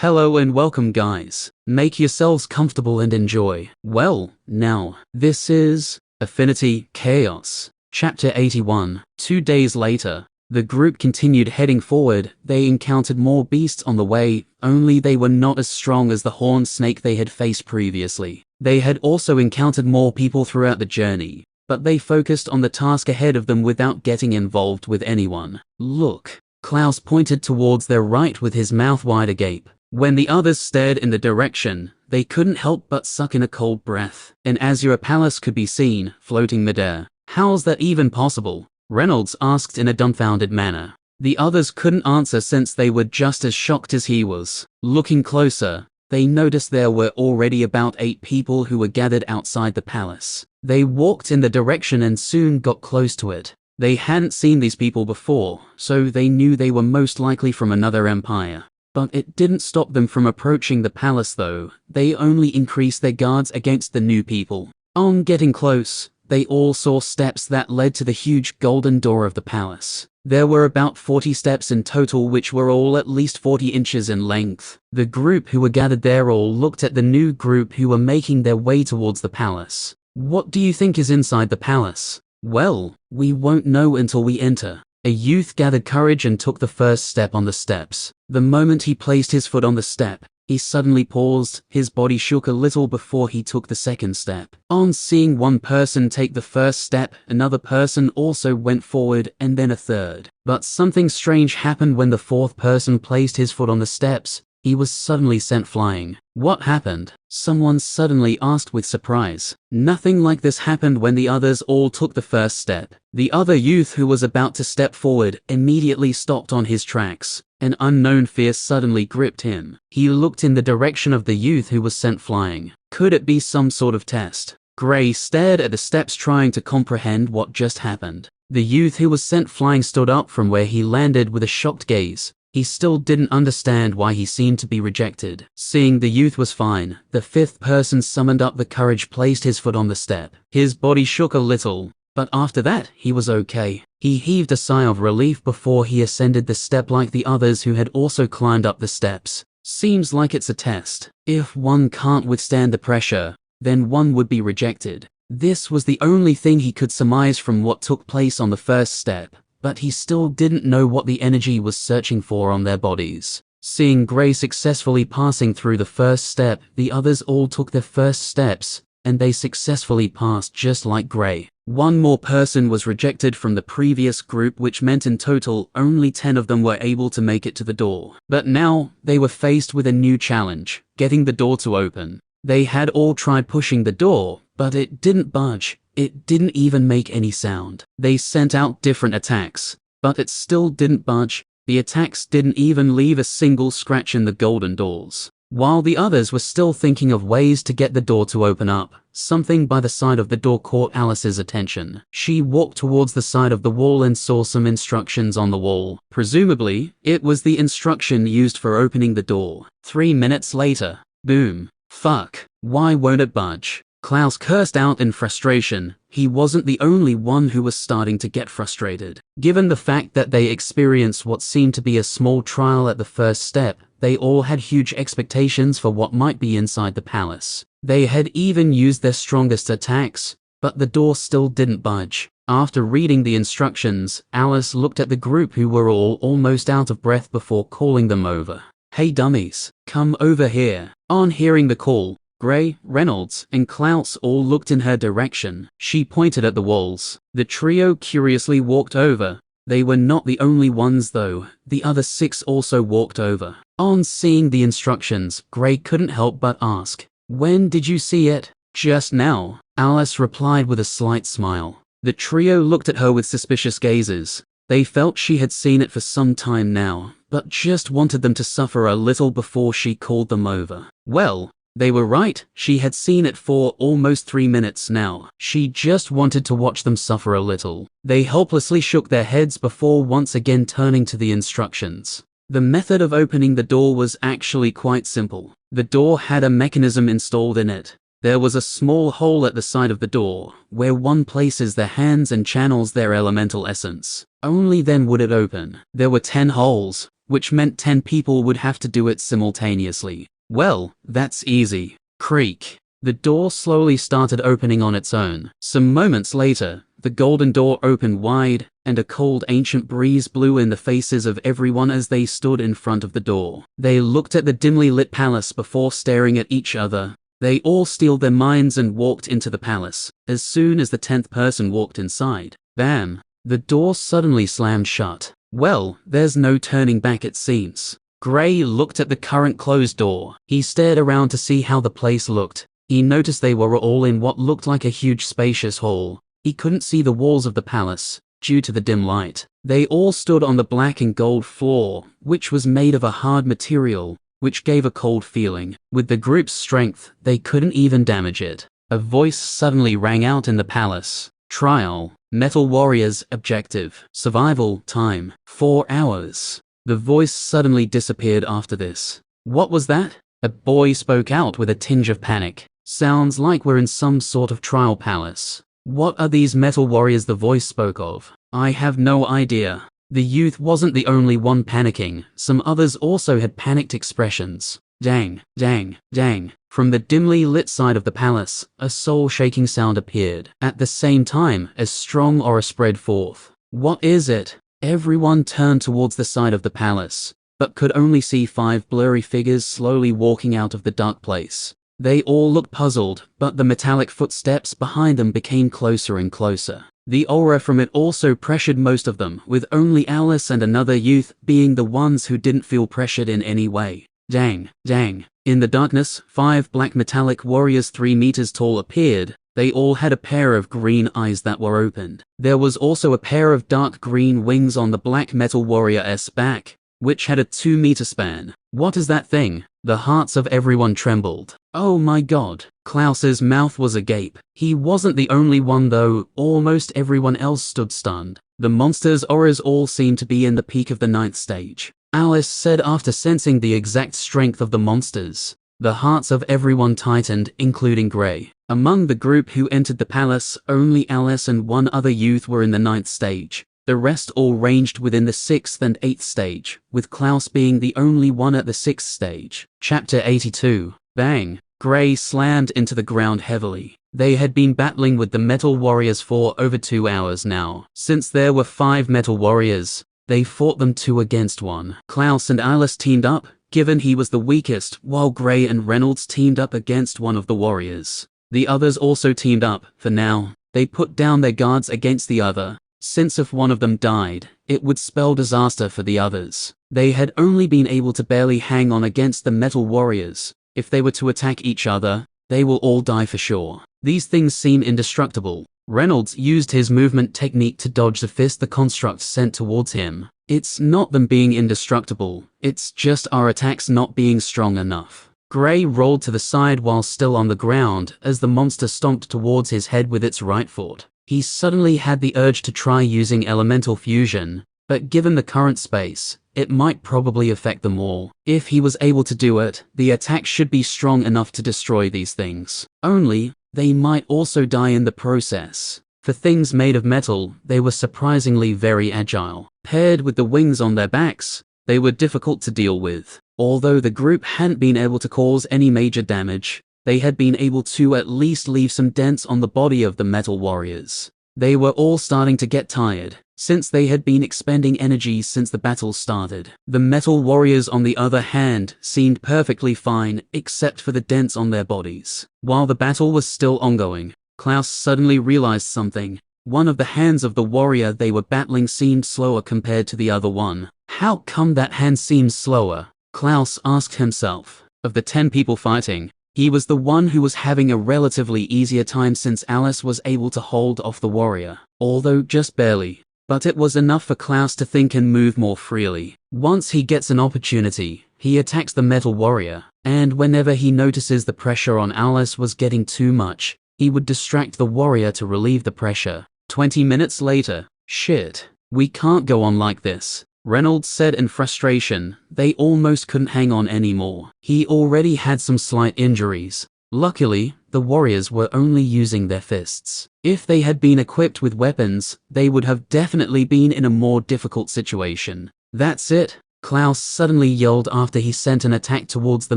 Hello and welcome guys. Make yourselves comfortable and enjoy. Well, now, this is Affinity Chaos. Chapter 81. 2 days later, the group continued heading forward. They encountered more beasts on the way, only they were not as strong as the horned snake they had faced previously. They had also encountered more people throughout the journey, but they focused on the task ahead of them without getting involved with anyone. Look. Klaus pointed towards their right with his mouth wide agape. When the others stared in the direction, they couldn't help but suck in a cold breath. An azure palace could be seen, floating midair. How's that even possible? Reynolds asked in a dumbfounded manner. The others couldn't answer since they were just as shocked as he was. Looking closer, they noticed there were already about 8 people who were gathered outside the palace. They walked in the direction and soon got close to it. They hadn't seen these people before, so they knew they were most likely from another empire. But it didn't stop them from approaching the palace though. They only increased their guards against the new people. On getting close, they all saw steps that led to the huge golden door of the palace. There were about 40 steps in total, which were all at least 40 inches in length. The group who were gathered there all looked at the new group who were making their way towards the palace. What do you think is inside the palace? Well, we won't know until we enter. A youth gathered courage and took the first step on the steps. The moment he placed his foot on the step, he suddenly paused. His body shook a little before he took the second step. On seeing one person take the first step, another person also went forward and then a third. But something strange happened when the fourth person placed his foot on the steps. He was suddenly sent flying. What happened? Someone suddenly asked with surprise. Nothing like this happened when the others all took the first step. The other youth who was about to step forward immediately stopped on his tracks. An unknown fear suddenly gripped him. He looked in the direction of the youth who was sent flying. Could it be some sort of test? Gray stared at the steps trying to comprehend what just happened. The youth who was sent flying stood up from where he landed with a shocked gaze. He still didn't understand why he seemed to be rejected. Seeing the youth was fine, the fifth person summoned up the courage, placed his foot on the step. His body shook a little, but after that, he was okay. He heaved a sigh of relief before he ascended the step like the others who had also climbed up the steps. Seems like it's a test. If one can't withstand the pressure, then one would be rejected. This was the only thing he could surmise from what took place on the first step. But he still didn't know what the energy was searching for on their bodies. Seeing Gray successfully passing through the first step, the others all took their first steps, and they successfully passed just like Gray. One more person was rejected from the previous group, which meant in total only 10 of them were able to make it to the door. But now, they were faced with a new challenge, getting the door to open. They had all tried pushing the door, but it didn't budge. It didn't even make any sound. They sent out different attacks, but it still didn't budge. The attacks didn't even leave a single scratch in the golden doors. While the others were still thinking of ways to get the door to open up, something by the side of the door caught Alice's attention. She walked towards the side of the wall and saw some instructions on the wall. Presumably, it was the instruction used for opening the door. 3 minutes later, boom. Fuck. Why won't it budge? Klaus cursed out in frustration. He wasn't the only one who was starting to get frustrated. Given the fact that they experienced what seemed to be a small trial at the first step, they all had huge expectations for what might be inside the palace. They had even used their strongest attacks, but the door still didn't budge. After reading the instructions, Alice looked at the group who were all almost out of breath before calling them over. Hey dummies, come over here. On hearing the call, Gray, Reynolds, and Klaus all looked in her direction. She pointed at the walls. The trio curiously walked over. They were not the only ones though. The other 6 also walked over. On seeing the instructions, Gray couldn't help but ask, "When did you see it?" "Just now," Alice replied with a slight smile. The trio looked at her with suspicious gazes. They felt she had seen it for some time now, but just wanted them to suffer a little before she called them over. Well, they were right. She had seen it for almost 3 minutes now. She just wanted to watch them suffer a little. They helplessly shook their heads before once again turning to the instructions. The method of opening the door was actually quite simple. The door had a mechanism installed in it. There was a small hole at the side of the door, where one places their hands and channels their elemental essence. Only then would it open. There were 10 holes, which meant 10 people would have to do it simultaneously. Well, that's easy. Creak. The door slowly started opening on its own. Some moments later, the golden door opened wide, and a cold ancient breeze blew in the faces of everyone as they stood in front of the door. They looked at the dimly lit palace before staring at each other. They all steeled their minds and walked into the palace. As soon as the 10th person walked inside, bam! The door suddenly slammed shut. Well, there's no turning back it seems. Gray looked at the current closed door. He stared around to see how the place looked. He noticed they were all in what looked like a huge spacious hall. He couldn't see the walls of the palace, due to the dim light. They all stood on the black and gold floor, which was made of a hard material, which gave a cold feeling. With the group's strength, they couldn't even damage it. A voice suddenly rang out in the palace. Trial. Metal Warriors. Objective. Survival time. 4 hours. The voice suddenly disappeared after this. What was that? A boy spoke out with a tinge of panic. Sounds like we're in some sort of trial palace. What are these Metal Warriors the voice spoke of? I have no idea. The youth wasn't the only one panicking. Some others also had panicked expressions. Dang, dang, dang. From the dimly lit side of the palace, a soul-shaking sound appeared. At the same time, a strong aura spread forth. What is it? Everyone turned towards the side of the palace, but could only see 5 blurry figures slowly walking out of the dark place. They all looked puzzled, but the metallic footsteps behind them became closer and closer. The aura from it also pressured most of them, with only Alice and another youth being the ones who didn't feel pressured in any way. Dang, dang. In the darkness, 5 black metallic warriors 3 meters tall appeared. They all had a pair of green eyes that were opened. There was also a pair of dark green wings on the black metal warrior's back, which had a 2-meter span. What is that thing? The hearts of everyone trembled. Oh my god. Klaus's mouth was agape. He wasn't the only one though, almost everyone else stood stunned. The monsters' auras all seemed to be in the peak of the 9th stage. Alice said after sensing the exact strength of the monsters. The hearts of everyone tightened, including Gray. Among the group who entered the palace, only Alice and one other youth were in the 9th stage. The rest all ranged within the 6th and 8th stage, with Klaus being the only one at the 6th stage. Chapter 82. Bang! Gray slammed into the ground heavily. They had been battling with the Metal Warriors for over 2 hours now. Since there were 5 Metal Warriors, they fought them 2 against 1. Klaus and Alice teamed up, given he was the weakest, while Gray and Reynolds teamed up against one of the warriors. The others also teamed up. For now, they put down their guards against the other, since if one of them died, it would spell disaster for the others. They had only been able to barely hang on against the Metal Warriors. If they were to attack each other, they will all die for sure. These things seem indestructible. Reynolds used his movement technique to dodge the fist the construct sent towards him. It's not them being indestructible, it's just our attacks not being strong enough. Gray rolled to the side while still on the ground as the monster stomped towards his head with its right foot. He suddenly had the urge to try using elemental fusion, but given the current space, it might probably affect them all. If he was able to do it, the attack should be strong enough to destroy these things. Only, they might also die in the process. For things made of metal, they were surprisingly very agile. Paired with the wings on their backs, they were difficult to deal with. Although the group hadn't been able to cause any major damage, they had been able to at least leave some dents on the body of the Metal Warriors. They were all starting to get tired, since they had been expending energy since the battle started. The Metal Warriors, on the other hand, seemed perfectly fine, except for the dents on their bodies. While the battle was still ongoing, Klaus suddenly realized something. One of the hands of the warrior they were battling seemed slower compared to the other one. How come that hand seems slower? Klaus asked himself. Of the 10 people fighting, he was the one who was having a relatively easier time since Alice was able to hold off the warrior, although just barely. But it was enough for Klaus to think and move more freely. Once he gets an opportunity, he attacks the Metal Warrior, and whenever he notices the pressure on Alice was getting too much, he would distract the warrior to relieve the pressure. 20 minutes later, shit, we can't go on like this, Reynolds said in frustration. They almost couldn't hang on anymore. He already had some slight injuries. Luckily, the warriors were only using their fists. If they had been equipped with weapons, they would have definitely been in a more difficult situation. That's it, Klaus suddenly yelled after he sent an attack towards the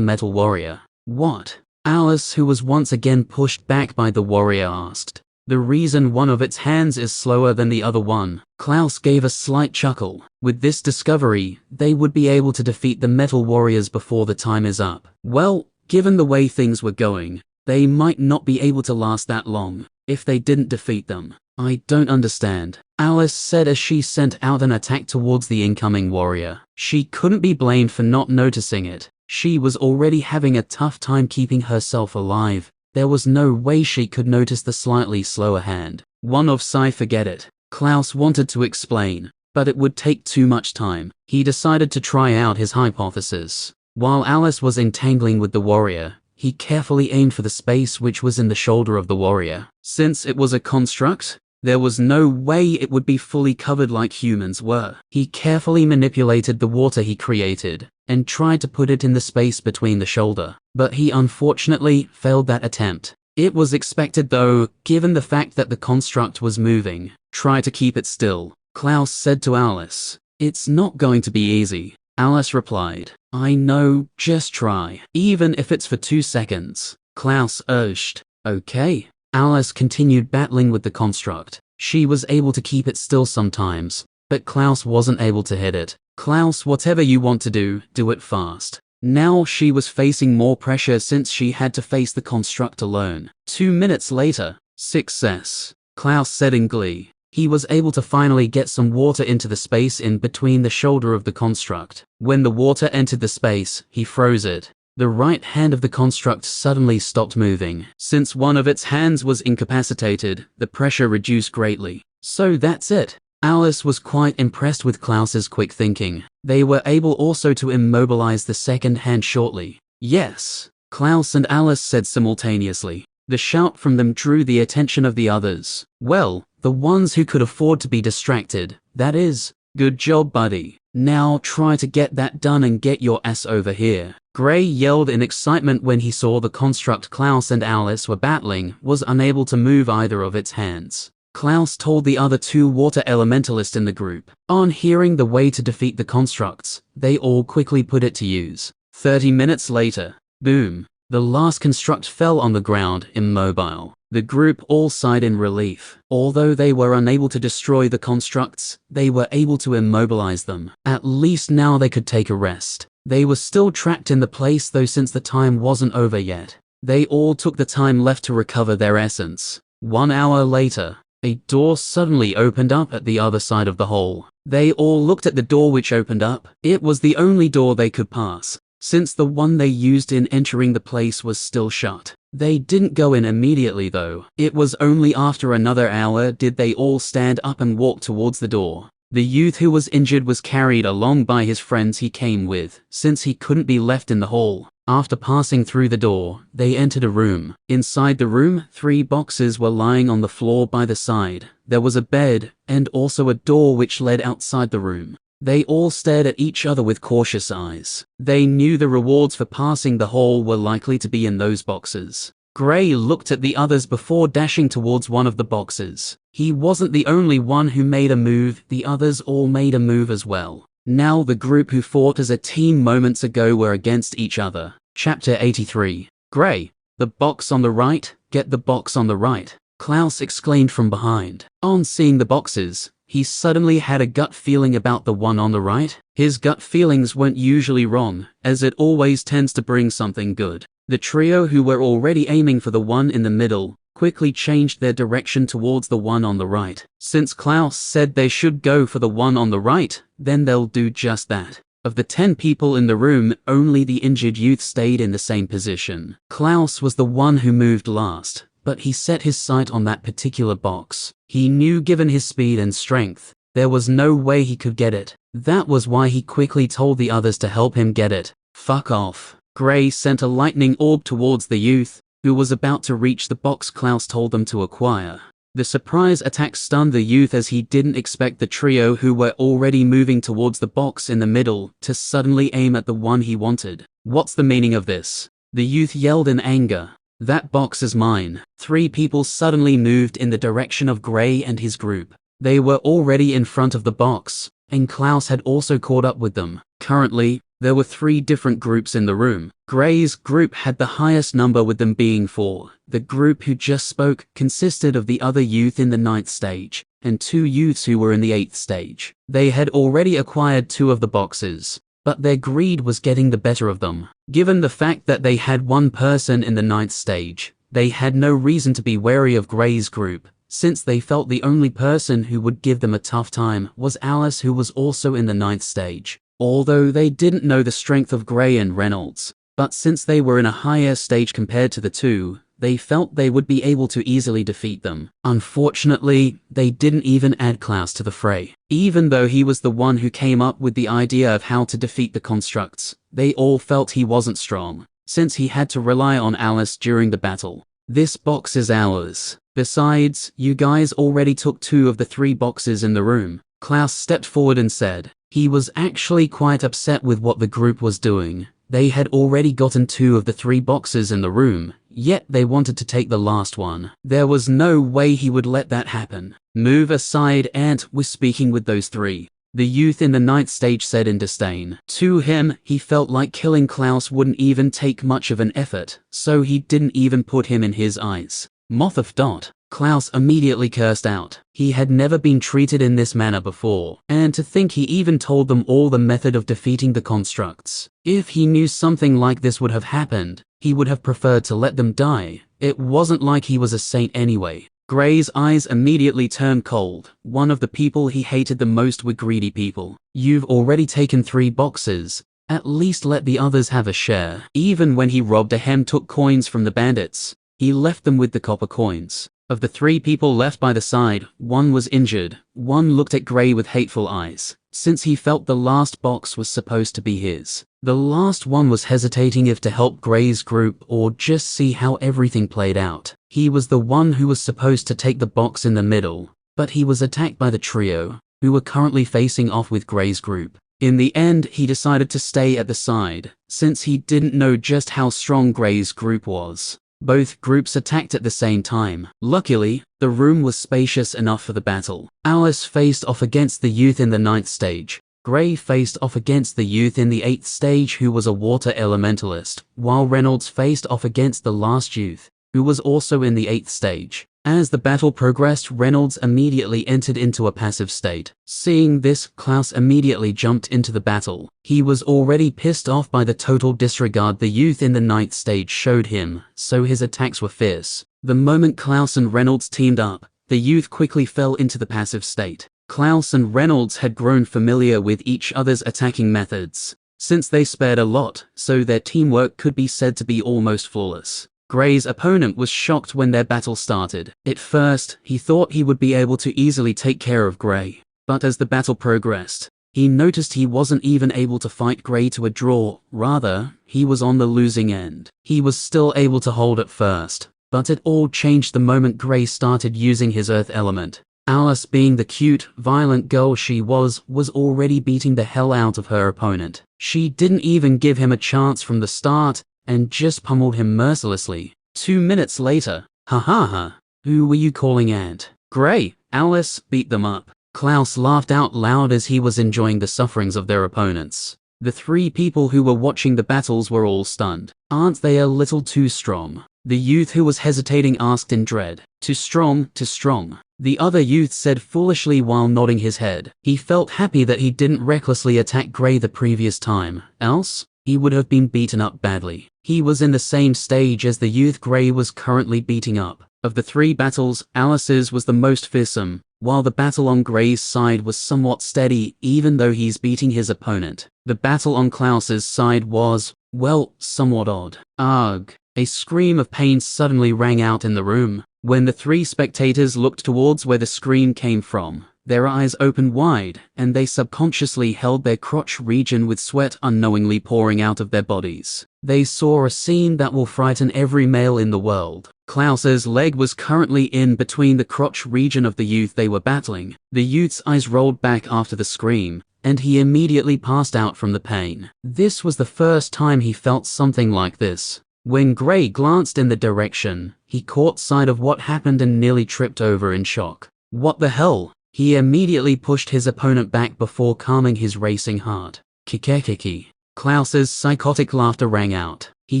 metal warrior. What? Alice, who was once again pushed back by the warrior, asked. The reason one of its hands is slower than the other one. Klaus gave a slight chuckle. With this discovery, they would be able to defeat the metal warriors before the time is up. Well, given the way things were going, they might not be able to last that long if they didn't defeat them. I don't understand, Alice said as she sent out an attack towards the incoming warrior. She couldn't be blamed for not noticing it. She was already having a tough time keeping herself alive. There was no way she could notice the slightly slower hand. One of forget it. Klaus wanted to explain, but it would take too much time. He decided to try out his hypothesis. While Alice was entangling with the warrior, he carefully aimed for the space which was in the shoulder of the warrior. Since it was a construct, there was no way it would be fully covered like humans were. He carefully manipulated the water he created and tried to put it in the space between the shoulder, but he unfortunately failed that attempt. It was expected though, given the fact that the construct was moving. Try to keep it still, Klaus said to Alice. It's not going to be easy, Alice replied. I know, just try, even if it's for 2 seconds, Klaus urged. Okay. Alice continued battling with the construct. She was able to keep it still sometimes, but Klaus wasn't able to hit it. Klaus, whatever you want to do it fast. Now she was facing more pressure since she had to face the construct alone. 2 minutes later, success, Klaus said in glee. He was able to finally get some water into the space in between the shoulder of the construct. When the water entered the space, he froze it. The right hand of the construct suddenly stopped moving. Since one of its hands was incapacitated, the pressure reduced greatly. So that's it. Alice was quite impressed with Klaus's quick thinking. They were able also to immobilize the second hand shortly. Yes, Klaus and Alice said simultaneously. The shout from them drew the attention of the others. Well, the ones who could afford to be distracted, that is. Good job, buddy. Now try to get that done and get your ass over here. Gray yelled in excitement when he saw the construct Klaus and Alice were battling was unable to move either of its hands. Klaus told the other 2 water elementalists in the group. On hearing the way to defeat the constructs, they all quickly put it to use. 30 minutes later, boom, the last construct fell on the ground, immobile. The group all sighed in relief. Although they were unable to destroy the constructs, they were able to immobilize them. At least now they could take a rest. They were still trapped in the place though since the time wasn't over yet. They all took the time left to recover their essence. 1 hour later, a door suddenly opened up at the other side of the hole. They all looked at the door which opened up. It was the only door they could pass, since the one they used in entering the place was still shut. They didn't go in immediately though. It was only after another hour did they all stand up and walk towards the door. The youth who was injured was carried along by his friends he came with, since he couldn't be left in the hall. After passing through the door, they entered a room. Inside the room, 3 boxes were lying on the floor by the side. There was a bed, and also a door which led outside the room. They all stared at each other with cautious eyes. They knew the rewards for passing the hall were likely to be in those boxes. Gray looked at the others before dashing towards one of the boxes. He wasn't the only one who made a move, the others all made a move as well. Now the group who fought as a team moments ago were against each other. Chapter 83. Gray, the box on the right, get the box on the right, Klaus exclaimed from behind. On seeing the boxes, he suddenly had a gut feeling about the one on the right. His gut feelings weren't usually wrong, as it always tends to bring something good. The trio who were already aiming for the one in the middle quickly changed their direction towards the one on the right. Since Klaus said they should go for the one on the right, then they'll do just that. Of the 10 people in the room, only the injured youth stayed in the same position. Klaus was the one who moved last, but he set his sight on that particular box. He knew given his speed and strength, there was no way he could get it. That was why he quickly told the others to help him get it. Fuck off. Gray sent a lightning orb towards the youth, who was about to reach the box Klaus told them to acquire. The surprise attack stunned the youth as he didn't expect the trio who were already moving towards the box in the middle to suddenly aim at the one he wanted. What's the meaning of this? The youth yelled in anger. That box is mine. 3 people suddenly moved in the direction of Gray and his group. They were already in front of the box, and Klaus had also caught up with them. Currently, there were 3 different groups in the room. Gray's group had the highest number, with them being 4. The group who just spoke consisted of the other youth in the 9th stage, and 2 youths who were in the 8th stage. They had already acquired 2 of the boxes, but their greed was getting the better of them. Given the fact that they had 1 person in the 9th stage, they had no reason to be wary of Gray's group, since they felt the only person who would give them a tough time was Alice, who was also in the 9th stage. Although they didn't know the strength of Gray and Reynolds, but since they were in a higher stage compared to the 2, they felt they would be able to easily defeat them. Unfortunately, they didn't even add Klaus to the fray. Even though he was the one who came up with the idea of how to defeat the constructs, they all felt he wasn't strong, since he had to rely on Alice during the battle. This box is ours. Besides, you guys already took 2 of the 3 boxes in the room. Klaus stepped forward and said. He was actually quite upset with what the group was doing. They had already gotten 2 of the 3 boxes in the room, yet they wanted to take the last one. There was no way he would let that happen. Move aside, Ant was speaking with those 3. The youth in the 9th stage said in disdain. To him, he felt like killing Klaus wouldn't even take much of an effort, so he didn't even put him in his eyes. Moth of Dot. Klaus immediately cursed out. He had never been treated in this manner before, and to think he even told them all the method of defeating the constructs. If he knew something like this would have happened, he would have preferred to let them die. It wasn't like he was a saint anyway. Gray's eyes immediately turned cold. One of the people he hated the most were greedy people. You've already taken 3 boxes. At least let the others have a share. Even when he robbed Ahem took coins from the bandits, he left them with the copper coins. Of the 3 people left by the side, 1 was injured. 1 looked at Gray with hateful eyes, since he felt the last box was supposed to be his. The last one was hesitating if to help Gray's group or just see how everything played out. He was the one who was supposed to take the box in the middle, but he was attacked by the trio, who were currently facing off with Gray's group. In the end, he decided to stay at the side, since he didn't know just how strong Gray's group was. Both groups attacked at the same time. Luckily, the room was spacious enough for the battle. Alice faced off against the youth in the 9th stage. Gray faced off against the youth in the 8th stage, who was a water elementalist, while Reynolds faced off against the last youth, who was also in the 8th stage. As the battle progressed, Reynolds immediately entered into a passive state. Seeing this, Klaus immediately jumped into the battle. He was already pissed off by the total disregard the youth in the 9th stage showed him, so his attacks were fierce. The moment Klaus and Reynolds teamed up, the youth quickly fell into the passive state. Klaus and Reynolds had grown familiar with each other's attacking methods, since they spared a lot, so their teamwork could be said to be almost flawless. Gray's opponent was shocked when their battle started. At first, he thought he would be able to easily take care of Gray, but as the battle progressed, he noticed he wasn't even able to fight Gray to a draw. Rather, he was on the losing end. He was still able to hold at first, but it all changed the moment Gray started using his earth element. Alice, being the cute, violent girl she was already beating the hell out of her opponent. She didn't even give him a chance from the start, and just pummeled him mercilessly. 2 minutes later, ha ha ha, who were you calling Ant? Gray. Alice beat them up. Klaus laughed out loud as he was enjoying the sufferings of their opponents. The 3 people who were watching the battles were all stunned. Aren't they a little too strong? The youth who was hesitating asked in dread. Too strong, too strong. The other youth said foolishly while nodding his head. He felt happy that he didn't recklessly attack Gray the previous time, else he would have been beaten up badly. He was in the same stage as the youth Gray was currently beating up. Of the 3 battles, Alice's was the most fearsome, while the battle on Gray's side was somewhat steady even though he's beating his opponent. The battle on Klaus's side was, well, somewhat odd. Ugh. A scream of pain suddenly rang out in the room. When the 3 spectators looked towards where the scream came from, their eyes opened wide, and they subconsciously held their crotch region with sweat unknowingly pouring out of their bodies. They saw a scene that will frighten every male in the world. Klaus's leg was currently in between the crotch region of the youth they were battling. The youth's eyes rolled back after the scream, and he immediately passed out from the pain. This was the first time he felt something like this. When Gray glanced in the direction, he caught sight of what happened and nearly tripped over in shock. What the hell? He immediately pushed his opponent back before calming his racing heart. Kikekiki. Klaus's psychotic laughter rang out. He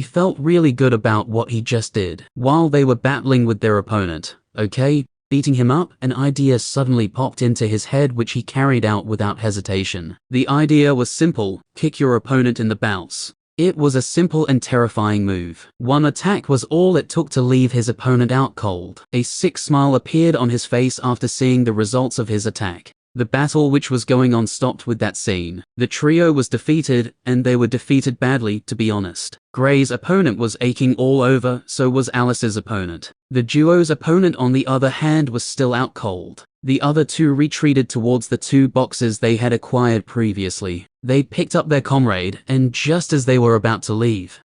felt really good about what he just did. While they were battling with their opponent, beating him up, an idea suddenly popped into his head which he carried out without hesitation. The idea was simple: kick your opponent in the bouts. It was a simple and terrifying move. One attack was all it took to leave his opponent out cold. A sick smile appeared on his face after seeing the results of his attack. The battle which was going on stopped with that scene. The trio was defeated, and they were defeated badly, to be honest. Gray's opponent was aching all over, so was Alice's opponent. The duo's opponent, on the other hand, was still out cold. The other two retreated towards the 2 boxes they had acquired previously. They picked up their comrade, and just as they were about to leave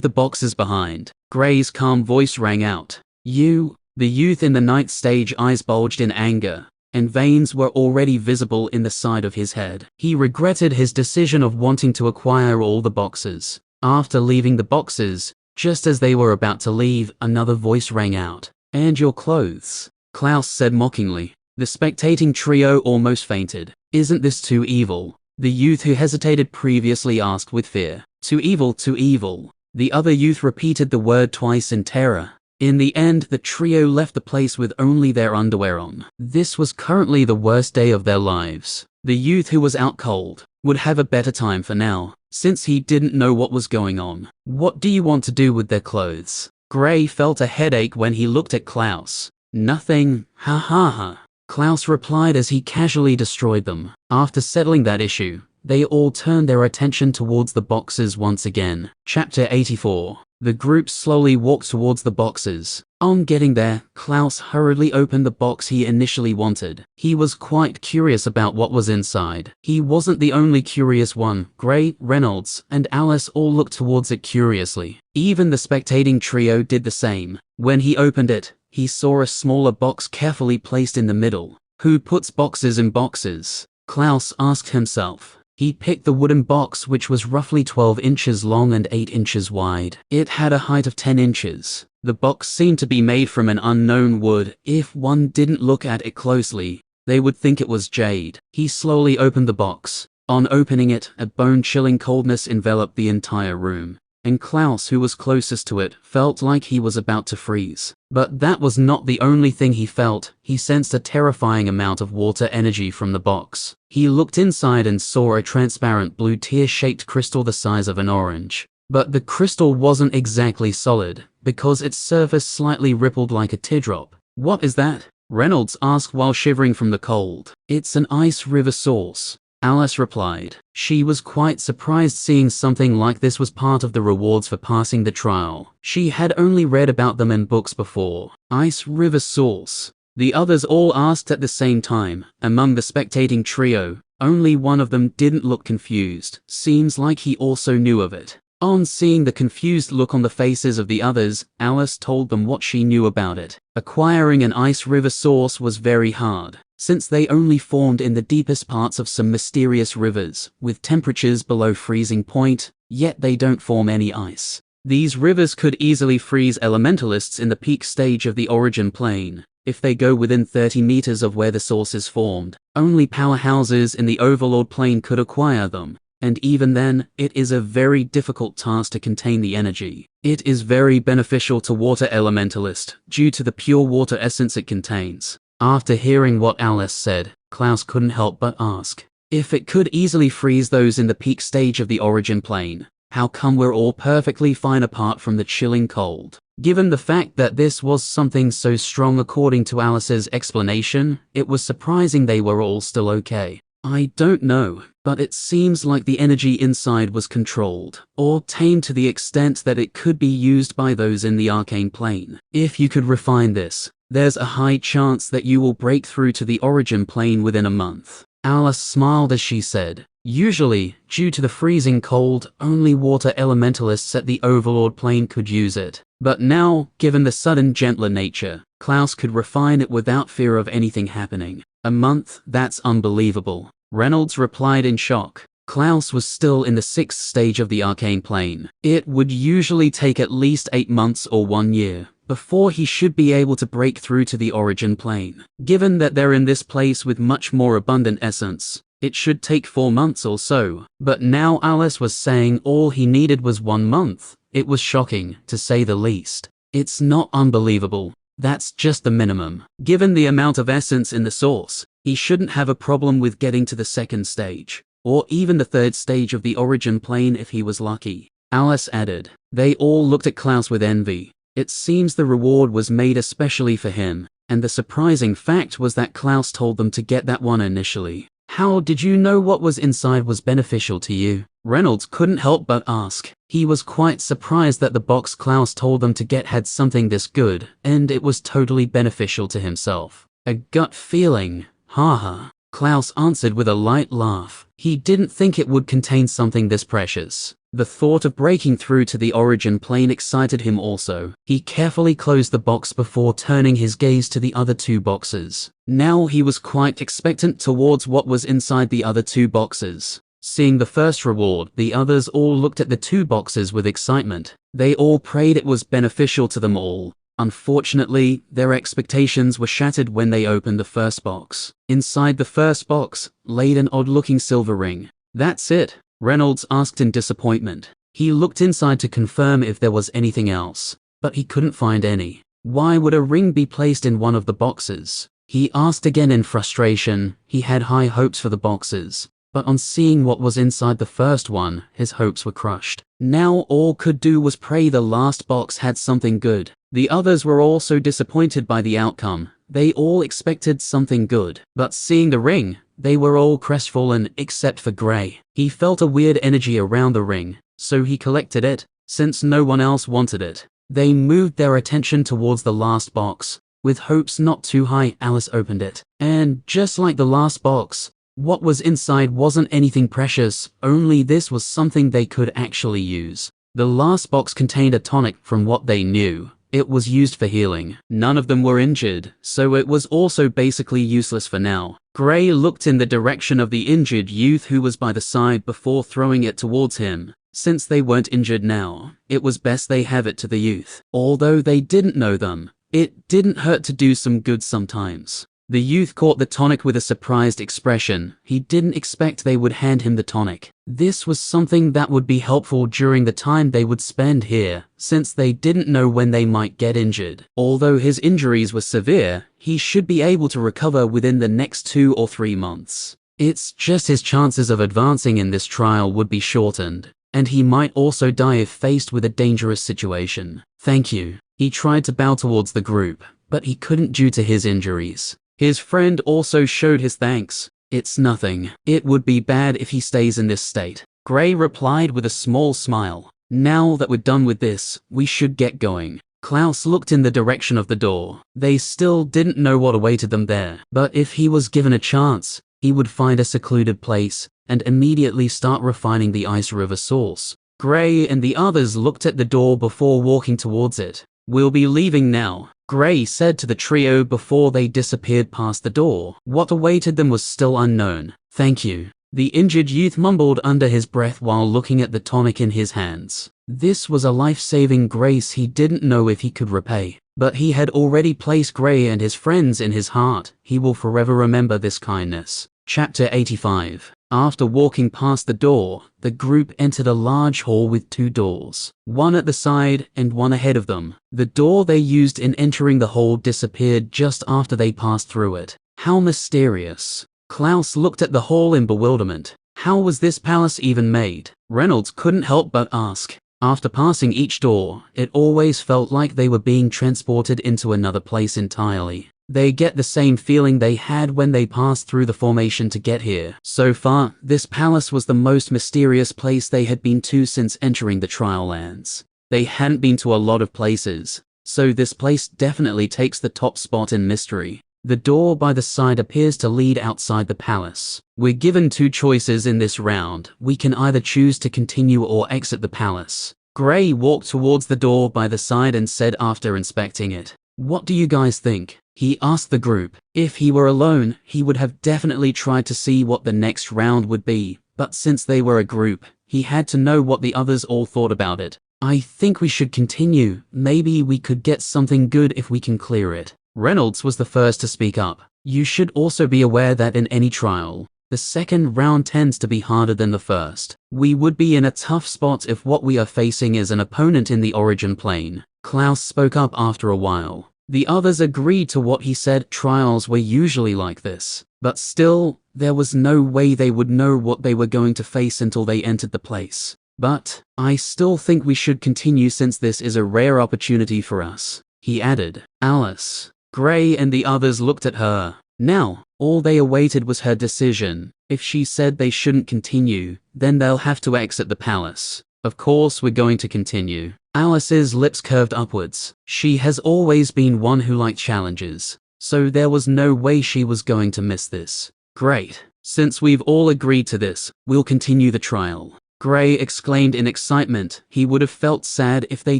the boxes behind, Gray's calm voice rang out. "You." The youth in the 9th stage eyes bulged in anger, and veins were already visible in the side of his head. He regretted his decision of wanting to acquire all the boxes. After leaving the boxes, just as they were about to leave, another voice rang out. "And your clothes," Klaus said mockingly. The spectating trio almost fainted. "Isn't this too evil?" the youth who hesitated previously asked with fear. "Too evil, too evil." The other youth repeated the word twice in terror. In the end, the trio left the place with only their underwear on. This was currently the worst day of their lives. The youth who was out cold would have a better time for now, since he didn't know what was going on. "What do you want to do with their clothes?" Gray felt a headache when he looked at Klaus. "Nothing, ha ha ha," Klaus replied as he casually destroyed them. After settling that issue, they all turned their attention towards the boxes once again. Chapter 84. The group slowly walked towards the boxes. On getting there, Klaus hurriedly opened the box he initially wanted. He was quite curious about what was inside. He wasn't the only curious one. Gray, Reynolds, and Alice all looked towards it curiously. Even the spectating trio did the same. When he opened it, he saw a smaller box carefully placed in the middle. Who puts boxes in boxes? Klaus asked himself. He picked the wooden box, which was roughly 12 inches long and 8 inches wide. It had a height of 10 inches. The box seemed to be made from an unknown wood. If one didn't look at it closely, they would think it was jade. He slowly opened the box. On opening it, a bone-chilling coldness enveloped the entire room, and Klaus, who was closest to it, felt like he was about to freeze. But that was not the only thing he felt. He sensed a terrifying amount of water energy from the box. He looked inside and saw a transparent blue tear-shaped crystal the size of an orange. But the crystal wasn't exactly solid, because its surface slightly rippled like a teardrop. "What is that?" Reynolds asked while shivering from the cold. "It's an ice river source," Alice replied. She was quite surprised seeing something like this was part of the rewards for passing the trial. She had only read about them in books before. Ice river source. The others all asked at the same time. Among the spectating trio, only one of them didn't look confused. Seems like he also knew of it. On seeing the confused look on the faces of the others, Alice told them what she knew about it. Acquiring an ice river source was very hard, since they only formed in the deepest parts of some mysterious rivers, with temperatures below freezing point, yet they don't form any ice. These rivers could easily freeze elementalists in the peak stage of the origin plane, if they go within 30 meters of where the source is formed. Only powerhouses in the overlord plane could acquire them. And even then, it is a very difficult task to contain the energy. It is very beneficial to water elementalist, due to the pure water essence it contains. After hearing what Alice said, Klaus couldn't help but ask, if it could easily freeze those in the peak stage of the origin plane, how come we're all perfectly fine apart from the chilling cold? Given the fact that this was something so strong according to Alice's explanation, it was surprising they were all still okay. "I don't know, but it seems like the energy inside was controlled, or tamed to the extent that it could be used by those in the arcane plane. If you could refine this, there's a high chance that you will break through to the origin plane within a month." Alice smiled as she said, "Usually, due to the freezing cold, only water elementalists at the overlord plane could use it. But now, given the sudden gentler nature, Klaus could refine it without fear of anything happening. A month? That's unbelievable." Reynolds replied in shock. Klaus was still in the 6th stage of the arcane plane. It would usually take at least 8 months or 1 year, before he should be able to break through to the origin plane. Given that they're in this place with much more abundant essence, it should take 4 months or so. But now Alice was saying all he needed was 1 month. It was shocking, to say the least. It's not unbelievable. That's just the minimum. Given the amount of essence in the source, he shouldn't have a problem with getting to the second stage, or even the third stage of the origin plane if he was lucky. Alice added. They all looked at Klaus with envy. It seems the reward was made especially for him, and the surprising fact was that Klaus told them to get that one initially. How did you know what was inside was beneficial to you? Reynolds couldn't help but ask. He was quite surprised that the box Klaus told them to get had something this good, and it was totally beneficial to himself. A gut feeling, haha. Klaus answered with a light laugh. He didn't think it would contain something this precious. The thought of breaking through to the origin plane excited him also. He carefully closed the box before turning his gaze to the other 2 boxes. Now he was quite expectant towards what was inside the other 2 boxes. Seeing the first reward, the others all looked at the 2 boxes with excitement. They all prayed it was beneficial to them all. Unfortunately, their expectations were shattered when they opened the first box. Inside the first box laid an odd-looking silver ring. That's it? Reynolds asked in disappointment. He looked inside to confirm if there was anything else, but he couldn't find any. Why would a ring be placed in one of the boxes? He asked again in frustration. He had high hopes for the boxes, but on seeing what was inside the first one, his hopes were crushed. Now all could do was pray the last box had something good. The others were also disappointed by the outcome. They all expected something good, but seeing the ring, they were all crestfallen except for Gray. He felt a weird energy around the ring, so he collected it, since no one else wanted it. They moved their attention towards the last box. With hopes not too high, Alice opened it. And just like the last box, what was inside wasn't anything precious, only this was something they could actually use. The last box contained a tonic from what they knew. It was used for healing. None of them were injured, so it was also basically useless for now. Gray looked in the direction of the injured youth who was by the side before throwing it towards him. Since they weren't injured now, it was best they have it to the youth. Although they didn't know them, it didn't hurt to do some good sometimes. The youth caught the tonic with a surprised expression. He didn't expect they would hand him the tonic. This was something that would be helpful during the time they would spend here, since they didn't know when they might get injured. Although his injuries were severe, he should be able to recover within the next 2 or 3 months. It's just his chances of advancing in this trial would be shortened, and he might also die if faced with a dangerous situation. Thank you. He tried to bow towards the group, but he couldn't due to his injuries. His friend also showed his thanks. It's nothing. It would be bad if he stays in this state. Gray replied with a small smile. Now that we're done with this, we should get going. Klaus looked in the direction of the door. They still didn't know what awaited them there, but if he was given a chance, he would find a secluded place and immediately start refining the ice river source. Gray and the others looked at the door before walking towards it. We'll be leaving now, Gray said to the trio before they disappeared past the door. What awaited them was still unknown. Thank you, the injured youth mumbled under his breath while looking at the tonic in his hands. This was a life-saving grace he didn't know if he could repay, but he had already placed Gray and his friends in his heart. He will forever remember this kindness. Chapter 85. After walking past the door, the group entered a large hall with 2 doors, one at the side and one ahead of them. The door they used in entering the hall disappeared just after they passed through it. How mysterious. Klaus looked at the hall in bewilderment. How was this palace even made? Reynolds couldn't help but ask. After passing each door, it always felt like they were being transported into another place entirely. They get the same feeling they had when they passed through the formation to get here. So far, this palace was the most mysterious place they had been to since entering the Trial Lands. They hadn't been to a lot of places, so this place definitely takes the top spot in mystery. The door by the side appears to lead outside the palace. We're given 2 choices in this round. We can either choose to continue or exit the palace. Gray walked towards the door by the side and said after inspecting it, "What do you guys think?" He asked the group. If he were alone, he would have definitely tried to see what the next round would be, but since they were a group, he had to know what the others all thought about it. I think we should continue. Maybe we could get something good if we can clear it. Reynolds was the first to speak up. You should also be aware that in any trial, the second round tends to be harder than the first. We would be in a tough spot if what we are facing is an opponent in the origin plane. Klaus spoke up after a while. The others agreed to what he said. Trials were usually like this. But still, there was no way they would know what they were going to face until they entered the place. But I still think we should continue since this is a rare opportunity for us, he added. Alice, Gray and the others looked at her. Now, all they awaited was her decision. If she said they shouldn't continue, then they'll have to exit the palace. Of course we're going to continue. Alice's lips curved upwards. She has always been one who liked challenges, so there was no way she was going to miss this. Great. Since we've all agreed to this, we'll continue the trial. Gray exclaimed in excitement. He would have felt sad if they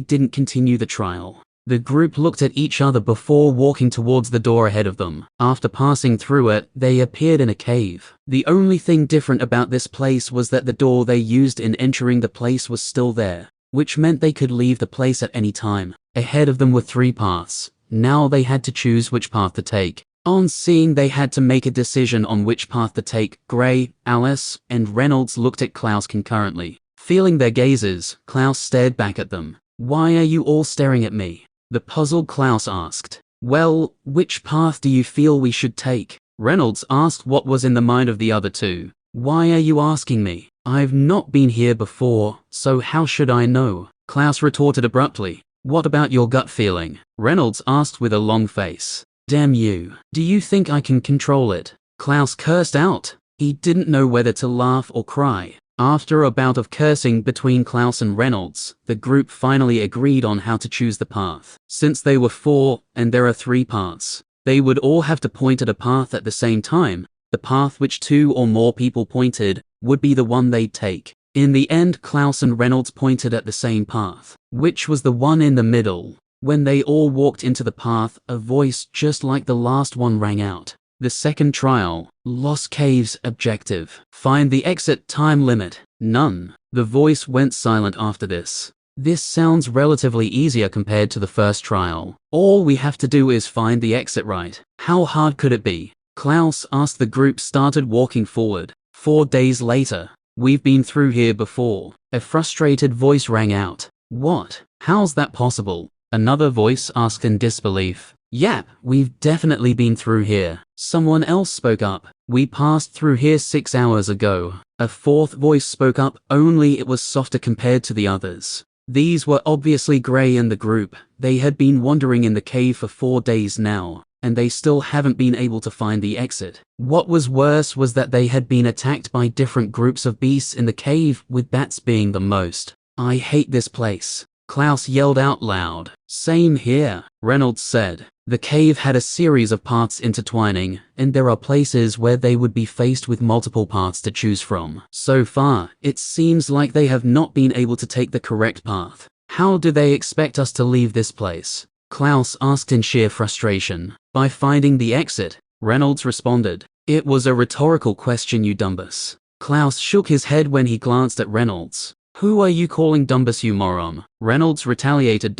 didn't continue the trial. The group looked at each other before walking towards the door ahead of them. After passing through it, they appeared in a cave. The only thing different about this place was that the door they used in entering the place was still there, which meant they could leave the place at any time. Ahead of them were 3 paths. Now they had to choose which path to take. On seeing they had to make a decision on which path to take, Gray, Alice, and Reynolds looked at Klaus concurrently. Feeling their gazes, Klaus stared back at them. Why are you all staring at me? The puzzled Klaus asked. Well, which path do you feel we should take? Reynolds asked what was in the mind of the other two. Why are you asking me? I've not been here before, so how should I know? Klaus retorted abruptly. What about your gut feeling? Reynolds asked with a long face. Damn you. Do you think I can control it? Klaus cursed out. He didn't know whether to laugh or cry. After a bout of cursing between Klaus and Reynolds, the group finally agreed on how to choose the path. Since they were 4, and there are 3 paths, they would all have to point at a path at the same time. The path which 2 or more people pointed would be the one they'd take. In the end, Klaus and Reynolds pointed at the same path, which was the one in the middle. When they all walked into the path, a voice just like the last one rang out. The second trial, Lost Caves objective. Find the exit. Time limit, none. The voice went silent after this. This sounds relatively easier compared to the first trial. All we have to do is find the exit, right? How hard could it be? Klaus asked. The group started walking forward. 4 days later. We've been through here before. A frustrated voice rang out. What? How's that possible? Another voice asked in disbelief. Yep, we've definitely been through here. Someone else spoke up. We passed through here 6 hours ago. A fourth voice spoke up, only it was softer compared to the others. These were obviously Gray and the group. They had been wandering in the cave for 4 days now, and they still haven't been able to find the exit. What was worse was that they had been attacked by different groups of beasts in the cave, with bats being the most. I hate this place. Klaus yelled out loud. Same here, Reynolds said. The cave had a series of paths intertwining, and there are places where they would be faced with multiple paths to choose from. So far, it seems like they have not been able to take the correct path. How do they expect us to leave this place? Klaus asked in sheer frustration. By finding the exit, Reynolds responded. It was a rhetorical question, you dumbass. Klaus shook his head when he glanced at Reynolds. Who are you calling dumbass, you moron? Reynolds retaliated.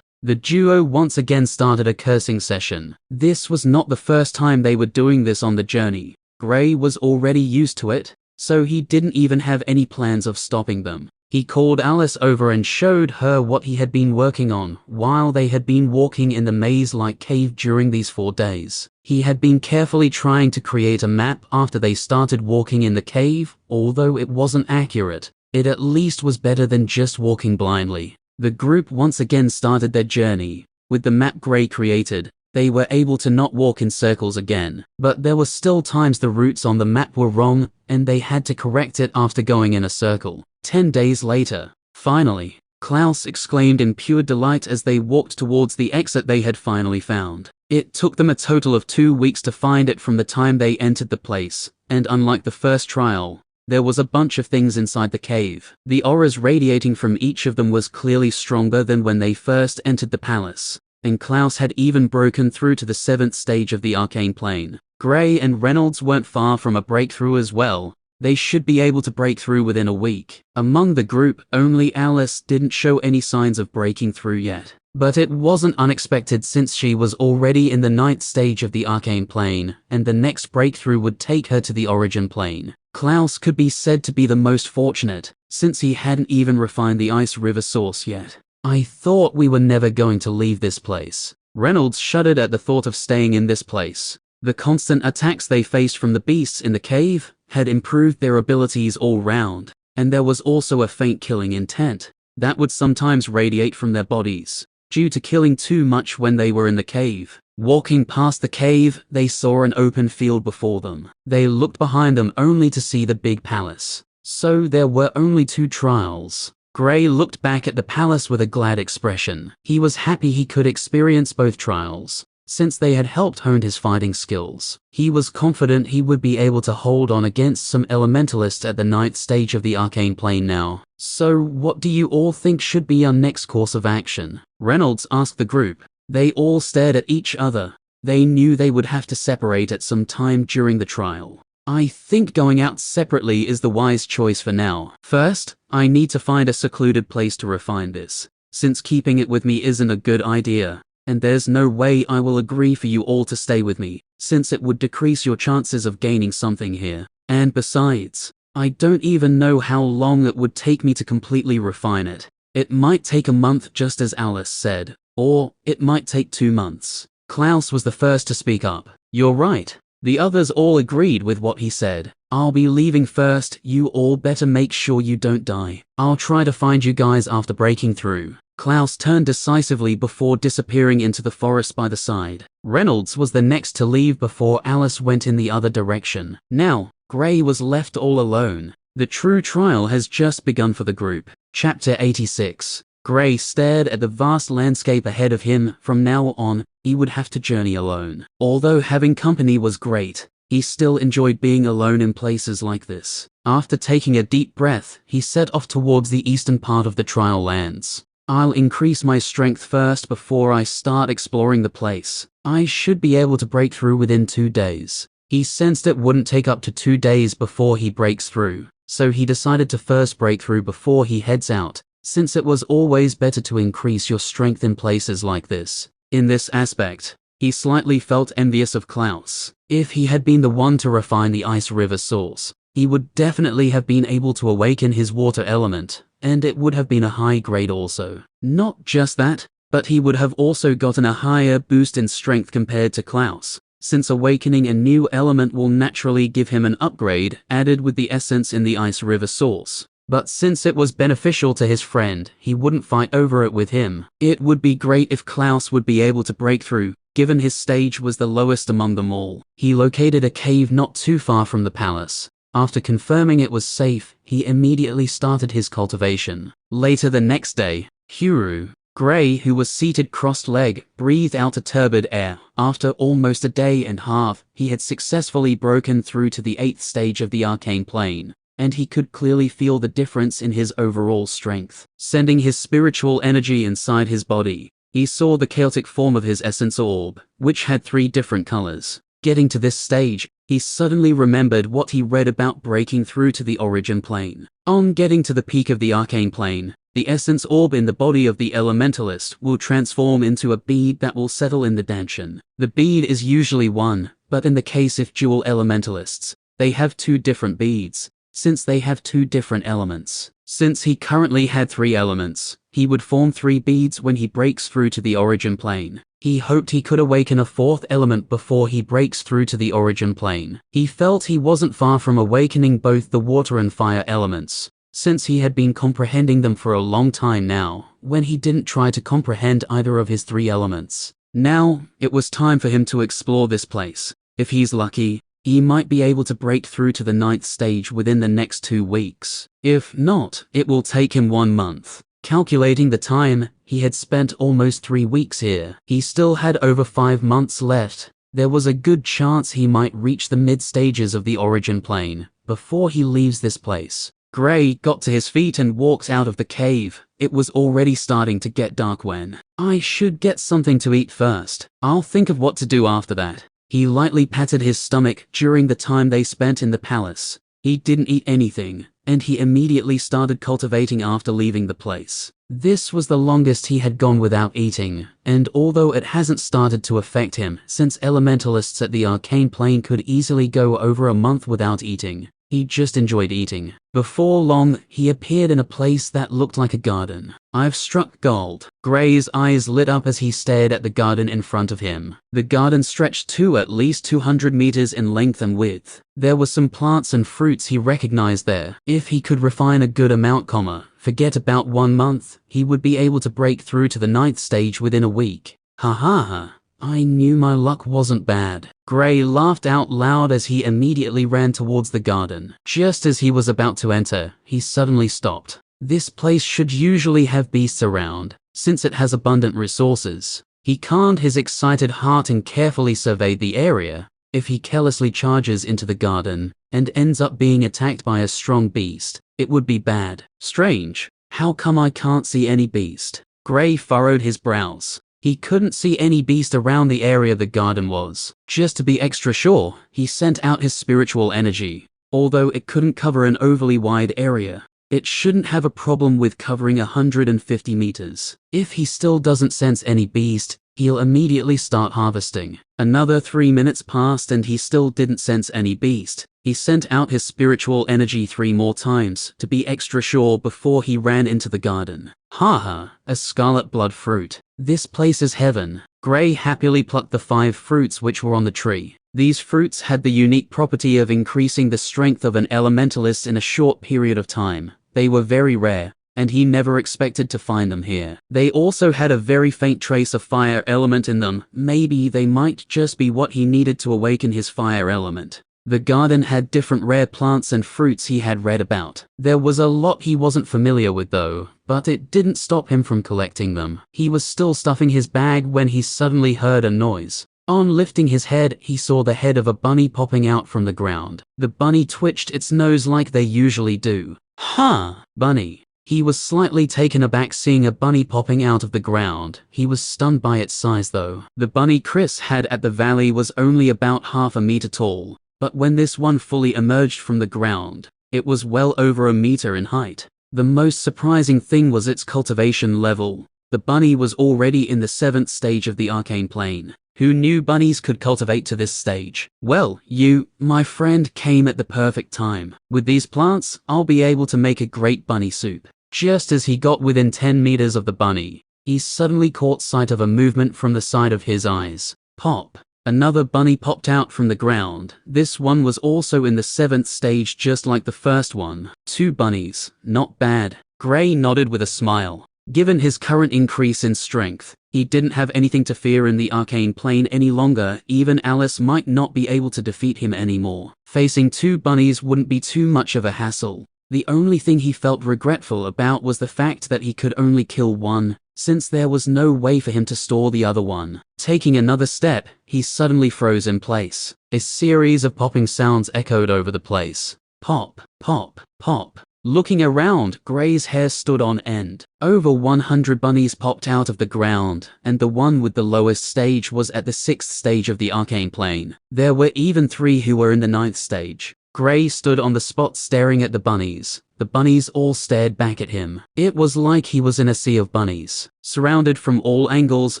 The duo once again started a cursing session. This was not the first time they were doing this on the journey. Gray was already used to it, so he didn't even have any plans of stopping them. He called Alice over and showed her what he had been working on while they had been walking in the maze-like cave during these 4 days. He had been carefully trying to create a map after they started walking in the cave. Although it wasn't accurate, it at least was better than just walking blindly. The group once again started their journey. With the map Gray created, they were able to not walk in circles again. But there were still times the routes on the map were wrong, and they had to correct it after going in a circle. 10 days later. Finally, Klaus exclaimed in pure delight as they walked towards the exit they had finally found. It took them a total of 2 weeks to find it from the time they entered the place, and unlike the first trial, there was a bunch of things inside the cave. The auras radiating from each of them was clearly stronger than when they first entered the palace, and Klaus had even broken through to the 7th stage of the arcane plane. Gray and Reynolds weren't far from a breakthrough as well. They should be able to break through within a week. Among the group, only Alice didn't show any signs of breaking through yet. But it wasn't unexpected since she was already in the 9th stage of the arcane plane, and the next breakthrough would take her to the origin plane. Klaus could be said to be the most fortunate, since he hadn't even refined the ice river source yet. I thought we were never going to leave this place. Reynolds shuddered at the thought of staying in this place. The constant attacks they faced from the beasts in the cave had improved their abilities all round, and there was also a faint killing intent that would sometimes radiate from their bodies, due to killing too much when they were in the cave. Walking past the cave, they saw an open field before them. They looked behind them only to see the big palace. So there were only 2 trials. Gray looked back at the palace with a glad expression. He was happy he could experience both trials, since they had helped hone his fighting skills. He was confident he would be able to hold on against some elementalists at the 9th stage of the arcane plane now. So what do you all think should be our next course of action? Reynolds asked the group. They all stared at each other. They knew they would have to separate at some time during the trial. I think going out separately is the wise choice for now. First, I need to find a secluded place to refine this, since keeping it with me isn't a good idea, and there's no way I will agree for you all to stay with me, since it would decrease your chances of gaining something here. And besides, I don't even know how long it would take me to completely refine it. It might take a month, just as Alice said, or it might take 2 months. Klaus was the first to speak up. You're right. The others all agreed with what he said. I'll be leaving first, you all better make sure you don't die. I'll try to find you guys after breaking through. Klaus turned decisively before disappearing into the forest by the side. Reynolds was the next to leave before Alice went in the other direction. Now, Gray was left all alone. The true trial has just begun for the group. Chapter 86. Gray stared at the vast landscape ahead of him. From now on, he would have to journey alone. Although having company was great, he still enjoyed being alone in places like this. After taking a deep breath, he set off towards the eastern part of the trial lands. I'll increase my strength first before I start exploring the place. I should be able to break through within 2 days. He sensed it wouldn't take up to 2 days before he breaks through, so he decided to first break through before he heads out, since it was always better to increase your strength in places like this. In this aspect, he slightly felt envious of Klaus. If he had been the one to refine the ice river source, he would definitely have been able to awaken his water element, and it would have been a high grade also. Not just that, but he would have also gotten a higher boost in strength compared to Klaus, since awakening a new element will naturally give him an upgrade added with the essence in the ice river source. But since it was beneficial to his friend, he wouldn't fight over it with him. It would be great if Klaus would be able to break through, given his stage was the lowest among them all. He located a cave not too far from the palace. After confirming it was safe, he immediately started his cultivation. Later the next day, Huru, Gray, who was seated crossed-legged, breathed out a turbid air. After almost a day and a half, he had successfully broken through to the 8th stage of the arcane plane, and he could clearly feel the difference in his overall strength. Sending his spiritual energy inside his body, he saw the chaotic form of his essence orb, which had 3 different colors. Getting to this stage, he suddenly remembered what he read about breaking through to the origin plane. On getting to the peak of the arcane plane, the essence orb in the body of the elementalist will transform into a bead that will settle in the Danshan. The bead is usually one, but in the case of dual elementalists, they have 2 different beads, since they have 2 different elements. Since he currently had 3 elements, he would form 3 beads when he breaks through to the origin plane. He hoped he could awaken a 4th element before he breaks through to the origin plane. He felt he wasn't far from awakening both the water and fire elements, since he had been comprehending them for a long time now, when he didn't try to comprehend either of his 3 elements. Now, it was time for him to explore this place. If he's lucky, he might be able to break through to the 9th stage within the next 2 weeks. If not, it will take him 1 month. Calculating the time, he had spent almost 3 weeks here. He still had over 5 months left. There was a good chance he might reach the mid-stages of the origin plane before he leaves this place. Gray got to his feet and walked out of the cave. It was already starting to get dark when. I should get something to eat first. I'll think of what to do after that. He lightly patted his stomach during the time they spent in the palace. He didn't eat anything, and he immediately started cultivating after leaving the place. This was the longest he had gone without eating, and although it hasn't started to affect him, since elementalists at the arcane plane could easily go over a month without eating, he just enjoyed eating. Before long, he appeared in a place that looked like a garden. I've struck gold. Gray's eyes lit up as he stared at the garden in front of him. The garden stretched to at least 200 meters in length and width. There were some plants and fruits he recognized there. If he could refine a good amount, forget about 1 month, he would be able to break through to the 9th stage within a week. Ha ha ha. I knew my luck wasn't bad. Gray laughed out loud as he immediately ran towards the garden. Just as he was about to enter, he suddenly stopped. This place should usually have beasts around, since it has abundant resources. He calmed his excited heart and carefully surveyed the area. If he carelessly charges into the garden and ends up being attacked by a strong beast, it would be bad. Strange. How come I can't see any beast? Gray furrowed his brows. He couldn't see any beast around the area the garden was. Just to be extra sure, he sent out his spiritual energy. Although it couldn't cover an overly wide area, it shouldn't have a problem with covering 150 meters. If he still doesn't sense any beast, he'll immediately start harvesting. Another 3 minutes passed and he still didn't sense any beast. He sent out his spiritual energy 3 more times to be extra sure before he ran into the garden. Haha, a scarlet blood fruit. This place is heaven. Gray happily plucked the 5 fruits which were on the tree. These fruits had the unique property of increasing the strength of an elementalist in a short period of time. They were very rare, and he never expected to find them here. They also had a very faint trace of fire element in them. Maybe they might just be what he needed to awaken his fire element. The garden had different rare plants and fruits he had read about. There was a lot he wasn't familiar with though, but it didn't stop him from collecting them. He was still stuffing his bag when he suddenly heard a noise. On lifting his head, he saw the head of a bunny popping out from the ground. The bunny twitched its nose like they usually do. Huh, bunny. He was slightly taken aback seeing a bunny popping out of the ground. He was stunned by its size though. The bunny Chris had at the valley was only about half a meter tall. But when this one fully emerged from the ground, it was well over a meter in height. The most surprising thing was its cultivation level. The bunny was already in the 7th stage of the arcane plane. Who knew bunnies could cultivate to this stage? Well, you, my friend, came at the perfect time. With these plants, I'll be able to make a great bunny soup. Just as he got within 10 meters of the bunny, he suddenly caught sight of a movement from the side of his eyes. Pop. Another bunny popped out from the ground. This one was also in the 7th stage just like the first one. 2 bunnies. Not bad. Gray nodded with a smile. Given his current increase in strength, he didn't have anything to fear in the arcane plane any longer. Even Alice might not be able to defeat him anymore. Facing 2 bunnies wouldn't be too much of a hassle. The only thing he felt regretful about was the fact that he could only kill one, since there was no way for him to store the other one. Taking another step, he suddenly froze in place. A series of popping sounds echoed over the place. Pop, pop, pop. Looking around, Gray's hair stood on end. Over 100 bunnies popped out of the ground, and the one with the lowest stage was at the 6th stage of the arcane plane. There were even 3 who were in the 9th stage. Gray stood on the spot staring at the bunnies. The bunnies all stared back at him. It was like he was in a sea of bunnies. Surrounded from all angles,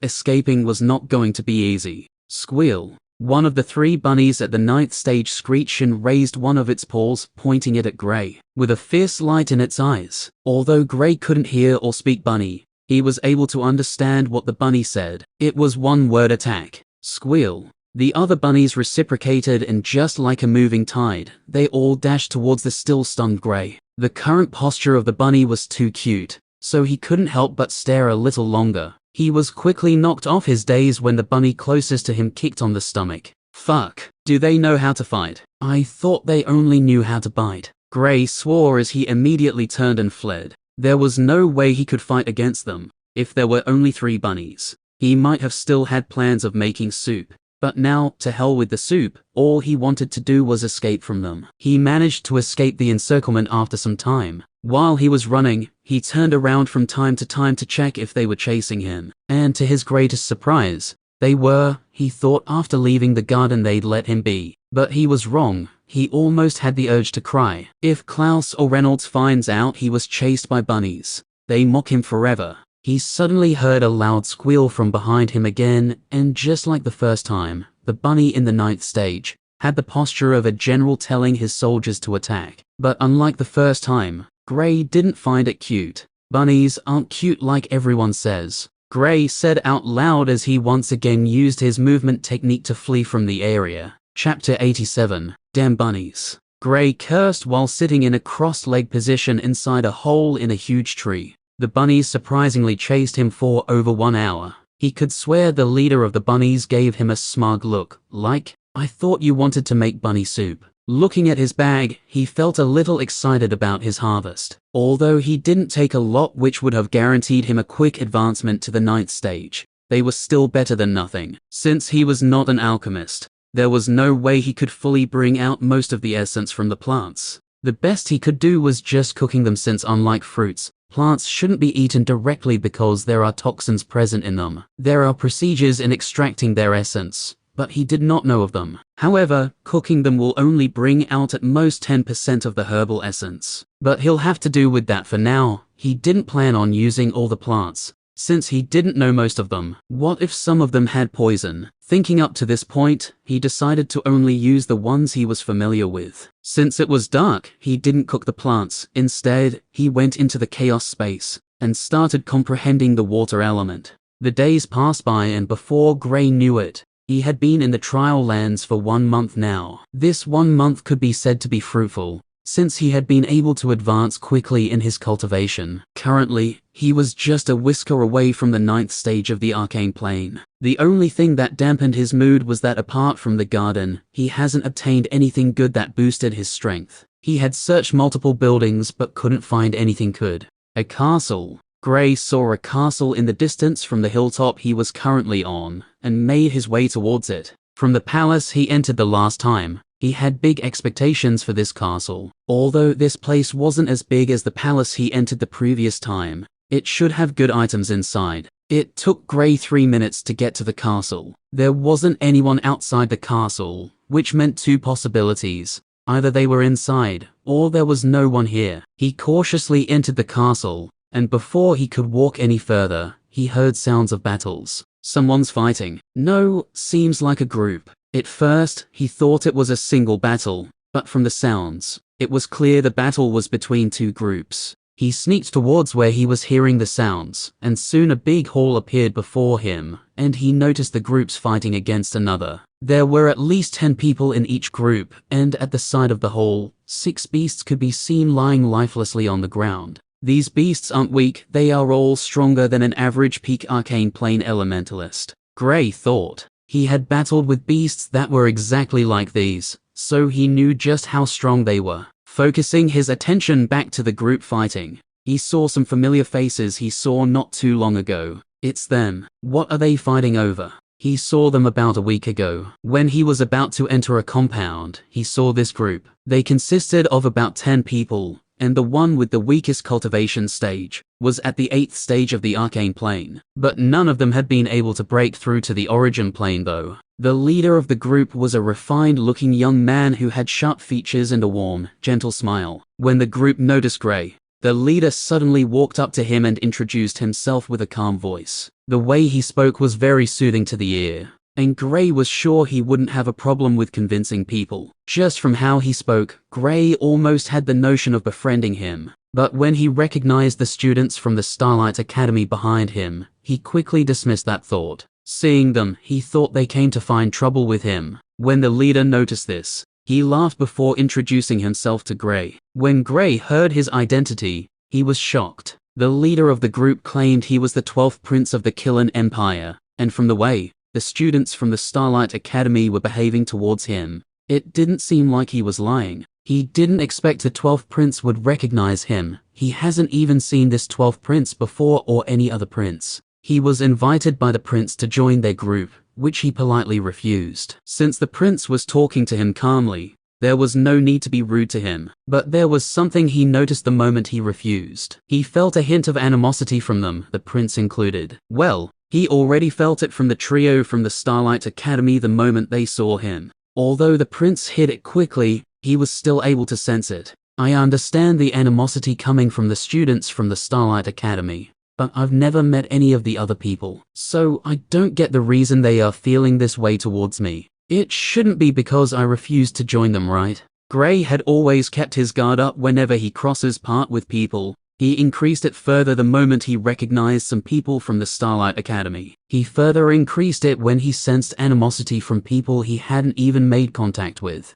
escaping was not going to be easy. Squeal. One of the 3 bunnies at the 9th stage screeched and raised one of its paws, pointing it at Gray, with a fierce light in its eyes. Although Gray couldn't hear or speak bunny, he was able to understand what the bunny said. It was one-word attack. Squeal. The other bunnies reciprocated, and just like a moving tide, they all dashed towards the still stunned Gray. The current posture of the bunny was too cute, so he couldn't help but stare a little longer. He was quickly knocked off his daze when the bunny closest to him kicked on the stomach. Fuck. Do they know how to fight? I thought they only knew how to bite. Gray swore as he immediately turned and fled. There was no way he could fight against them. If there were only 3 bunnies, he might have still had plans of making soup. But now, to hell with the soup, all he wanted to do was escape from them. He managed to escape the encirclement after some time. While he was running, he turned around from time to time to check if they were chasing him. And to his greatest surprise, They were, he thought after leaving the garden they'd let him be. But he was wrong. He almost had the urge to cry. If Klaus or Reynolds finds out he was chased by bunnies, they mock him forever. He suddenly heard a loud squeal from behind him again, and just like the first time, the bunny in the 9th stage had the posture of a general telling his soldiers to attack. But unlike the first time, Gray didn't find it cute. Bunnies aren't cute like everyone says, Gray said out loud as he once again used his movement technique to flee from the area. Chapter 87. Damn bunnies. Gray cursed while sitting in a crossed-leg position inside a hole in a huge tree. The bunnies surprisingly chased him for over 1 hour. He could swear the leader of the bunnies gave him a smug look, like, "I thought you wanted to make bunny soup." Looking at his bag, he felt a little excited about his harvest. Although he didn't take a lot which would have guaranteed him a quick advancement to the 9th stage, they were still better than nothing. Since he was not an alchemist, there was no way he could fully bring out most of the essence from the plants. The best he could do was just cooking them, since unlike fruits, plants shouldn't be eaten directly because there are toxins present in them. There are procedures in extracting their essence, but he did not know of them. However, cooking them will only bring out at most 10% of the herbal essence. But he'll have to do with that for now. He didn't plan on using all the plants, since he didn't know most of them. What if some of them had poison? Thinking up to this point, he decided to only use the ones he was familiar with. Since it was dark, he didn't cook the plants. Instead, he went into the chaos space and started comprehending the water element. The days passed by, and before Gray knew it, he had been in the trial lands for 1 month now. This 1 month could be said to be fruitful, since he had been able to advance quickly in his cultivation. Currently, he was just a whisker away from the 9th stage of the arcane plane. The only thing that dampened his mood was that apart from the garden, he hasn't obtained anything good that boosted his strength. He had searched multiple buildings but couldn't find anything good. A castle. Gray saw a castle in the distance from the hilltop he was currently on, and made his way towards it. From the palace he entered the last time, he had big expectations for this castle. Although this place wasn't as big as the palace he entered the previous time, it should have good items inside. It took Gray 3 minutes to get to the castle. There wasn't anyone outside the castle, which meant 2 possibilities. Either they were inside, or there was no one here. He cautiously entered the castle, and before he could walk any further, he heard sounds of battles. Someone's fighting. No, seems like a group. At first, he thought it was a single battle, but from the sounds, it was clear the battle was between 2 groups. He sneaked towards where he was hearing the sounds, and soon a big hall appeared before him, and he noticed the groups fighting against another. There were at least 10 people in each group, and at the side of the hall, 6 beasts could be seen lying lifelessly on the ground. These beasts aren't weak, they are all stronger than an average peak arcane plane elementalist. Gray thought. He had battled with beasts that were exactly like these, so he knew just how strong they were. Focusing his attention back to the group fighting, he saw some familiar faces he saw not too long ago. It's them. What are they fighting over? He saw them about a week ago. When he was about to enter a compound, he saw this group. They consisted of about 10 people, and the one with the weakest cultivation stage was at the 8th stage of the arcane plane. But none of them had been able to break through to the origin plane though. The leader of the group was a refined-looking young man who had sharp features and a warm, gentle smile. When the group noticed Gray, the leader suddenly walked up to him and introduced himself with a calm voice. The way he spoke was very soothing to the ear, and Gray was sure he wouldn't have a problem with convincing people. Just from how he spoke, Gray almost had the notion of befriending him. But when he recognized the students from the Starlight Academy behind him, he quickly dismissed that thought. Seeing them, he thought they came to find trouble with him. When the leader noticed this, he laughed before introducing himself to Gray. When Gray heard his identity, he was shocked. The leader of the group claimed he was the 12th prince of the Killen Empire, and from the way the students from the Starlight Academy were behaving towards him, it didn't seem like he was lying. He didn't expect the 12th prince would recognize him. He hasn't even seen this 12th prince before or any other prince. He was invited by the prince to join their group, which he politely refused. Since the prince was talking to him calmly, there was no need to be rude to him. But there was something he noticed the moment he refused. He felt a hint of animosity from them, the prince included. Well, He already felt it from the trio from the Starlight Academy the moment they saw him. Although the prince hid it quickly, he was still able to sense it. I understand the animosity coming from the students from the Starlight Academy, but I've never met any of the other people, so I don't get the reason they are feeling this way towards me. It shouldn't be because I refused to join them, right? Gray had always kept his guard up whenever he crosses paths with people. He increased it further the moment he recognized some people from the Starlight Academy. He further increased it when he sensed animosity from people he hadn't even made contact with.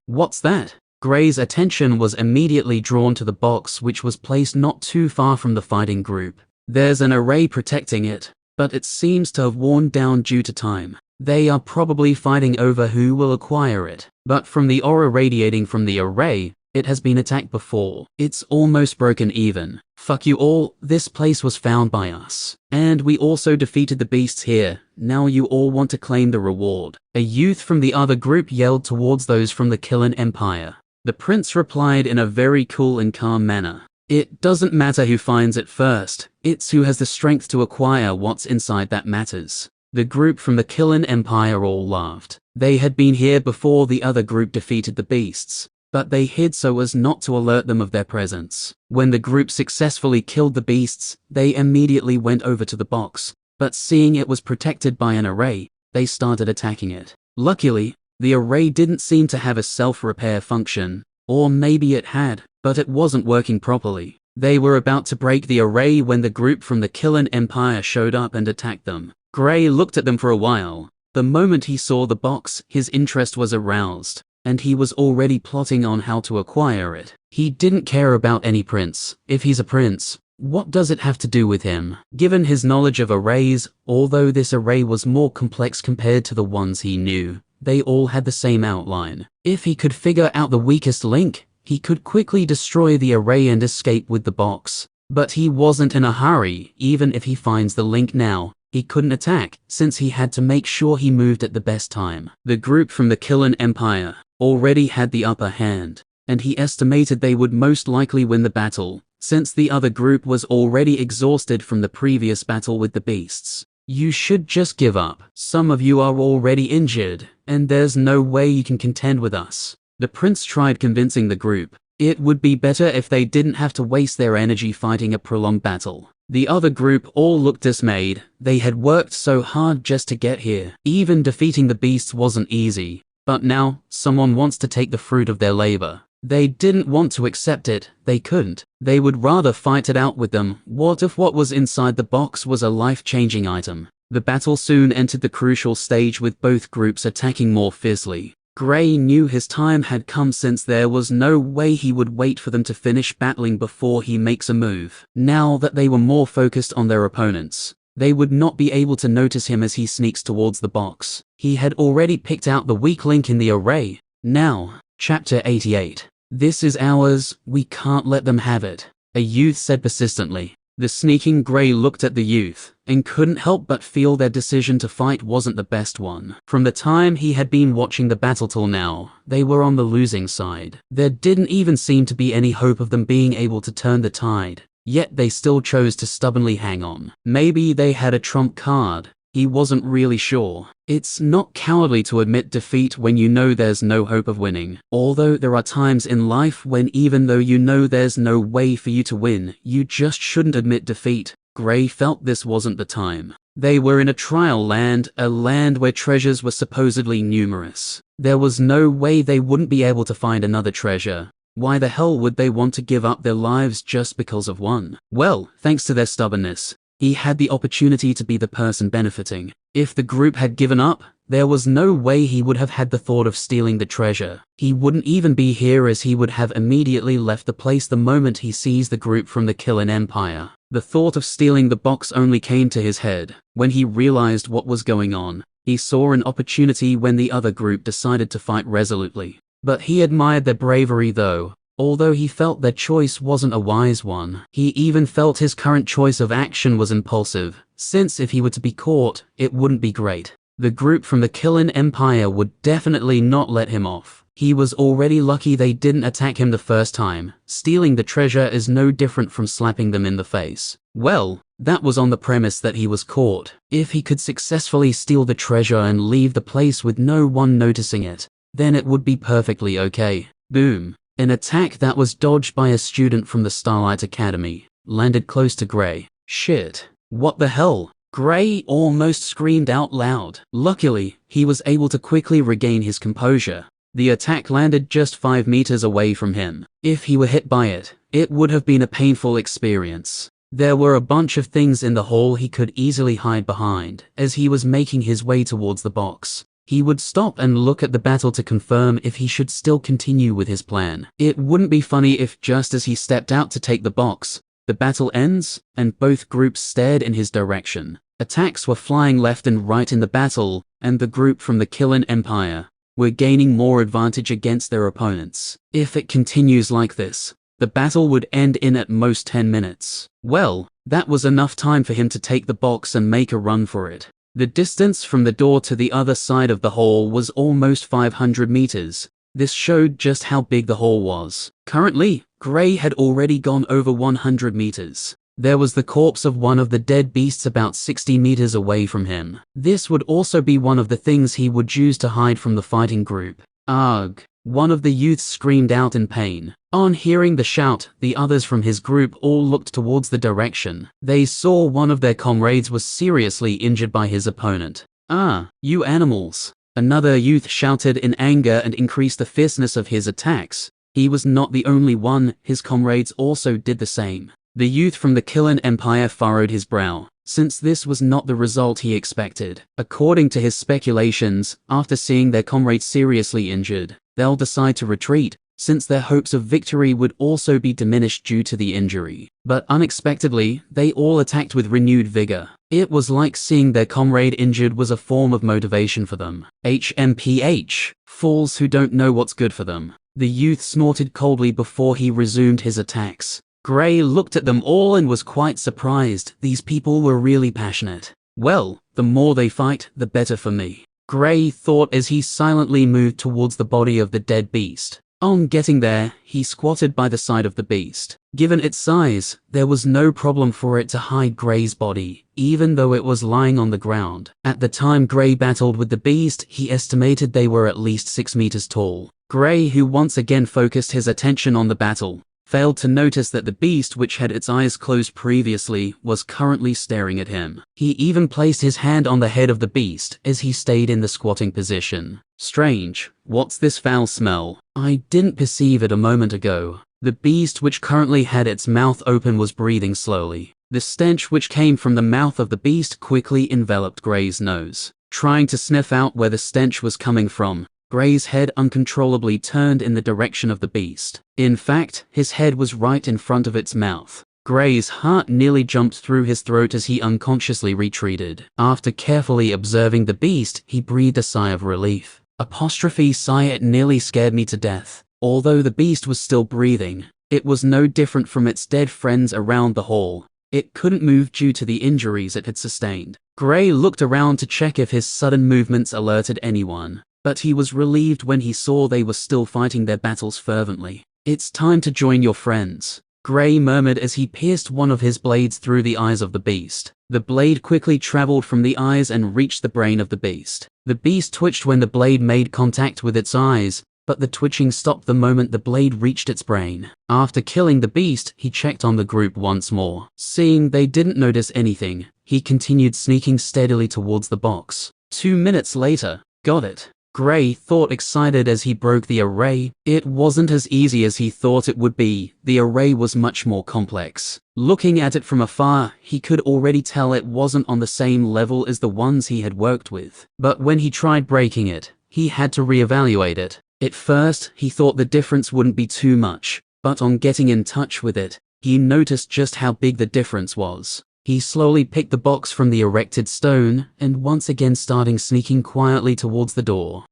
What's that? Gray's attention was immediately drawn to the box which was placed not too far from the fighting group. There's an array protecting it, but it seems to have worn down due to time. They are probably fighting over who will acquire it. But from the aura radiating from the array, it has been attacked before. It's almost broken even. Fuck you all, this place was found by us. And we also defeated the beasts here. Now you all want to claim the reward. A youth from the other group yelled towards those from the Killing Empire. The prince replied in a very cool and calm manner. It doesn't matter who finds it first. It's who has the strength to acquire what's inside that matters. The group from the Killing Empire all laughed. They had been here before the other group defeated the beasts, but they hid so as not to alert them of their presence. When the group successfully killed the beasts, they immediately went over to the box, but seeing it was protected by an array, they started attacking it. Luckily, the array didn't seem to have a self-repair function, or maybe it had, but it wasn't working properly. They were about to break the array when the group from the Killing Empire showed up and attacked them. Gray looked at them for a while. The moment he saw the box, his interest was aroused, and he was already plotting on how to acquire it. He didn't care about any prince. If he's a prince, what does it have to do with him? Given his knowledge of arrays, although this array was more complex compared to the ones he knew, they all had the same outline. If he could figure out the weakest link, he could quickly destroy the array and escape with the box. But he wasn't in a hurry. Even if he finds the link now, he couldn't attack, since he had to make sure he moved at the best time. The group from the Killing Empire already had the upper hand, and he estimated they would most likely win the battle, since the other group was already exhausted from the previous battle with the beasts. You should just give up. Some of you are already injured, and there's no way you can contend with us. The prince tried convincing the group. It would be better if they didn't have to waste their energy fighting a prolonged battle. The other group all looked dismayed. They had worked so hard just to get here. Even defeating the beasts wasn't easy. But now, someone wants to take the fruit of their labor. They didn't want to accept it. They couldn't. They would rather fight it out with them. What if what was inside the box was a life-changing item? The battle soon entered the crucial stage with both groups attacking more fiercely. Gray knew his time had come since there was no way he would wait for them to finish battling before he makes a move. Now that they were more focused on their opponents, they would not be able to notice him as he sneaks towards the box. He had already picked out the weak link in the array. Now, Chapter 88. This is ours, we can't let them have it, a youth said persistently. The sneaking Gray looked at the youth, and couldn't help but feel their decision to fight wasn't the best one. From the time he had been watching the battle till now, they were on the losing side. There didn't even seem to be any hope of them being able to turn the tide, yet they still chose to stubbornly hang on. Maybe they had a trump card. He wasn't really sure. It's not cowardly to admit defeat when you know there's no hope of winning. Although there are times in life when even though you know there's no way for you to win, you just shouldn't admit defeat. Gray felt this wasn't the time. They were in a trial land, a land where treasures were supposedly numerous. There was no way they wouldn't be able to find another treasure. Why the hell would they want to give up their lives just because of one? Well, thanks to their stubbornness, he had the opportunity to be the person benefiting. If the group had given up, there was no way he would have had the thought of stealing the treasure. He wouldn't even be here as he would have immediately left the place the moment he sees the group from the Killing Empire. The thought of stealing the box only came to his head when he realized what was going on. He saw an opportunity when the other group decided to fight resolutely. But he admired their bravery though. Although he felt their choice wasn't a wise one, he even felt his current choice of action was impulsive, since if he were to be caught, it wouldn't be great. The group from the Killing Empire would definitely not let him off. He was already lucky they didn't attack him the first time. Stealing the treasure is no different from slapping them in the face. Well, That was on the premise that he was caught. If he could successfully steal the treasure and leave the place with no one noticing it, then it would be perfectly okay. Boom. An attack that was dodged by a student from the Starlight Academy landed close to Gray. Shit. What the hell? Gray almost screamed out loud. Luckily, he was able to quickly regain his composure. The attack landed just 5 meters away from him. If he were hit by it, it would have been a painful experience. There were a bunch of things in the hall he could easily hide behind. As he was making his way towards the box, he would stop and look at the battle to confirm if he should still continue with his plan. It wouldn't be funny if just as he stepped out to take the box, the battle ends, and both groups stared in his direction. Attacks were flying left and right in the battle, and the group from the Killen Empire were gaining more advantage against their opponents. If it continues like this, the battle would end in at most 10 minutes. Well, that was enough time for him to take the box and make a run for it. The distance from the door to the other side of the hall was almost 500 meters. This showed just how big the hall was. Currently, Gray had already gone over 100 meters. There was the corpse of one of the dead beasts about 60 meters away from him. This would also be one of the things he would use to hide from the fighting group. Ugh! One of the youths screamed out in pain. On hearing the shout, the others from his group all looked towards the direction. They saw one of their comrades was seriously injured by his opponent. "Ah, you animals!" Another youth shouted in anger and increased the fierceness of his attacks. He was not the only one, his comrades also did the same. The youth from the Killen Empire furrowed his brow, since this was not the result he expected. According to his speculations, after seeing their comrades seriously injured, they'll decide to retreat, since their hopes of victory would also be diminished due to the injury. But unexpectedly, they all attacked with renewed vigor. It was like seeing their comrade injured was a form of motivation for them. HMPH, fools who don't know what's good for them. The youth snorted coldly before he resumed his attacks. Gray looked at them all and was quite surprised. These people were really passionate. Well, the more they fight, the better for me, Gray thought as he silently moved towards the body of the dead beast. On getting there, he squatted by the side of the beast. Given its size, there was no problem for it to hide Gray's body, even though it was lying on the ground. At the time Gray battled with the beast, he estimated they were at least 6 meters tall. Gray, who once again focused his attention on the battle, failed to notice that the beast, which had its eyes closed previously, was currently staring at him. He even placed his hand on the head of the beast as he stayed in the squatting position. Strange, what's this foul smell? I didn't perceive it a moment ago. The beast, which currently had its mouth open, was breathing slowly. The stench which came from the mouth of the beast quickly enveloped Gray's nose. Trying to sniff out where the stench was coming from, Gray's head uncontrollably turned in the direction of the beast. In fact, his head was right in front of its mouth. Gray's heart nearly jumped through his throat as he unconsciously retreated. After carefully observing the beast, he breathed a sigh of relief. Sigh, it nearly scared me to death. Although the beast was still breathing, it was no different from its dead friends around the hall. It couldn't move due to the injuries it had sustained. Gray looked around to check if his sudden movements alerted anyone, but he was relieved when he saw they were still fighting their battles fervently. "It's time to join your friends," Gray murmured as he pierced one of his blades through the eyes of the beast. The blade quickly traveled from the eyes and reached the brain of the beast. The beast twitched when the blade made contact with its eyes, but the twitching stopped the moment the blade reached its brain. After killing the beast, he checked on the group once more. Seeing they didn't notice anything, he continued sneaking steadily towards the box. 2 minutes later, got it, Gray thought, excited as he broke the array. It wasn't as easy as he thought it would be. The array was much more complex. Looking at it from afar, he could already tell it wasn't on the same level as the ones he had worked with. But when he tried breaking it, he had to reevaluate it. At first, he thought the difference wouldn't be too much, but on getting in touch with it, he noticed just how big the difference was. He slowly picked the box from the erected stone, and once again starting sneaking quietly towards the door.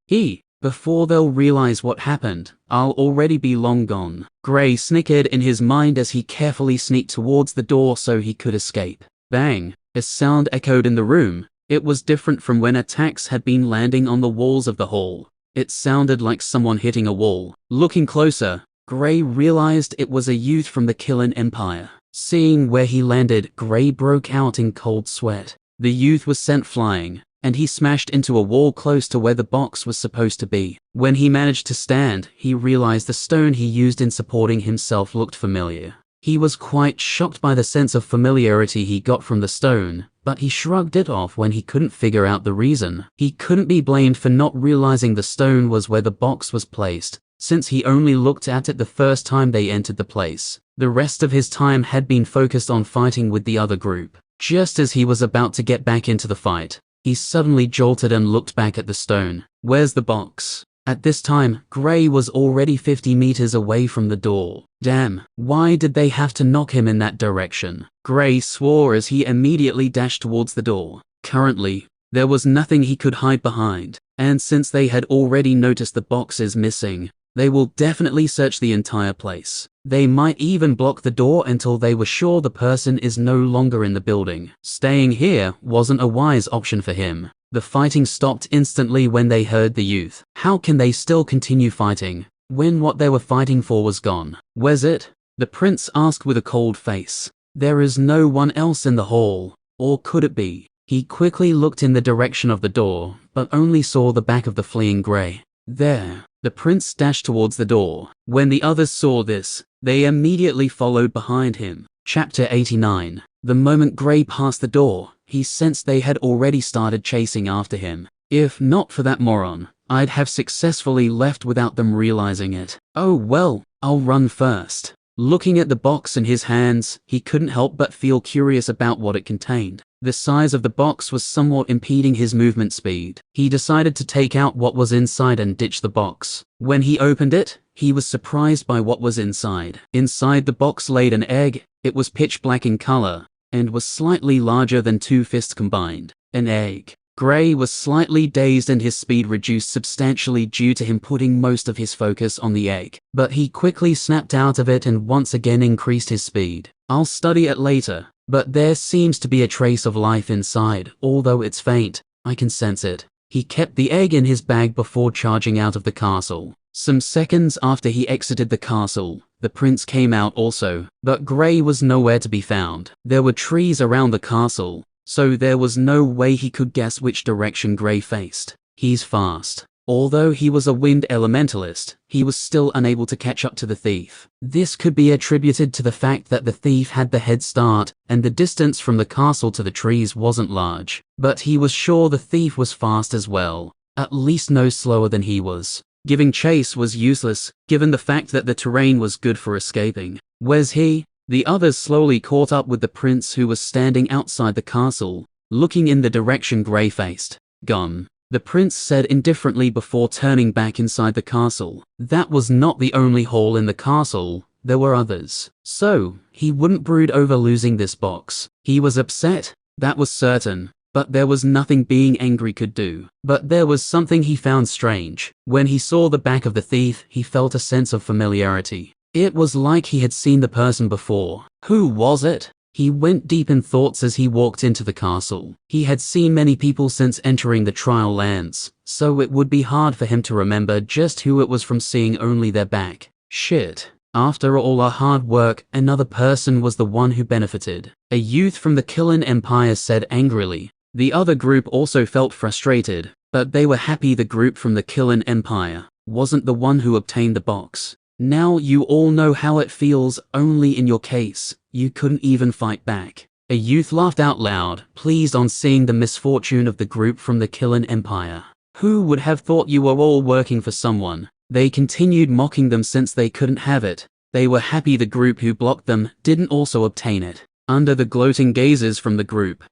Before they'll realize what happened, I'll already be long gone, Gray snickered in his mind as he carefully sneaked towards the door so he could escape. Bang! A sound echoed in the room. It was different from when attacks had been landing on the walls of the hall. It sounded like someone hitting a wall. Looking closer, Gray realized it was a youth from the Killen Empire. Seeing where he landed, Gray broke out in cold sweat. The youth was sent flying, and he smashed into a wall close to where the box was supposed to be. When he managed to stand, he realized the stone he used in supporting himself looked familiar. He was quite shocked by the sense of familiarity he got from the stone, but he shrugged it off when he couldn't figure out the reason. He couldn't be blamed for not realizing the stone was where the box was placed, since he only looked at it the first time they entered the place. The rest of his time had been focused on fighting with the other group. Just as he was about to get back into the fight, he suddenly jolted and looked back at the stone. Where's the box? At this time, Gray was already 50 meters away from the door. Damn, why did they have to knock him in that direction? Gray swore as he immediately dashed towards the door. Currently, there was nothing he could hide behind, and since they had already noticed the box is missing, they will definitely search the entire place. They might even block the door until they were sure the person is no longer in the building. Staying here wasn't a wise option for him. The fighting stopped instantly when they heard the youth. How can they still continue fighting when what they were fighting for was gone? Where's it? The prince asked with a cold face. There is no one else in the hall. Or could it be? He quickly looked in the direction of the door, but only saw the back of the fleeing Gray. There. The prince dashed towards the door. When the others saw this, they immediately followed behind him. Chapter 89. The moment Gray passed the door, he sensed they had already started chasing after him. If not for that moron, I'd have successfully left without them realizing it. Oh well, I'll run first. Looking at the box in his hands, he couldn't help but feel curious about what it contained. The size of the box was somewhat impeding his movement speed. He decided to take out what was inside and ditch the box. When he opened it, he was surprised by what was inside. Inside the box laid an egg. It was pitch black in color, and was slightly larger than two fists combined. An egg. Gray was slightly dazed and his speed reduced substantially due to him putting most of his focus on the egg. But he quickly snapped out of it and once again increased his speed. I'll study it later, but there seems to be a trace of life inside, although it's faint. I can sense it. He kept the egg in his bag before charging out of the castle. Some seconds after he exited the castle, the prince came out also, but Gray was nowhere to be found. There were trees around the castle, so there was no way he could guess which direction Gray faced. He's fast. Although he was a wind elementalist, he was still unable to catch up to the thief. This could be attributed to the fact that the thief had the head start, and the distance from the castle to the trees wasn't large. But he was sure the thief was fast as well, at least no slower than he was. Giving chase was useless, given the fact that the terrain was good for escaping. Where's he? The others slowly caught up with the prince, who was standing outside the castle, looking in the direction Gray faced. Gone. The prince said indifferently before turning back inside the castle. That was not the only hole in the castle, there were others. So, he wouldn't brood over losing this box. He was upset, that was certain, but there was nothing being angry could do. But there was something he found strange. When he saw the back of the thief, he felt a sense of familiarity. It was like he had seen the person before. Who was it? He went deep in thoughts as he walked into the castle. He had seen many people since entering the trial lands, so it would be hard for him to remember just who it was from seeing only their back. Shit. After all our hard work, another person was the one who benefited. A youth from the Killen Empire said angrily. The other group also felt frustrated, but they were happy the group from the Killen Empire wasn't the one who obtained the box. Now you all know how it feels, only in your case, you couldn't even fight back. A youth laughed out loud, pleased on seeing the misfortune of the group from the Killen Empire. Who would have thought you were all working for someone? They continued mocking them since they couldn't have it. They were happy the group who blocked them didn't also obtain it. Under the gloating gazes from the group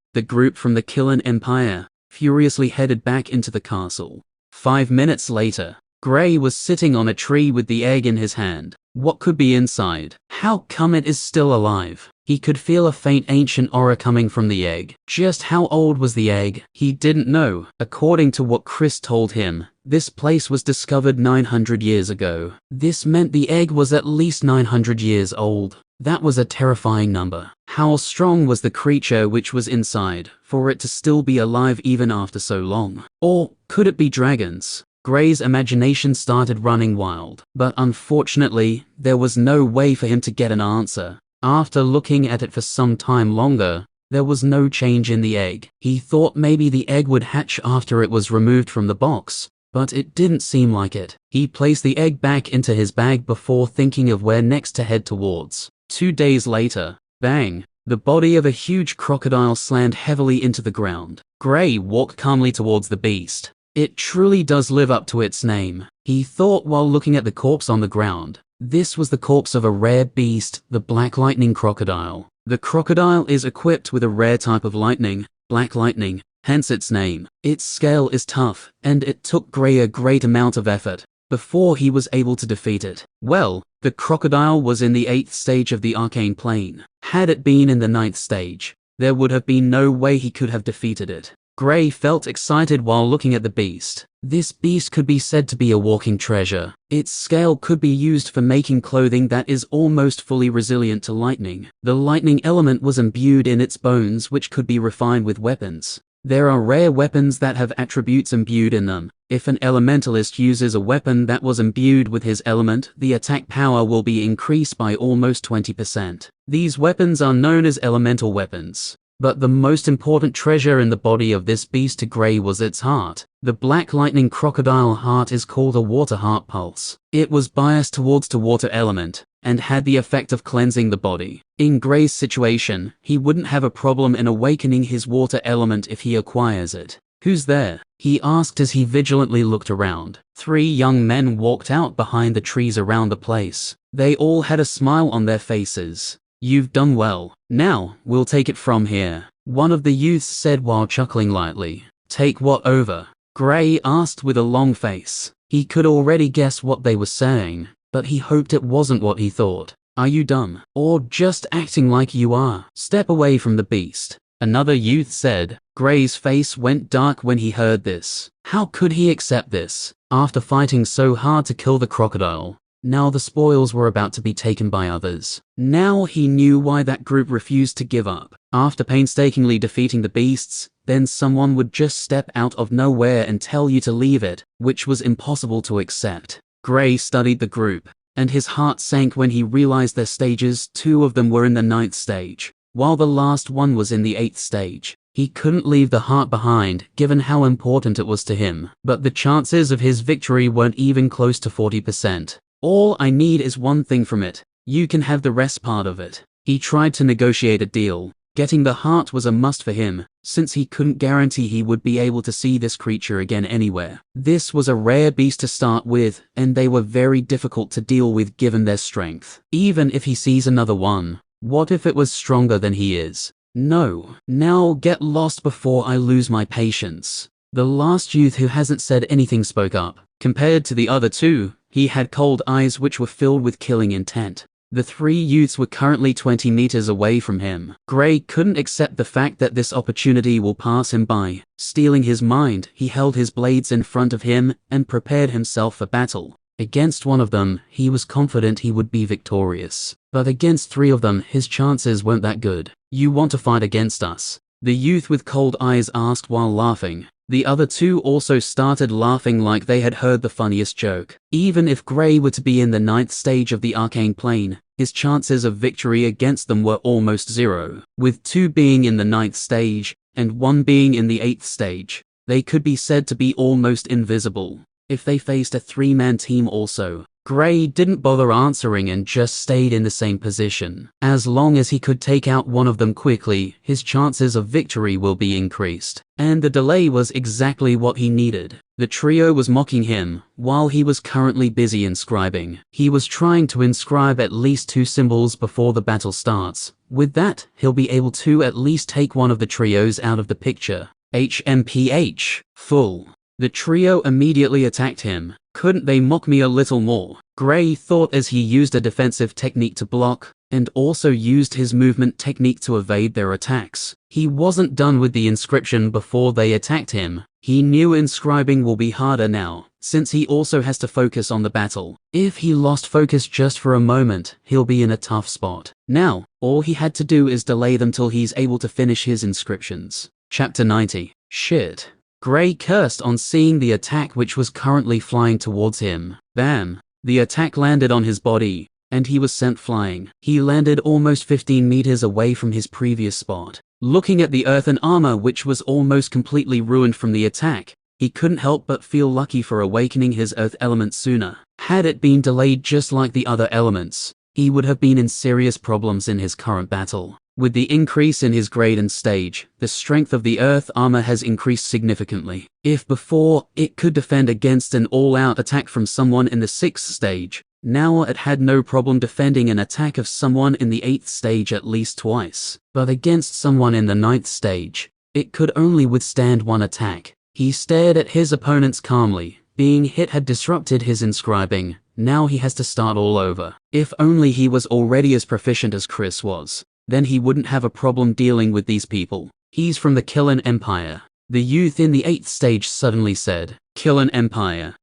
from the Killen Empire furiously headed back into the castle. 5 minutes later, Gray was sitting on a tree with the egg in his hand. What could be inside? How come it is still alive? He could feel a faint ancient aura coming from the egg. Just how old was the egg? He didn't know. According to what Chris told him, this place was discovered 900 years ago. This meant the egg was at least 900 years old. That was a terrifying number. How strong was the creature which was inside, for it to still be alive even after so long? Or could it be dragons? Gray's imagination started running wild, but unfortunately, there was no way for him to get an answer. After looking at it for some time longer, there was no change in the egg. He thought maybe the egg would hatch after it was removed from the box, but it didn't seem like it. He placed the egg back into his bag before thinking of where next to head towards. 2 days later, bang! The body of a huge crocodile slammed heavily into the ground. Gray walked calmly towards the beast. It truly does live up to its name, he thought while looking at the corpse on the ground. This was the corpse of a rare beast, the black lightning crocodile. The crocodile is equipped with a rare type of lightning, black lightning, hence its name. Its scale is tough, and it took Gray a great amount of effort before he was able to defeat it. Well, the crocodile was in the 8th stage of the arcane plane. Had it been in the 9th stage, there would have been no way he could have defeated it. Gray felt excited while looking at the beast. This beast could be said to be a walking treasure. Its scale could be used for making clothing that is almost fully resilient to lightning. The lightning element was imbued in its bones, which could be refined with weapons. There are rare weapons that have attributes imbued in them. If an elementalist uses a weapon that was imbued with his element, the attack power will be increased by almost 20%. These weapons are known as elemental weapons. But the most important treasure in the body of this beast to Gray was its heart. The black lightning crocodile heart is called a water heart pulse. It was biased towards the water element, and had the effect of cleansing the body. In Gray's situation, he wouldn't have a problem in awakening his water element if he acquires it. "Who's there?" he asked as he vigilantly looked around. 3 young men walked out behind the trees around the place. They all had a smile on their faces. "You've done well. Now, we'll take it from here," one of the youths said while chuckling lightly. "Take what over?" Gray asked with a long face. He could already guess what they were saying, but he hoped it wasn't what he thought. "Are you dumb? Or just acting like you are? Step away from the beast," another youth said. Gray's face went dark when he heard this. How could he accept this? After fighting so hard to kill the crocodile, now the spoils were about to be taken by others. Now he knew why that group refused to give up. After painstakingly defeating the beasts, then someone would just step out of nowhere and tell you to leave it, which was impossible to accept. Gray studied the group, and his heart sank when he realized their stages. 2 of them were in the 9th stage, while the last one was in the 8th stage. He couldn't leave the heart behind, given how important it was to him, but the chances of his victory weren't even close to 40%. "All I need is one thing from it. You can have the rest part of it." He tried to negotiate a deal. Getting the heart was a must for him, since he couldn't guarantee he would be able to see this creature again anywhere. This was a rare beast to start with, and they were very difficult to deal with given their strength. Even if he sees another one, what if it was stronger than he is? "No. Now get lost before I lose my patience." The last youth who hasn't said anything spoke up. Compared to the other 2, he had cold eyes which were filled with killing intent. The 3 youths were currently 20 meters away from him. Gray couldn't accept the fact that this opportunity will pass him by. Stealing his mind, he held his blades in front of him and prepared himself for battle. Against one of them, he was confident he would be victorious. But against 3 of them, his chances weren't that good. "You want to fight against us?" the youth with cold eyes asked while laughing. The other 2 also started laughing like they had heard the funniest joke. Even if Gray were to be in the 9th stage of the arcane plane, his chances of victory against them were almost 0. With 2 being in the 9th stage, and 1 being in the 8th stage, they could be said to be almost invisible. If they faced a 3-man team also, Gray didn't bother answering and just stayed in the same position. As long as he could take out one of them quickly, his chances of victory will be increased. And the delay was exactly what he needed. The trio was mocking him, while he was currently busy inscribing. He was trying to inscribe at least 2 symbols before the battle starts. With that, he'll be able to at least take one of the trios out of the picture. HMPH. Full. The trio immediately attacked him. Couldn't they mock me a little more? Gray thought as he used a defensive technique to block, and also used his movement technique to evade their attacks. He wasn't done with the inscription before they attacked him. He knew inscribing will be harder now, since he also has to focus on the battle. If he lost focus just for a moment, he'll be in a tough spot. Now, all he had to do is delay them till he's able to finish his inscriptions. Chapter 90. Shit. Gray cursed on seeing the attack which was currently flying towards him. Bam! The attack landed on his body, and he was sent flying. He landed almost 15 meters away from his previous spot. Looking at the earthen armor, which was almost completely ruined from the attack, he couldn't help but feel lucky for awakening his earth element sooner. Had it been delayed just like the other elements, he would have been in serious problems in his current battle. With the increase in his grade and stage, the strength of the earth armor has increased significantly. If before it could defend against an all-out attack from someone in the 6th stage, now it had no problem defending an attack of someone in the 8th stage at least twice. But against someone in the 9th stage, it could only withstand one attack. He stared at his opponents calmly. Being hit had disrupted his inscribing. Now he has to start all over. If only he was already as proficient as Chris was, then he wouldn't have a problem dealing with these people. He's from the Killen Empire. The youth in the 8th stage suddenly said, Killen Empire.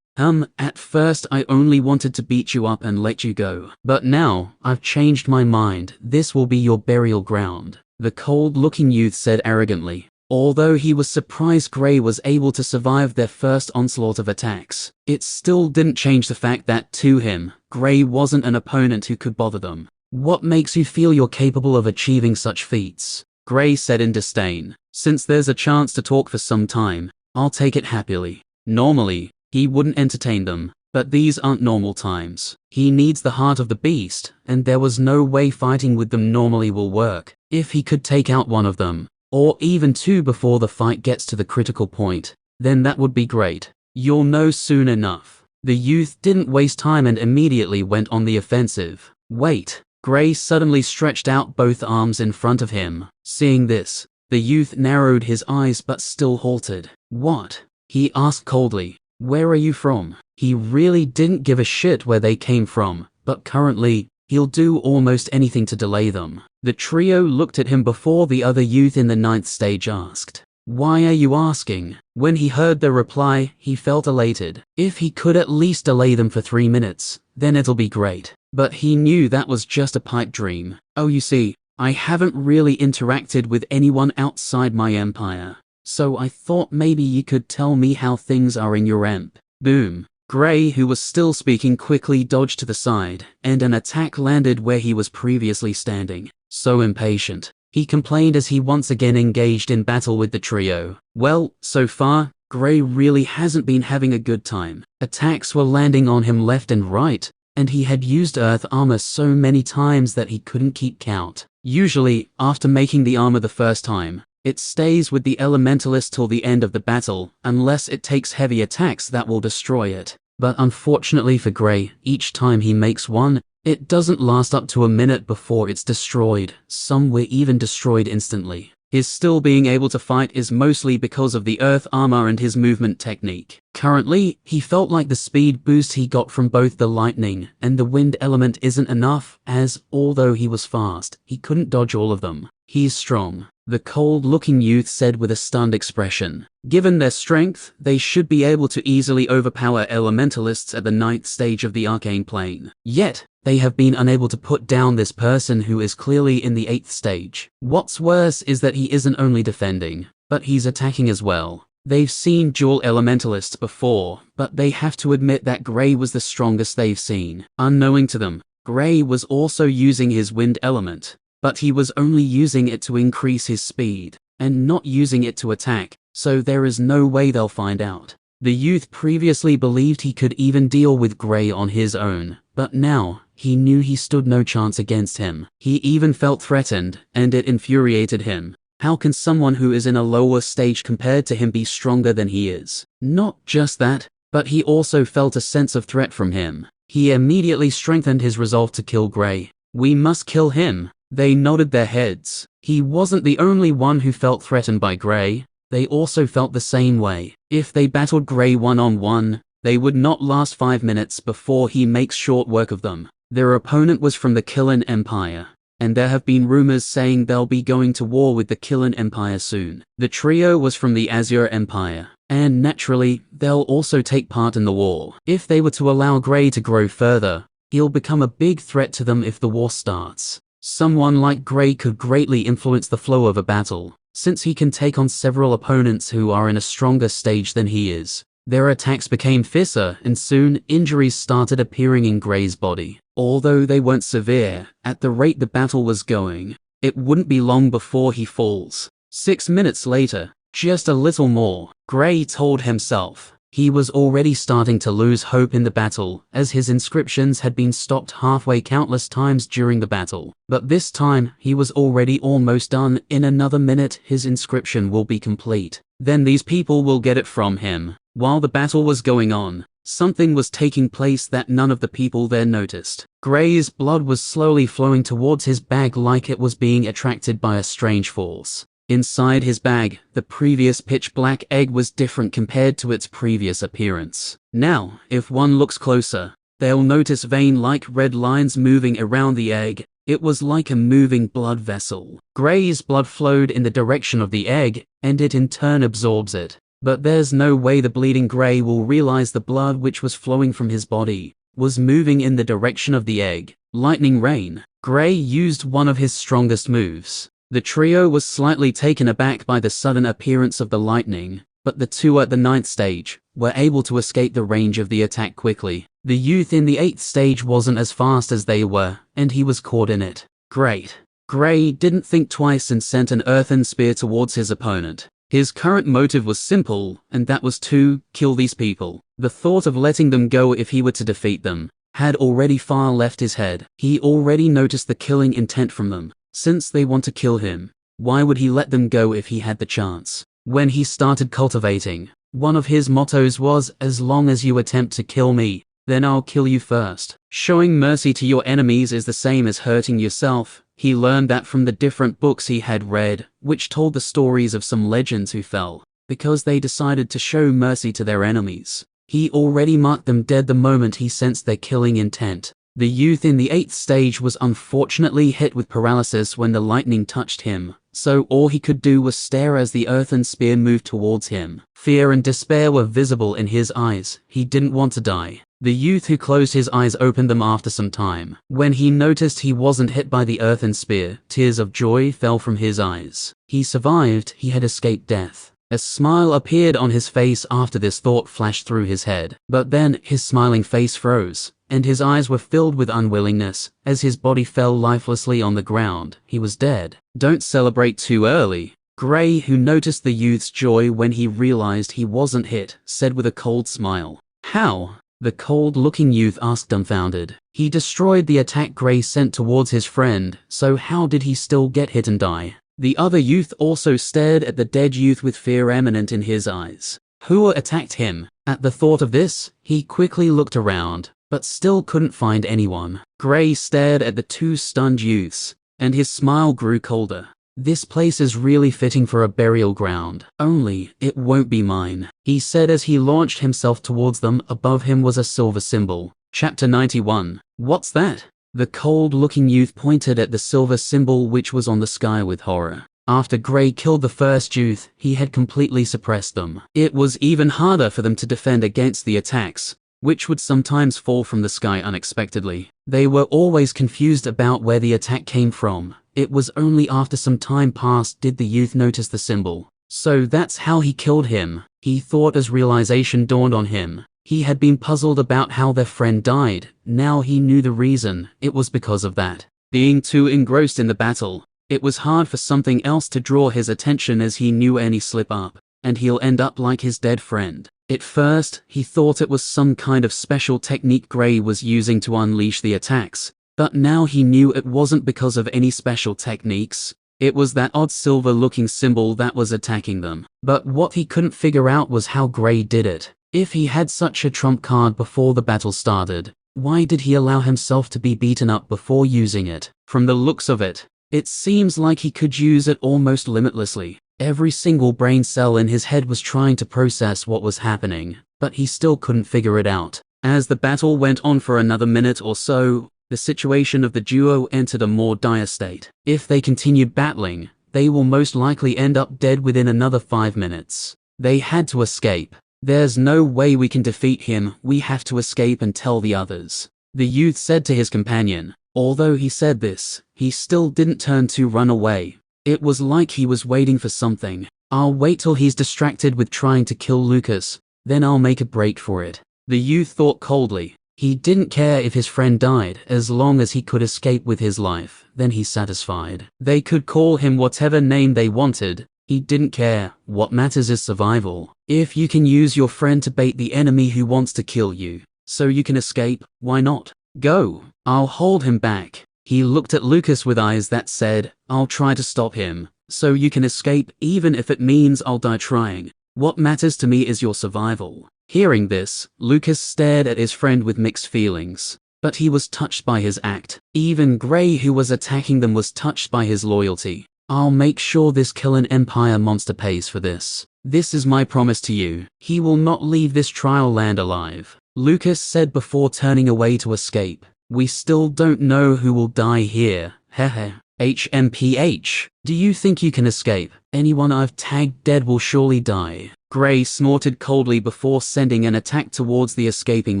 At first I only wanted to beat you up and let you go. But now, I've changed my mind. This will be your burial ground. The cold-looking youth said arrogantly. Although he was surprised Gray was able to survive their first onslaught of attacks, it still didn't change the fact that, to him, Gray wasn't an opponent who could bother them. What makes you feel you're capable of achieving such feats? Gray said in disdain. Since there's a chance to talk for some time, I'll take it happily. Normally, he wouldn't entertain them, but these aren't normal times. He needs the heart of the beast, and there was no way fighting with them normally will work. If he could take out one of them, or even two before the fight gets to the critical point, then that would be great. You'll know soon enough. The youth didn't waste time and immediately went on the offensive. Wait. Gray suddenly stretched out both arms in front of him. Seeing this, the youth narrowed his eyes but still halted. What? He asked coldly. Where are you from? He really didn't give a shit where they came from, but currently, he'll do almost anything to delay them. The trio looked at him before the other youth in the 9th stage asked, Why are you asking? When he heard the reply, he felt elated. If he could at least delay them for 3 minutes, then it'll be great. But he knew that was just a pipe dream. Oh, you see, I haven't really interacted with anyone outside my empire, so I thought maybe you could tell me how things are in your emp. Boom. Gray, who was still speaking, quickly dodged to the side, and an attack landed where he was previously standing. So impatient, he complained as he once again engaged in battle with the trio. Well, so far, Gray really hasn't been having a good time. Attacks were landing on him left and right, and he had used earth armor so many times that he couldn't keep count. Usually, after making the armor the first time, it stays with the elementalist till the end of the battle, unless it takes heavy attacks that will destroy it. But unfortunately for Gray, each time he makes one, it doesn't last up to a minute before it's destroyed. Some were even destroyed instantly. His still being able to fight is mostly because of the earth armor and his movement technique. Currently, he felt like the speed boost he got from both the lightning and the wind element isn't enough, as, although he was fast, he couldn't dodge all of them. He's strong, the cold-looking youth said with a stunned expression. Given their strength, they should be able to easily overpower elementalists at the 9th stage of the arcane plane. Yet, they have been unable to put down this person who is clearly in the 8th stage. What's worse is that he isn't only defending, but he's attacking as well. They've seen dual elementalists before, but they have to admit that Gray was the strongest they've seen. Unknowing to them, Gray was also using his wind element, but he was only using it to increase his speed, and not using it to attack, so there is no way they'll find out. The youth previously believed he could even deal with Gray on his own, but now, he knew he stood no chance against him. He even felt threatened, and it infuriated him. How can someone who is in a lower stage compared to him be stronger than he is? Not just that, but he also felt a sense of threat from him. He immediately strengthened his resolve to kill Gray. We must kill him. They nodded their heads. He wasn't the only one who felt threatened by Gray. They also felt the same way. If they battled Gray one-on-one, they would not last 5 minutes before he makes short work of them. Their opponent was from the Killen Empire, and there have been rumors saying they'll be going to war with the Killen Empire soon. The trio was from the Azure Empire, and naturally, they'll also take part in the war. If they were to allow Gray to grow further, he'll become a big threat to them if the war starts. Someone like Gray could greatly influence the flow of a battle, since he can take on several opponents who are in a stronger stage than he is. Their attacks became fiercer, and soon, injuries started appearing in Gray's body. Although they weren't severe, at the rate the battle was going, it wouldn't be long before he falls. 6 minutes later, just a little more, Gray told himself. He was already starting to lose hope in the battle, as his inscriptions had been stopped halfway countless times during the battle. But this time, he was already almost done. In another minute, his inscription will be complete. Then these people will get it from him. While the battle was going on, something was taking place that none of the people there noticed. Gray's blood was slowly flowing towards his bag like it was being attracted by a strange force. Inside his bag, the previous pitch-black egg was different compared to its previous appearance. Now, if one looks closer, they'll notice vein-like red lines moving around the egg. It was like a moving blood vessel. Gray's blood flowed in the direction of the egg, and it in turn absorbs it. But there's no way the bleeding Gray will realize the blood which was flowing from his body was moving in the direction of the egg. Lightning rain. Gray used one of his strongest moves. The trio was slightly taken aback by the sudden appearance of the lightning, but the two at the 9th stage were able to escape the range of the attack quickly. The youth in the 8th stage wasn't as fast as they were, and he was caught in it. Great. Gray didn't think twice and sent an earthen spear towards his opponent. His current motive was simple, and that was to kill these people. The thought of letting them go if he were to defeat them had already far left his head. He already noticed the killing intent from them. Since they want to kill him, why would he let them go if he had the chance? When he started cultivating, one of his mottos was, "As long as you attempt to kill me, then I'll kill you first." Showing mercy to your enemies is the same as hurting yourself. He learned that from the different books he had read, which told the stories of some legends who fell because they decided to show mercy to their enemies. He already marked them dead the moment he sensed their killing intent. The youth in the 8th stage was unfortunately hit with paralysis when the lightning touched him, so all he could do was stare as the earthen spear moved towards him. Fear and despair were visible in his eyes. He didn't want to die. The youth who closed his eyes opened them after some time. When he noticed he wasn't hit by the earthen spear, tears of joy fell from his eyes. He survived. He had escaped death. A smile appeared on his face after this thought flashed through his head. But then, his smiling face froze, and his eyes were filled with unwillingness. As his body fell lifelessly on the ground, he was dead. Don't celebrate too early. Gray, who noticed the youth's joy when he realized he wasn't hit, said with a cold smile. "How?" The cold-looking youth asked, dumbfounded. He destroyed the attack Gray sent towards his friend, so how did he still get hit and die? The other youth also stared at the dead youth with fear eminent in his eyes. Who attacked him? At the thought of this, he quickly looked around, but still couldn't find anyone. Gray stared at the two stunned youths, and his smile grew colder. "This place is really fitting for a burial ground, only it won't be mine," he said as he launched himself towards them. Above him was a silver symbol. Chapter 91. What's that? The cold-looking youth pointed at the silver symbol which was on the sky with horror. After Gray killed the first youth, he had completely suppressed them. It was even harder for them to defend against the attacks, which would sometimes fall from the sky unexpectedly. They were always confused about where the attack came from. It was only after some time passed did the youth notice the symbol. So that's how he killed him, he thought as realization dawned on him. He had been puzzled about how their friend died. Now he knew the reason. It was because of that. Being too engrossed in the battle, it was hard for something else to draw his attention, as he knew any slip up, and he'll end up like his dead friend. At first, he thought it was some kind of special technique Gray was using to unleash the attacks, but now he knew it wasn't because of any special techniques. It was that odd silver-looking symbol that was attacking them. But what he couldn't figure out was how Gray did it. If he had such a trump card before the battle started, why did he allow himself to be beaten up before using it? From the looks of it, it seems like he could use it almost limitlessly. Every single brain cell in his head was trying to process what was happening, but he still couldn't figure it out. As the battle went on for another minute or so, the situation of the duo entered a more dire state. If they continued battling, they will most likely end up dead within another 5 minutes. They had to escape. "There's no way we can defeat him. We have to escape and tell the others," the youth said to his companion. Although he said this, he still didn't turn to run away. It was like he was waiting for something. "I'll wait till he's distracted with trying to kill Lucas, then I'll make a break for it," the youth thought coldly. He didn't care if his friend died, as long as he could escape with his life, then he's satisfied. They could call him whatever name they wanted. He didn't care. What matters is survival. If you can use your friend to bait the enemy who wants to kill you, so you can escape, why not? Go. I'll hold him back. He looked at Lucas with eyes that said, I'll try to stop him, so you can escape, even if it means I'll die trying. What matters to me is your survival. Hearing this, Lucas stared at his friend with mixed feelings, but he was touched by his act. Even Gray, who was attacking them, was touched by his loyalty. I'll make sure this Killing Empire monster pays for this. This is my promise to you. He will not leave this trial land alive. Lucas said before turning away to escape. We still don't know who will die here. Hehe. HMPH. Do you think you can escape? Anyone I've tagged dead will surely die. Gray snorted coldly before sending an attack towards the escaping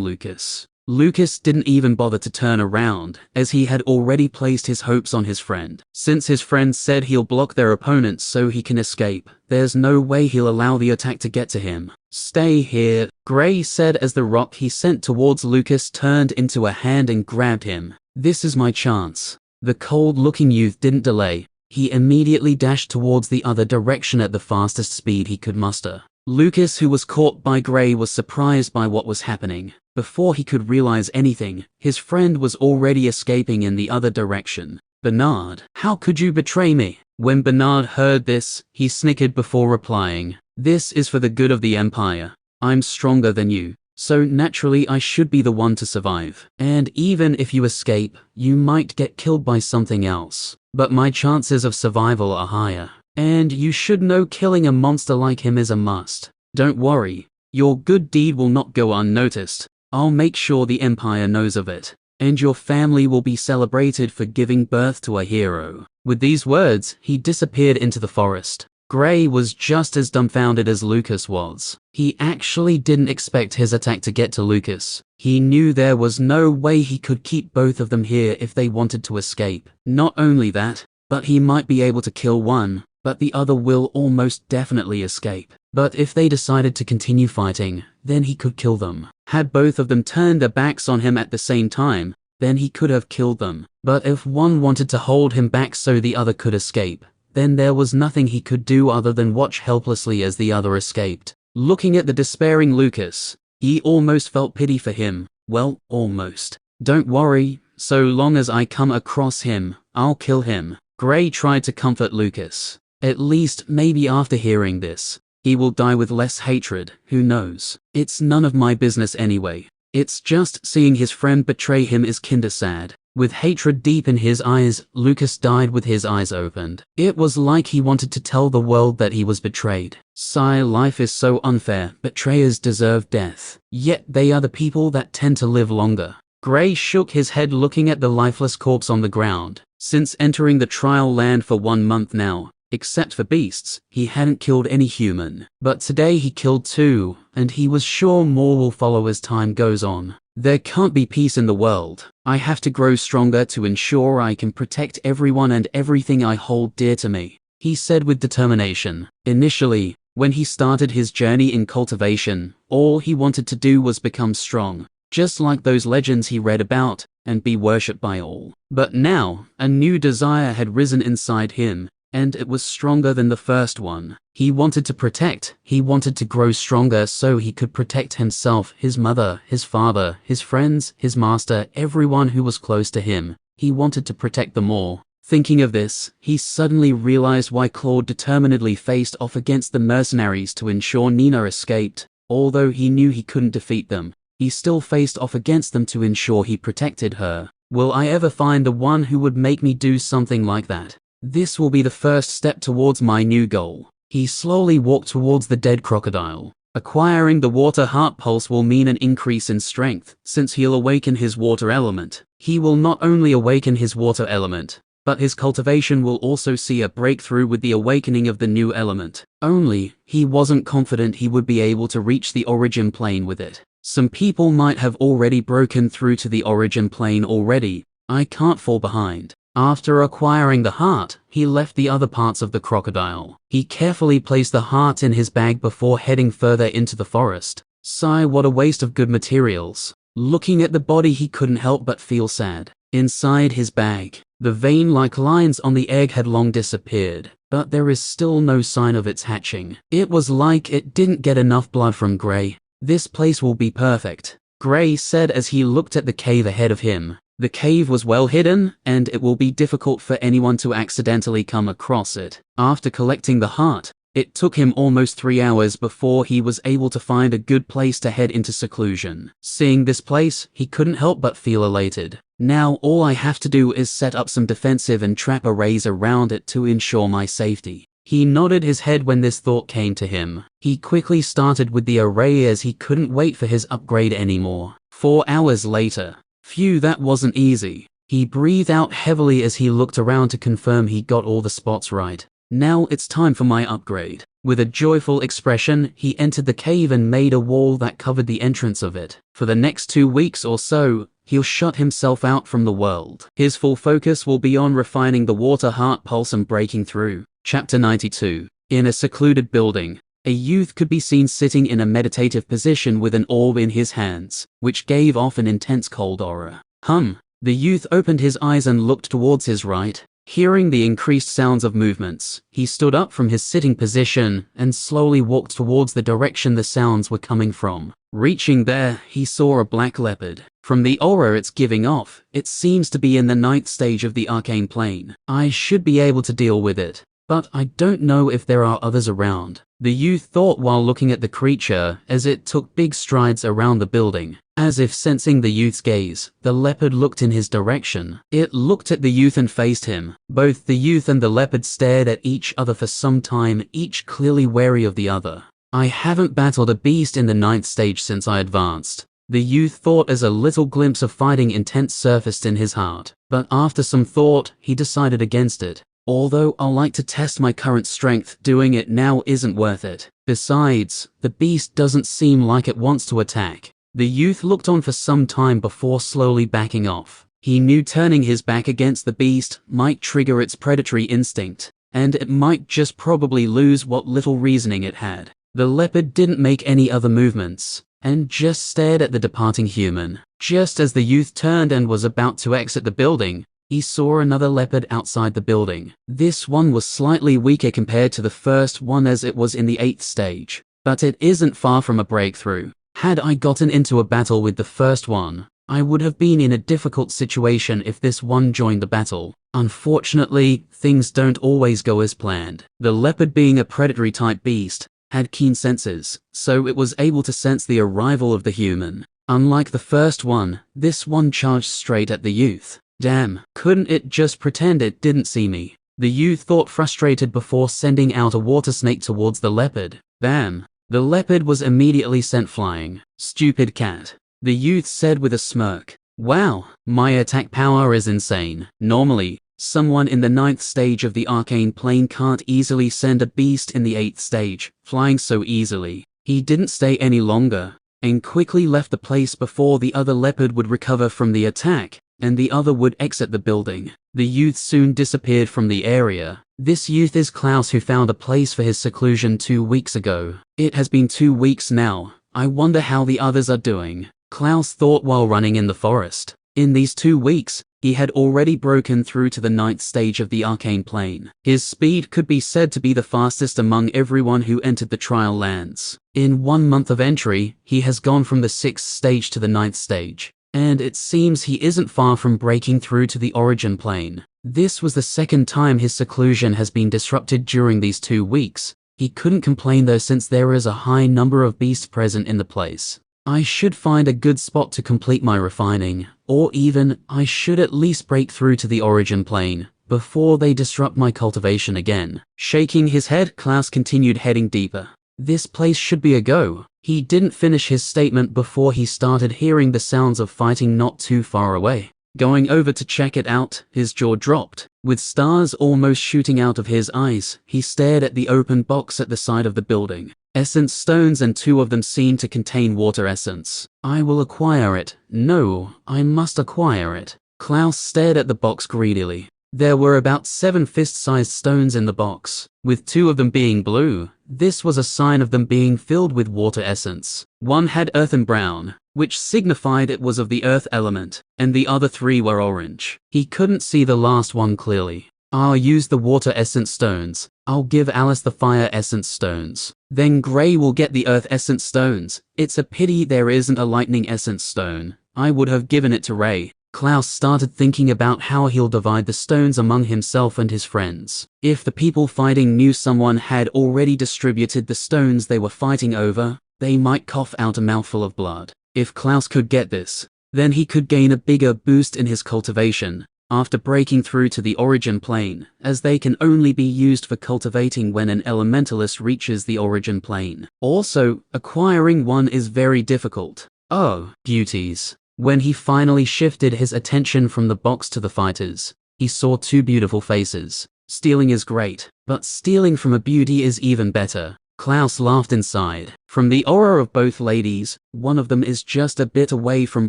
Lucas. Lucas didn't even bother to turn around, as he had already placed his hopes on his friend. Since his friend said he'll block their opponents so he can escape, there's no way he'll allow the attack to get to him. Stay here, Gray said as the rock he sent towards Lucas turned into a hand and grabbed him. This is my chance. The cold-looking youth didn't delay. He immediately dashed towards the other direction at the fastest speed he could muster. Lucas, who was caught by Gray, was surprised by what was happening. Before he could realize anything, his friend was already escaping in the other direction. Bernard, how could you betray me? When Bernard heard this, he snickered before replying, this is for the good of the Empire. I'm stronger than you, so naturally I should be the one to survive. And even if you escape, you might get killed by something else. But my chances of survival are higher. And you should know killing a monster like him is a must. Don't worry, your good deed will not go unnoticed. I'll make sure the Empire knows of it, and your family will be celebrated for giving birth to a hero. With these words, he disappeared into the forest. Gray was just as dumbfounded as Lucas was. He actually didn't expect his attack to get to Lucas. He knew there was no way he could keep both of them here if they wanted to escape. Not only that, but he might be able to kill one, but the other will almost definitely escape. But if they decided to continue fighting, then he could kill them. Had both of them turned their backs on him at the same time, then he could have killed them. But if one wanted to hold him back so the other could escape, then there was nothing he could do other than watch helplessly as the other escaped. Looking at the despairing Lucas, he almost felt pity for him. Well, almost. Don't worry, so long as I come across him, I'll kill him. Gray tried to comfort Lucas. At least, maybe after hearing this, he will die with less hatred, who knows? It's none of my business anyway. It's just seeing his friend betray him is kinda sad. With hatred deep in his eyes, Lucas died with his eyes opened. It was like he wanted to tell the world that he was betrayed. Sigh, life is so unfair. Betrayers deserve death. Yet they are the people that tend to live longer. Gray shook his head looking at the lifeless corpse on the ground. Since entering the trial land for 1 month now, except for beasts, he hadn't killed any human. But today he killed 2, and he was sure more will follow as time goes on. There can't be peace in the world. I have to grow stronger to ensure I can protect everyone and everything I hold dear to me, he said with determination. Initially, when he started his journey in cultivation, all he wanted to do was become strong, just like those legends he read about, and be worshipped by all. But now, a new desire had risen inside him, and it was stronger than the first one. He wanted to protect. He wanted to grow stronger so he could protect himself, his mother, his father, his friends, his master, everyone who was close to him. He wanted to protect them all. Thinking of this, he suddenly realized why Claude determinedly faced off against the mercenaries to ensure Nina escaped. Although he knew he couldn't defeat them, he still faced off against them to ensure he protected her. Will I ever find the one who would make me do something like that? This will be the first step towards my new goal. He slowly walked towards the dead crocodile. Acquiring the water heart pulse will mean an increase in strength, since he'll awaken his water element. He will not only awaken his water element, but his cultivation will also see a breakthrough with the awakening of the new element. Only, he wasn't confident he would be able to reach the origin plane with it. Some people might have already broken through to the origin plane already. I can't fall behind. After acquiring the heart, he left the other parts of the crocodile. He carefully placed the heart in his bag before heading further into the forest. Sigh, what a waste of good materials. Looking at the body, he couldn't help but feel sad. Inside his bag, the vein-like lines on the egg had long disappeared, but there is still no sign of its hatching. It was like it didn't get enough blood from Gray. This place will be perfect, Gray said as he looked at the cave ahead of him. The cave was well hidden, and it will be difficult for anyone to accidentally come across it. After collecting the heart, it took him almost 3 hours before he was able to find a good place to head into seclusion. Seeing this place, he couldn't help but feel elated. Now all I have to do is set up some defensive and trap arrays around it to ensure my safety. He nodded his head when this thought came to him. He quickly started with the array as he couldn't wait for his upgrade anymore. 4 hours later. Phew, that wasn't easy. He breathed out heavily as he looked around to confirm he got all the spots right. Now it's time for my upgrade. With a joyful expression, he entered the cave and made a wall that covered the entrance of it. For the next 2 weeks or so, he'll shut himself out from the world. His full focus will be on refining the water heart pulse and breaking through. Chapter 92. In a secluded building, a youth could be seen sitting in a meditative position with an orb in his hands, which gave off an intense cold aura. The youth opened his eyes and looked towards his right. Hearing the increased sounds of movements, he stood up from his sitting position and slowly walked towards the direction the sounds were coming from. Reaching there, he saw a black leopard. From the aura it's giving off, it seems to be in the 9th stage of the arcane plane. I should be able to deal with it, but I don't know if there are others around, the youth thought while looking at the creature as it took big strides around the building. As if sensing the youth's gaze, the leopard looked in his direction. It looked at the youth and faced him. Both the youth and the leopard stared at each other for some time, each clearly wary of the other. I haven't battled a beast in the 9th stage since I advanced, the youth thought as a little glimpse of fighting intent surfaced in his heart. But after some thought, he decided against it. Although I'll like to test my current strength, doing it now isn't worth it. Besides, the beast doesn't seem like it wants to attack. The youth looked on for some time before slowly backing off. He knew turning his back against the beast might trigger its predatory instinct, and it might just probably lose what little reasoning it had. The leopard didn't make any other movements, and just stared at the departing human. Just as the youth turned and was about to exit the building, he saw another leopard outside the building. This one was slightly weaker compared to the first one as it was in the 8th stage, but it isn't far from a breakthrough. Had I gotten into a battle with the first one, I would have been in a difficult situation if this one joined the battle. Unfortunately, things don't always go as planned. The leopard, being a predatory type beast, had keen senses, so it was able to sense the arrival of the human. Unlike the first one, this one charged straight at the youth. Damn, couldn't it just pretend it didn't see me? The youth thought, frustrated before sending out a water snake towards the leopard. Bam! The leopard was immediately sent flying. Stupid cat, the youth said with a smirk. Wow, my attack power is insane. Normally, someone in the 9th stage of the arcane plane can't easily send a beast in the 8th stage, flying so easily. He didn't stay any longer, and quickly left the place before the other leopard would recover from the attack, and the other would exit the building. The youth soon disappeared from the area. This youth is Klaus, who found a place for his seclusion 2 weeks ago. It has been 2 weeks now. I wonder how the others are doing, Klaus thought while running in the forest. In these 2 weeks, he had already broken through to the 9th stage of the arcane plane. His speed could be said to be the fastest among everyone who entered the trial lands. In 1 month of entry, he has gone from the 6th stage to the 9th stage. And it seems he isn't far from breaking through to the origin plane. This was the second time his seclusion has been disrupted during these 2 weeks. He couldn't complain though, since there is a high number of beasts present in the place. I should find a good spot to complete my refining, or even I should at least break through to the origin plane before they disrupt my cultivation again. Shaking his head, Klaus continued heading deeper. This place should be a go. He didn't finish his statement before he started hearing the sounds of fighting not too far away. Going over to check it out, his jaw dropped. With stars almost shooting out of his eyes, he stared at the open box at the side of the building. Essence stones, and 2 of them seemed to contain water essence. I will acquire it. No, I must acquire it. Klaus stared at the box greedily. There were about 7 fist-sized stones in the box, with 2 of them being blue. This was a sign of them being filled with water essence. One had earthen brown, which signified it was of the earth element, and the other 3 were orange. He couldn't see the last one clearly. I'll use the water essence stones. I'll give Alice the fire essence stones. Then Gray will get the earth essence stones. It's a pity there isn't a lightning essence stone. I would have given it to Ray. Klaus started thinking about how he'll divide the stones among himself and his friends. If the people fighting knew someone had already distributed the stones they were fighting over, they might cough out a mouthful of blood. If Klaus could get this, then he could gain a bigger boost in his cultivation after breaking through to the origin plane, as they can only be used for cultivating when an elementalist reaches the origin plane. Also, acquiring one is very difficult. Oh, beauties. When he finally shifted his attention from the box to the fighters, he saw 2 beautiful faces. Stealing is great, but stealing from a beauty is even better. Klaus laughed inside. From the aura of both ladies, one of them is just a bit away from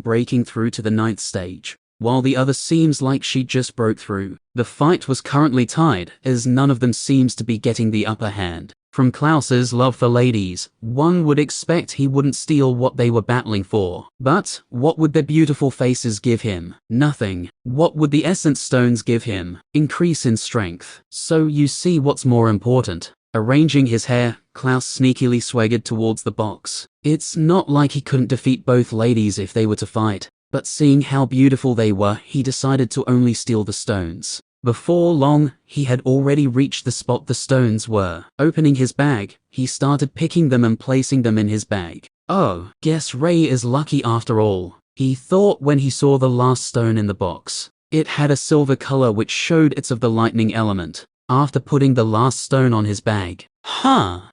breaking through to the 9th stage, while the other seems like she just broke through. The fight was currently tied, as none of them seems to be getting the upper hand. From Klaus's love for ladies, one would expect he wouldn't steal what they were battling for. But what would their beautiful faces give him? Nothing. What would the essence stones give him? Increase in strength. So you see what's more important. Arranging his hair, Klaus sneakily swaggered towards the box. It's not like he couldn't defeat both ladies if they were to fight, but seeing how beautiful they were, he decided to only steal the stones. Before long, he had already reached the spot the stones were. Opening his bag, he started picking them and placing them in his bag. Oh, guess Ray is lucky after all, he thought when he saw the last stone in the box. It had a silver color which showed it's of the lightning element. After putting the last stone on his bag,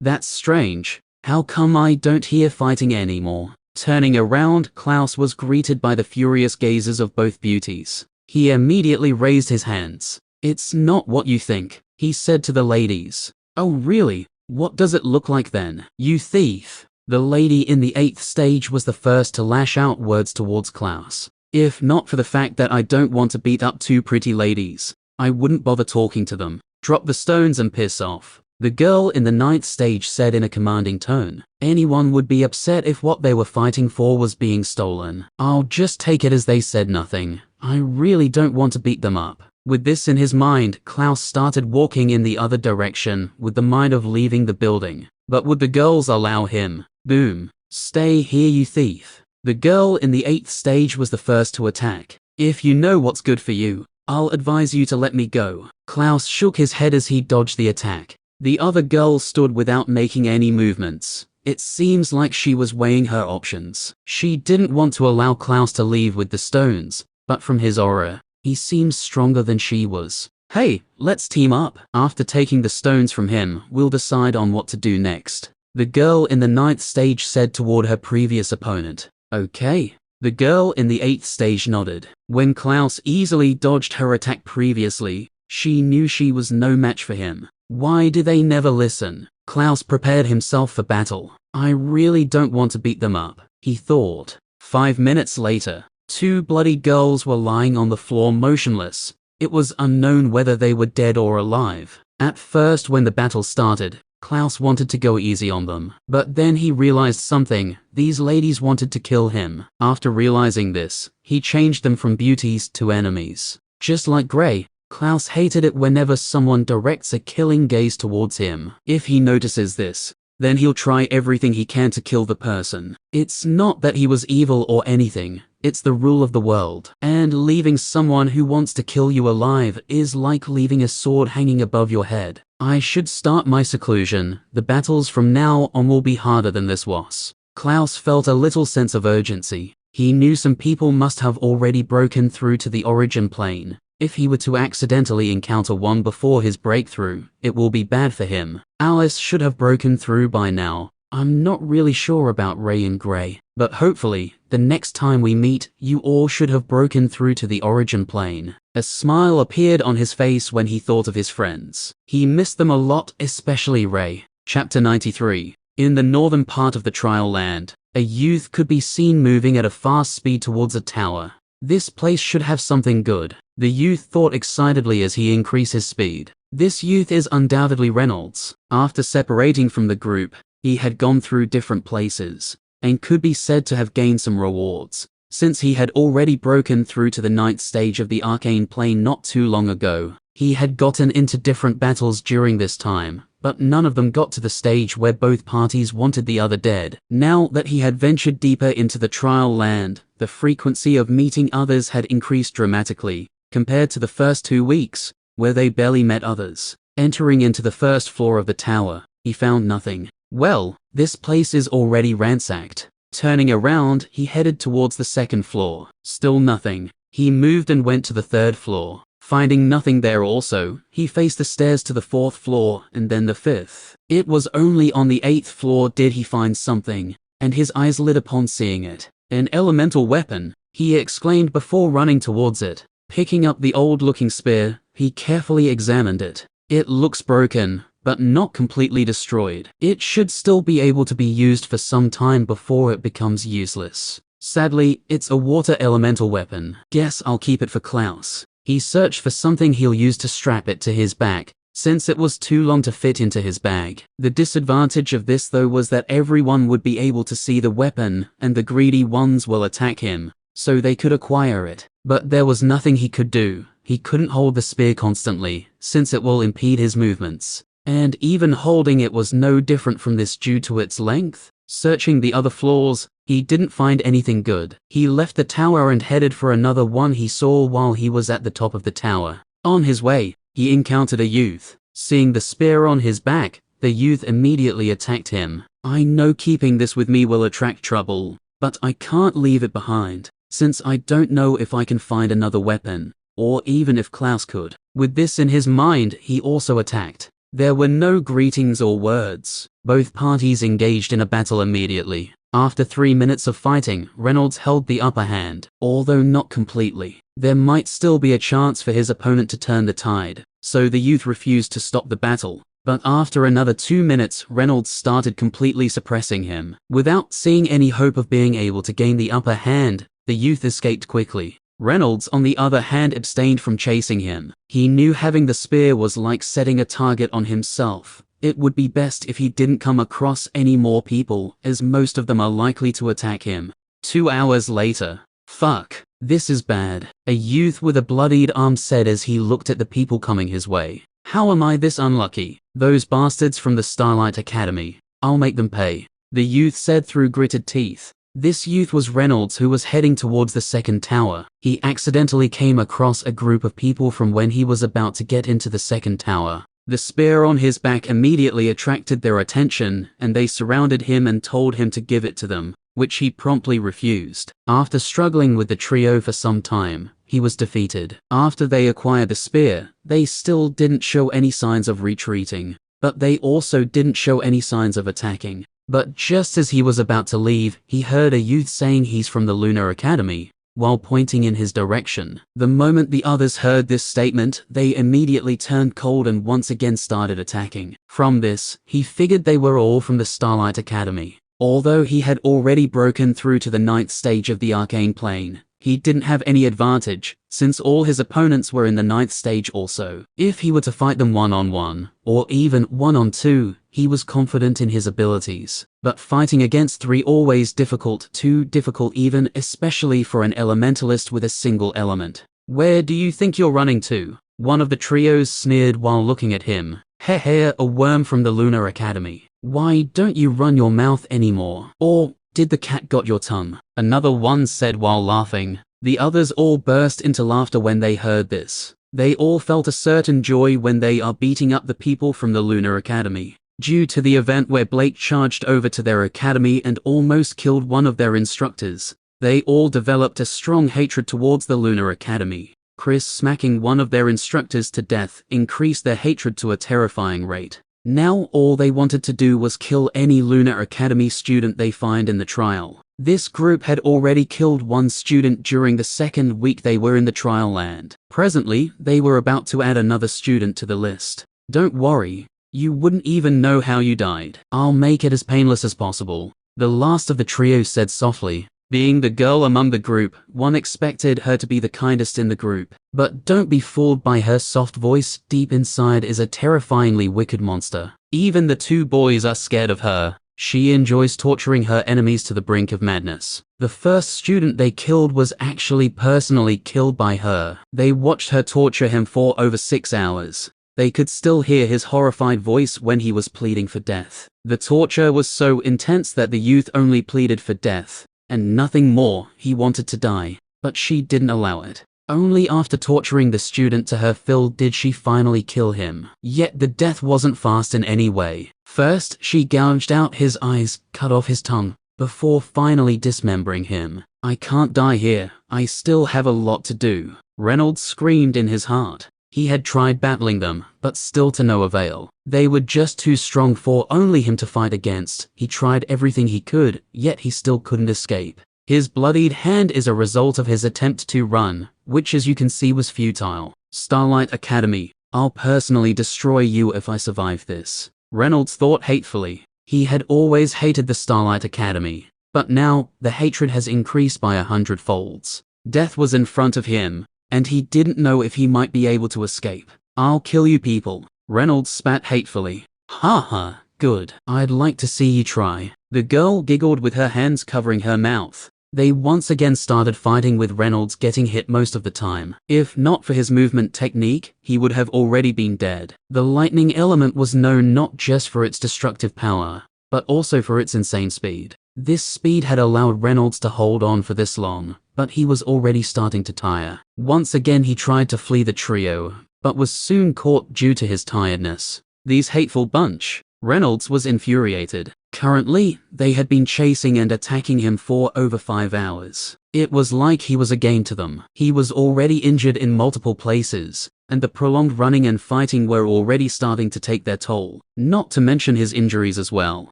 that's strange. How come I don't hear fighting anymore? Turning around, Klaus was greeted by the furious gazes of both beauties. He immediately raised his hands. It's not what you think, he said to the ladies. Oh really? What does it look like then? You thief! The lady in the 8th stage was the first to lash out words towards Klaus. If not for the fact that I don't want to beat up 2 pretty ladies, I wouldn't bother talking to them. Drop the stones and piss off. The girl in the 9th stage said in a commanding tone. Anyone would be upset if what they were fighting for was being stolen. I'll just take it as they said nothing. I really don't want to beat them up. With this in his mind, Klaus started walking in the other direction with the mind of leaving the building. But would the girls allow him? Boom. Stay here, you thief. The girl in the 8th stage was the first to attack. If you know what's good for you, I'll advise you to let me go. Klaus shook his head as he dodged the attack. The other girl stood without making any movements. It seems like she was weighing her options. She didn't want to allow Klaus to leave with the stones, but from his aura, he seems stronger than she was. Hey, let's team up. After taking the stones from him, we'll decide on what to do next. The girl in the 9th stage said toward her previous opponent. Okay. The girl in the 8th stage nodded. When Klaus easily dodged her attack previously, she knew she was no match for him. Why do they never listen? Klaus prepared himself for battle. I really don't want to beat them up, he thought. 5 minutes later, 2 bloody girls were lying on the floor motionless. It was unknown whether they were dead or alive. At first, when the battle started, Klaus wanted to go easy on them. But then he realized something. These ladies wanted to kill him. After realizing this, he changed them from beauties to enemies. Just like Gray, Klaus hated it whenever someone directs a killing gaze towards him. If he notices this, then he'll try everything he can to kill the person. It's not that he was evil or anything, it's the rule of the world. And leaving someone who wants to kill you alive is like leaving a sword hanging above your head. I should start my seclusion. The battles from now on will be harder than this was. Klaus felt a little sense of urgency. He knew some people must have already broken through to the origin plane. If he were to accidentally encounter one before his breakthrough, it will be bad for him. Alice should have broken through by now. I'm not really sure about Ray and Gray, but hopefully, the next time we meet, you all should have broken through to the origin plane. A smile appeared on his face when he thought of his friends. He missed them a lot, especially Ray. Chapter 93. In the northern part of the trial land, a youth could be seen moving at a fast speed towards a tower. This place should have something good. The youth thought excitedly as he increased his speed. This youth is undoubtedly Reynolds. After separating from the group, he had gone through different places, and could be said to have gained some rewards, since he had already broken through to the 9th stage of the arcane plane not too long ago. He had gotten into different battles during this time, but none of them got to the stage where both parties wanted the other dead. Now that he had ventured deeper into the trial land, the frequency of meeting others had increased dramatically, compared to the first 2 weeks, where they barely met others. Entering into the first floor of the tower, he found nothing. Well, this place is already ransacked. Turning around, he headed towards the 2nd floor. Still nothing. He moved and went to the 3rd floor. Finding nothing there also, he faced the stairs to the 4th floor and then the 5th. It was only on the 8th floor did he find something, and his eyes lit upon seeing it. An elemental weapon, he exclaimed before running towards it. Picking up the old-looking spear, he carefully examined it. It looks broken, but not completely destroyed. It should still be able to be used for some time before it becomes useless. Sadly, it's a water elemental weapon. Guess I'll keep it for Klaus. He searched for something he'll use to strap it to his back, since it was too long to fit into his bag. The disadvantage of this though was that everyone would be able to see the weapon, and the greedy ones will attack him, so they could acquire it. But there was nothing he could do. He couldn't hold the spear constantly, since it will impede his movements. And even holding it was no different from this due to its length. Searching the other floors, he didn't find anything good. He left the tower and headed for another one he saw while he was at the top of the tower. On his way, he encountered a youth. Seeing the spear on his back, the youth immediately attacked him. I know keeping this with me will attract trouble, but I can't leave it behind, since I don't know if I can find another weapon, or even if Klaus could. With this in his mind, he also attacked. There were no greetings or words. Both parties engaged in a battle immediately. After 3 minutes of fighting, Reynolds held the upper hand, although not completely. There might still be a chance for his opponent to turn the tide, so the youth refused to stop the battle. But after another 2 minutes, Reynolds started completely suppressing him. Without seeing any hope of being able to gain the upper hand, the youth escaped quickly. Reynolds, on the other hand, abstained from chasing him. He knew having the spear was like setting a target on himself. It would be best if he didn't come across any more people, as most of them are likely to attack him. 2 hours later. Fuck, this is bad, a youth with a bloodied arm said as he looked at the people coming his way. How am I this unlucky? Those bastards from the Starlight Academy. I'll make them pay, the youth said through gritted teeth. This youth was Reynolds, who was heading towards the 2nd tower. He accidentally came across a group of people from when he was about to get into the 2nd tower. The spear on his back immediately attracted their attention, and they surrounded him and told him to give it to them, which he promptly refused. After struggling with the trio for some time, he was defeated. After they acquired the spear, they still didn't show any signs of retreating, but they also didn't show any signs of attacking. But just as he was about to leave, he heard a youth saying he's from the Lunar Academy, while pointing in his direction. The moment the others heard this statement, they immediately turned cold and once again started attacking. From this, he figured they were all from the Starlight Academy. Although he had already broken through to the 9th stage of the arcane plane, he didn't have any advantage, since all his opponents were in the 9th stage also. If he were to fight them one-on-one, or even one-on-two, he was confident in his abilities. But fighting against 3 always difficult, too difficult even, especially for an elementalist with a single element. Where do you think you're running to? One of the trios sneered while looking at him. Heh, a worm from the Lunar Academy. Why don't you run your mouth anymore? Or did the cat got your tongue? Another one said while laughing. The others all burst into laughter when they heard this. They all felt a certain joy when they are beating up the people from the Lunar Academy. Due to the event where Blake charged over to their academy and almost killed one of their instructors, they all developed a strong hatred towards the Lunar Academy. Chris smacking one of their instructors to death increased their hatred to a terrifying rate. Now all they wanted to do was kill any Lunar Academy student they find in the trial. This group had already killed 1 student during the 2nd week they were in the trial land. Presently, they were about to add another student to the list. Don't worry, you wouldn't even know how you died. I'll make it as painless as possible, the last of the trio said softly. Being the girl among the group, one expected her to be the kindest in the group. But don't be fooled by her soft voice. Deep inside is a terrifyingly wicked monster. Even the two boys are scared of her. She enjoys torturing her enemies to the brink of madness. The first student they killed was actually personally killed by her. They watched her torture him for over 6 hours. They could still hear his horrified voice when he was pleading for death. The torture was so intense that the youth only pleaded for death, and nothing more. He wanted to die, but she didn't allow it. Only after torturing the student to her fill did she finally kill him. Yet the death wasn't fast in any way. First, she gouged out his eyes, cut off his tongue, before finally dismembering him. "I can't die here. I still have a lot to do," Reynolds screamed in his heart. He had tried battling them, but still to no avail. They were just too strong for only him to fight against. He tried everything he could, yet he still couldn't escape. His bloodied hand is a result of his attempt to run, which as you can see was futile. "Starlight Academy, I'll personally destroy you if I survive this," Reynolds thought hatefully. He had always hated the Starlight Academy, but now the hatred has increased by 100 folds. Death was in front of him, and he didn't know if he might be able to escape. "I'll kill you people," Reynolds spat hatefully. "Ha ha, good. I'd like to see you try." The girl giggled with her hands covering her mouth. They once again started fighting, with Reynolds getting hit most of the time. If not for his movement technique, he would have already been dead. The lightning element was known not just for its destructive power, but also for its insane speed. This speed had allowed Reynolds to hold on for this long, but he was already starting to tire. Once again he tried to flee the trio, but was soon caught due to his tiredness. These hateful bunch. Reynolds was infuriated. Currently, they had been chasing and attacking him for over 5 hours. It was like he was a game to them. He was already injured in multiple places, and the prolonged running and fighting were already starting to take their toll. Not to mention his injuries as well.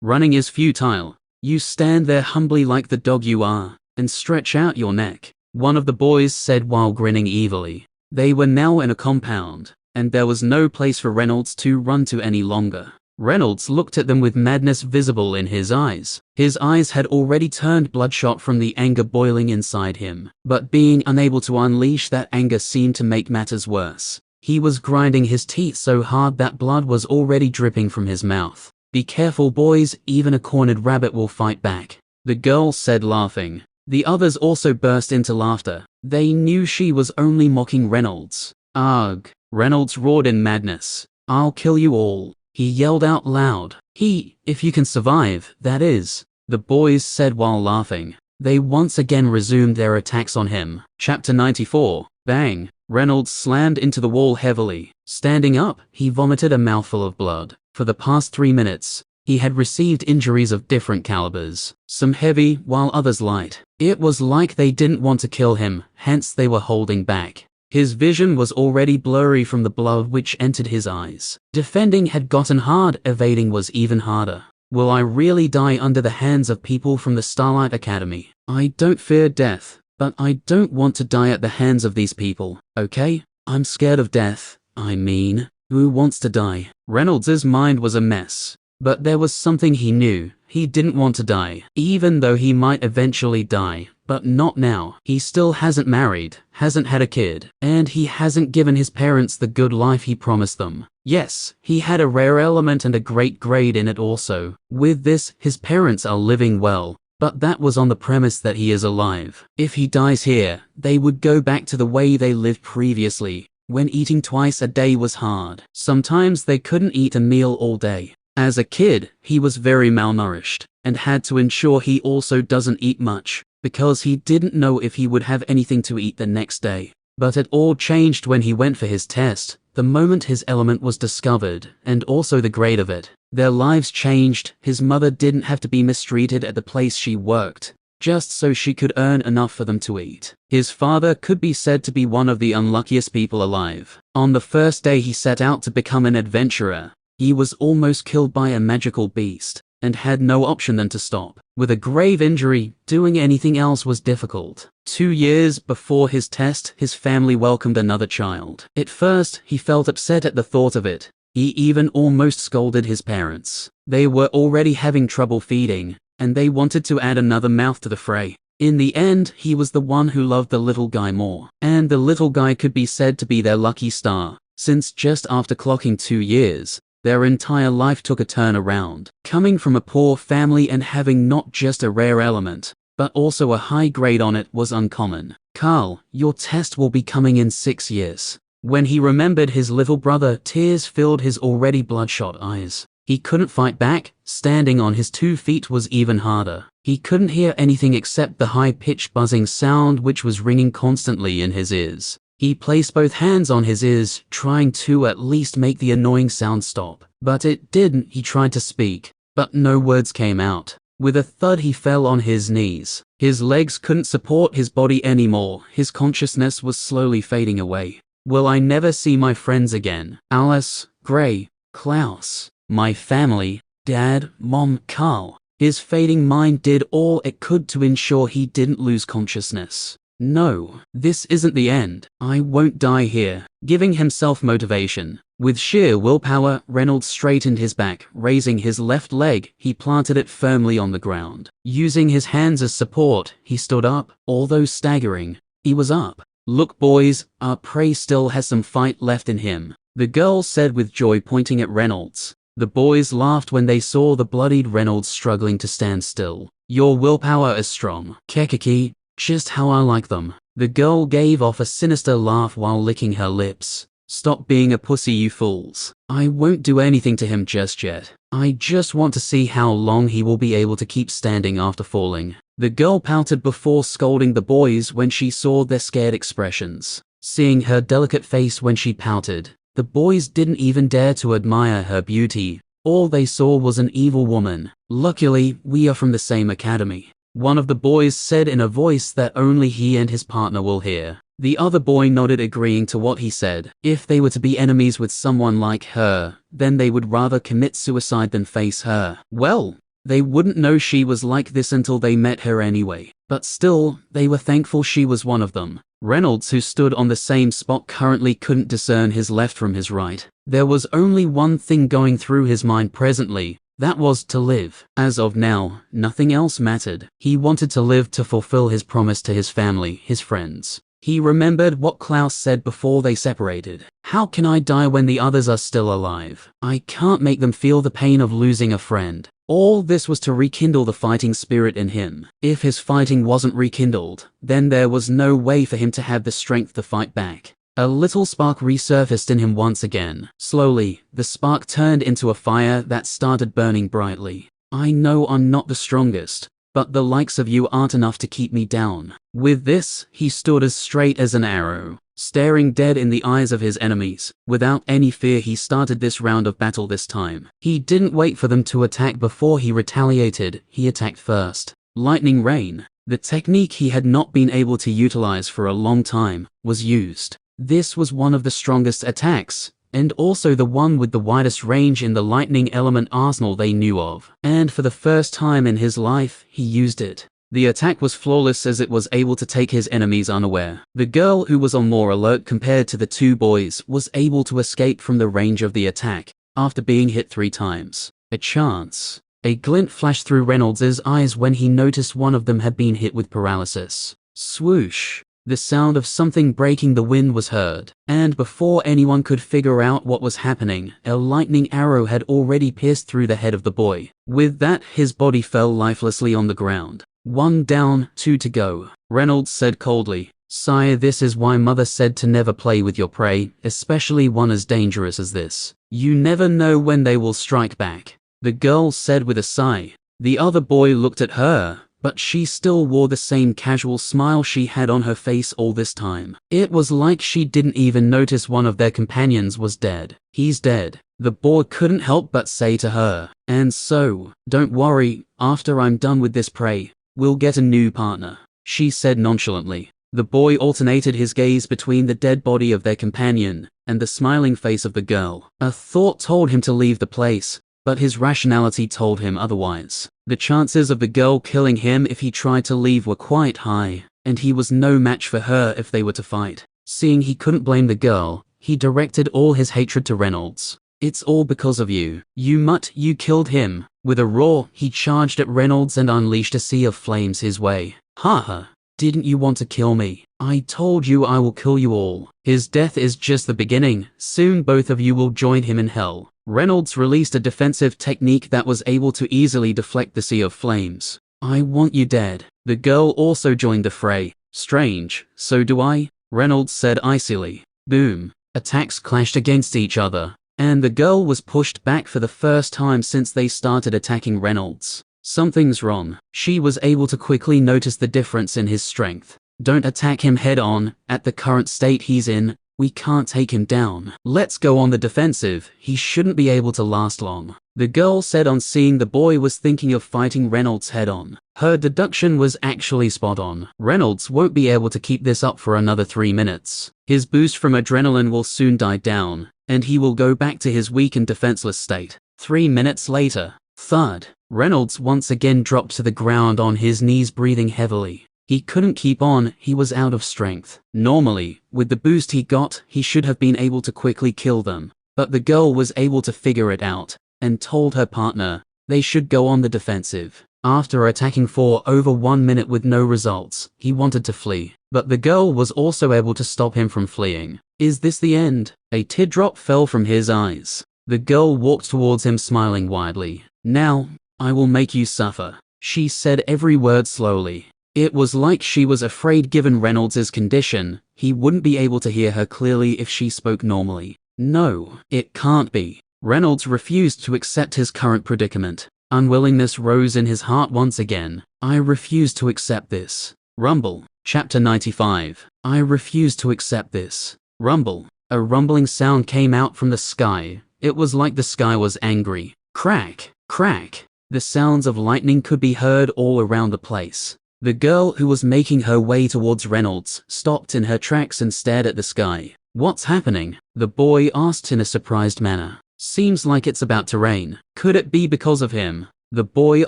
Running is futile. You stand there humbly like the dog you are, and stretch out your neck, one of the boys said while grinning evilly. They were now in a compound, and there was no place for Reynolds to run to any longer. Reynolds looked at them with madness visible in his eyes. His eyes had already turned bloodshot from the anger boiling inside him, but being unable to unleash that anger seemed to make matters worse. He was grinding his teeth so hard that blood was already dripping from his mouth. "Be careful, boys, even a cornered rabbit will fight back," the girl said, laughing. The others also burst into laughter. They knew she was only mocking Reynolds. "Ugh," Reynolds roared in madness. "I'll kill you all," he yelled out loud. If you can survive, that is," the boys said while laughing. They once again resumed their attacks on him. Chapter 94. Bang! Reynolds slammed into the wall heavily. Standing up, he vomited a mouthful of blood. For the past 3 minutes, he had received injuries of different calibers, some heavy while others light. It was like they didn't want to kill him, hence they were holding back. His vision was already blurry from the blood which entered his eyes. Defending had gotten hard, evading was even harder. Will I really die under the hands of people from the Starlight Academy? I don't fear death, but I don't want to die at the hands of these people, okay? I'm scared of death. I mean, who wants to die? Reynolds's mind was a mess, but there was something he knew. He didn't want to die, even though he might eventually die, but not now. He still hasn't married, hasn't had a kid, and he hasn't given his parents the good life he promised them. Yes, he had a rare element and a great grade in it also. With this, his parents are living well, but that was on the premise that he is alive. If he dies here, they would go back to the way they lived previously, when eating twice a day was hard. Sometimes they couldn't eat a meal all day. As a kid, he was very malnourished, and had to ensure he also doesn't eat much, because he didn't know if he would have anything to eat the next day. But it all changed when he went for his test, the moment his element was discovered, and also the grade of it. Their lives changed. His mother didn't have to be mistreated at the place she worked, just so she could earn enough for them to eat. His father could be said to be one of the unluckiest people alive. On the first day he set out to become an adventurer, he was almost killed by a magical beast, and had no option than to stop. With a grave injury, doing anything else was difficult. 2 years before his test, his family welcomed another child. At first, he felt upset at the thought of it. He even almost scolded his parents. They were already having trouble feeding, and they wanted to add another mouth to the fray. In the end, he was the one who loved the little guy more. And the little guy could be said to be their lucky star, since just after clocking 2 years, their entire life took a turn around. Coming from a poor family and having not just a rare element, but also a high grade on it was uncommon. Carl, your test will be coming in 6 years. When he remembered his little brother, tears filled his already bloodshot eyes. He couldn't fight back. Standing on his 2 feet was even harder. He couldn't hear anything except the high-pitched buzzing sound which was ringing constantly in his ears. He placed both hands on his ears, trying to at least make the annoying sound stop. But it didn't. He tried to speak, but no words came out. With a thud, he fell on his knees. His legs couldn't support his body anymore. His consciousness was slowly fading away. Will I never see my friends again? Alice, Gray, Klaus, my family, Dad, Mom, Carl. His fading mind did all it could to ensure he didn't lose consciousness. No, this isn't the end. I won't die here. Giving himself motivation. With sheer willpower, Reynolds straightened his back. Raising his left leg, he planted it firmly on the ground. Using his hands as support, he stood up. Although staggering, he was up. Look boys, our prey still has some fight left in him, the girl said with joy, pointing at Reynolds. The boys laughed when they saw the bloodied Reynolds struggling to stand still. Your willpower is strong. Kekiki, just how I like them. The girl gave off a sinister laugh while licking her lips. Stop being a pussy, you fools. I won't do anything to him just yet. I just want to see how long he will be able to keep standing after falling. The girl pouted before scolding the boys when she saw their scared expressions. Seeing her delicate face when she pouted, the boys didn't even dare to admire her beauty. All they saw was an evil woman. Luckily, we are from the same academy, one of the boys said in a voice that only he and his partner will hear. The other boy nodded, agreeing to what he said. If they were to be enemies with someone like her, then they would rather commit suicide than face her. Well, they wouldn't know she was like this until they met her anyway. But still, they were thankful she was one of them. Reynolds, who stood on the same spot, currently couldn't discern his left from his right. There was only one thing going through his mind presently. That was to live. As of now, nothing else mattered. He wanted to live to fulfill his promise to his family, his friends. He remembered what Klaus said before they separated. How can I die when the others are still alive? I can't make them feel the pain of losing a friend. All this was to rekindle the fighting spirit in him. If his fighting wasn't rekindled, then there was no way for him to have the strength to fight back. A little spark resurfaced in him once again. Slowly, the spark turned into a fire that started burning brightly. I know I'm not the strongest, but the likes of you aren't enough to keep me down. With this, he stood as straight as an arrow, staring dead in the eyes of his enemies. Without any fear, he started this round of battle this time. He didn't wait for them to attack before he retaliated. He attacked first. Lightning rain, the technique he had not been able to utilize for a long time, was used. This was one of the strongest attacks, and also the one with the widest range in the lightning element arsenal they knew of. And for the first time in his life, he used it. The attack was flawless as it was able to take his enemies unaware. The girl, who was on more alert compared to the two boys, was able to escape from the range of the attack after being hit 3 times. A chance. A glint flashed through Reynolds' eyes when he noticed one of them had been hit with paralysis. Swoosh. The sound of something breaking the wind was heard, and before anyone could figure out what was happening, a lightning arrow had already pierced through the head of the boy. With that, his body fell lifelessly on the ground. 1 down, 2 to go, Reynolds said coldly. Sire, this is why Mother said to never play with your prey, especially one as dangerous as this. You never know when they will strike back, the girl said with a sigh. The other boy looked at her, but she still wore the same casual smile she had on her face all this time. It was like she didn't even notice one of their companions was dead. He's dead, the boy couldn't help but say to her. And so, don't worry, after I'm done with this prey, we'll get a new partner, she said nonchalantly. The boy alternated his gaze between the dead body of their companion and the smiling face of the girl. A thought told him to leave the place, but his rationality told him otherwise. The chances of the girl killing him if he tried to leave were quite high, and he was no match for her if they were to fight. Seeing he couldn't blame the girl, he directed all his hatred to Reynolds. It's all because of you. You mutt, you killed him. With a roar, he charged at Reynolds and unleashed a sea of flames his way. Haha. Didn't you want to kill me? I told you I will kill you all. His death is just the beginning. Soon both of you will join him in hell. Reynolds released a defensive technique that was able to easily deflect the sea of flames. I want you dead. The girl also joined the fray. Strange, so do I? Reynolds said icily. Boom. Attacks clashed against each other, and the girl was pushed back for the first time since they started attacking Reynolds. Something's wrong. She was able to quickly notice the difference in his strength. Don't attack him head on. At the current state he's in, we can't take him down. Let's go on the defensive. He shouldn't be able to last long. The girl said on seeing the boy was thinking of fighting Reynolds head on. Her deduction was actually spot on. Reynolds won't be able to keep this up for another 3 minutes. His boost from adrenaline will soon die down, and he will go back to his weak and defenseless state. 3 minutes later. Thud. Reynolds once again dropped to the ground on his knees, breathing heavily. He couldn't keep on, he was out of strength. Normally, with the boost he got, he should have been able to quickly kill them. But the girl was able to figure it out, and told her partner they should go on the defensive. After attacking for over 1 minute with no results, he wanted to flee. But the girl was also able to stop him from fleeing. Is this the end? A teardrop fell from his eyes. The girl walked towards him smiling widely. Now, I will make you suffer. She said every word slowly. It was like she was afraid given Reynolds' condition, he wouldn't be able to hear her clearly if she spoke normally. No, it can't be. Reynolds refused to accept his current predicament. Unwillingness rose in his heart once again. I refuse to accept this. Rumble. Chapter 95. I refuse to accept this. Rumble. A rumbling sound came out from the sky. It was like the sky was angry. Crack, crack. The sounds of lightning could be heard all around the place. The girl who was making her way towards Reynolds stopped in her tracks and stared at the sky. What's happening? The boy asked in a surprised manner. Seems like it's about to rain. Could it be because of him? The boy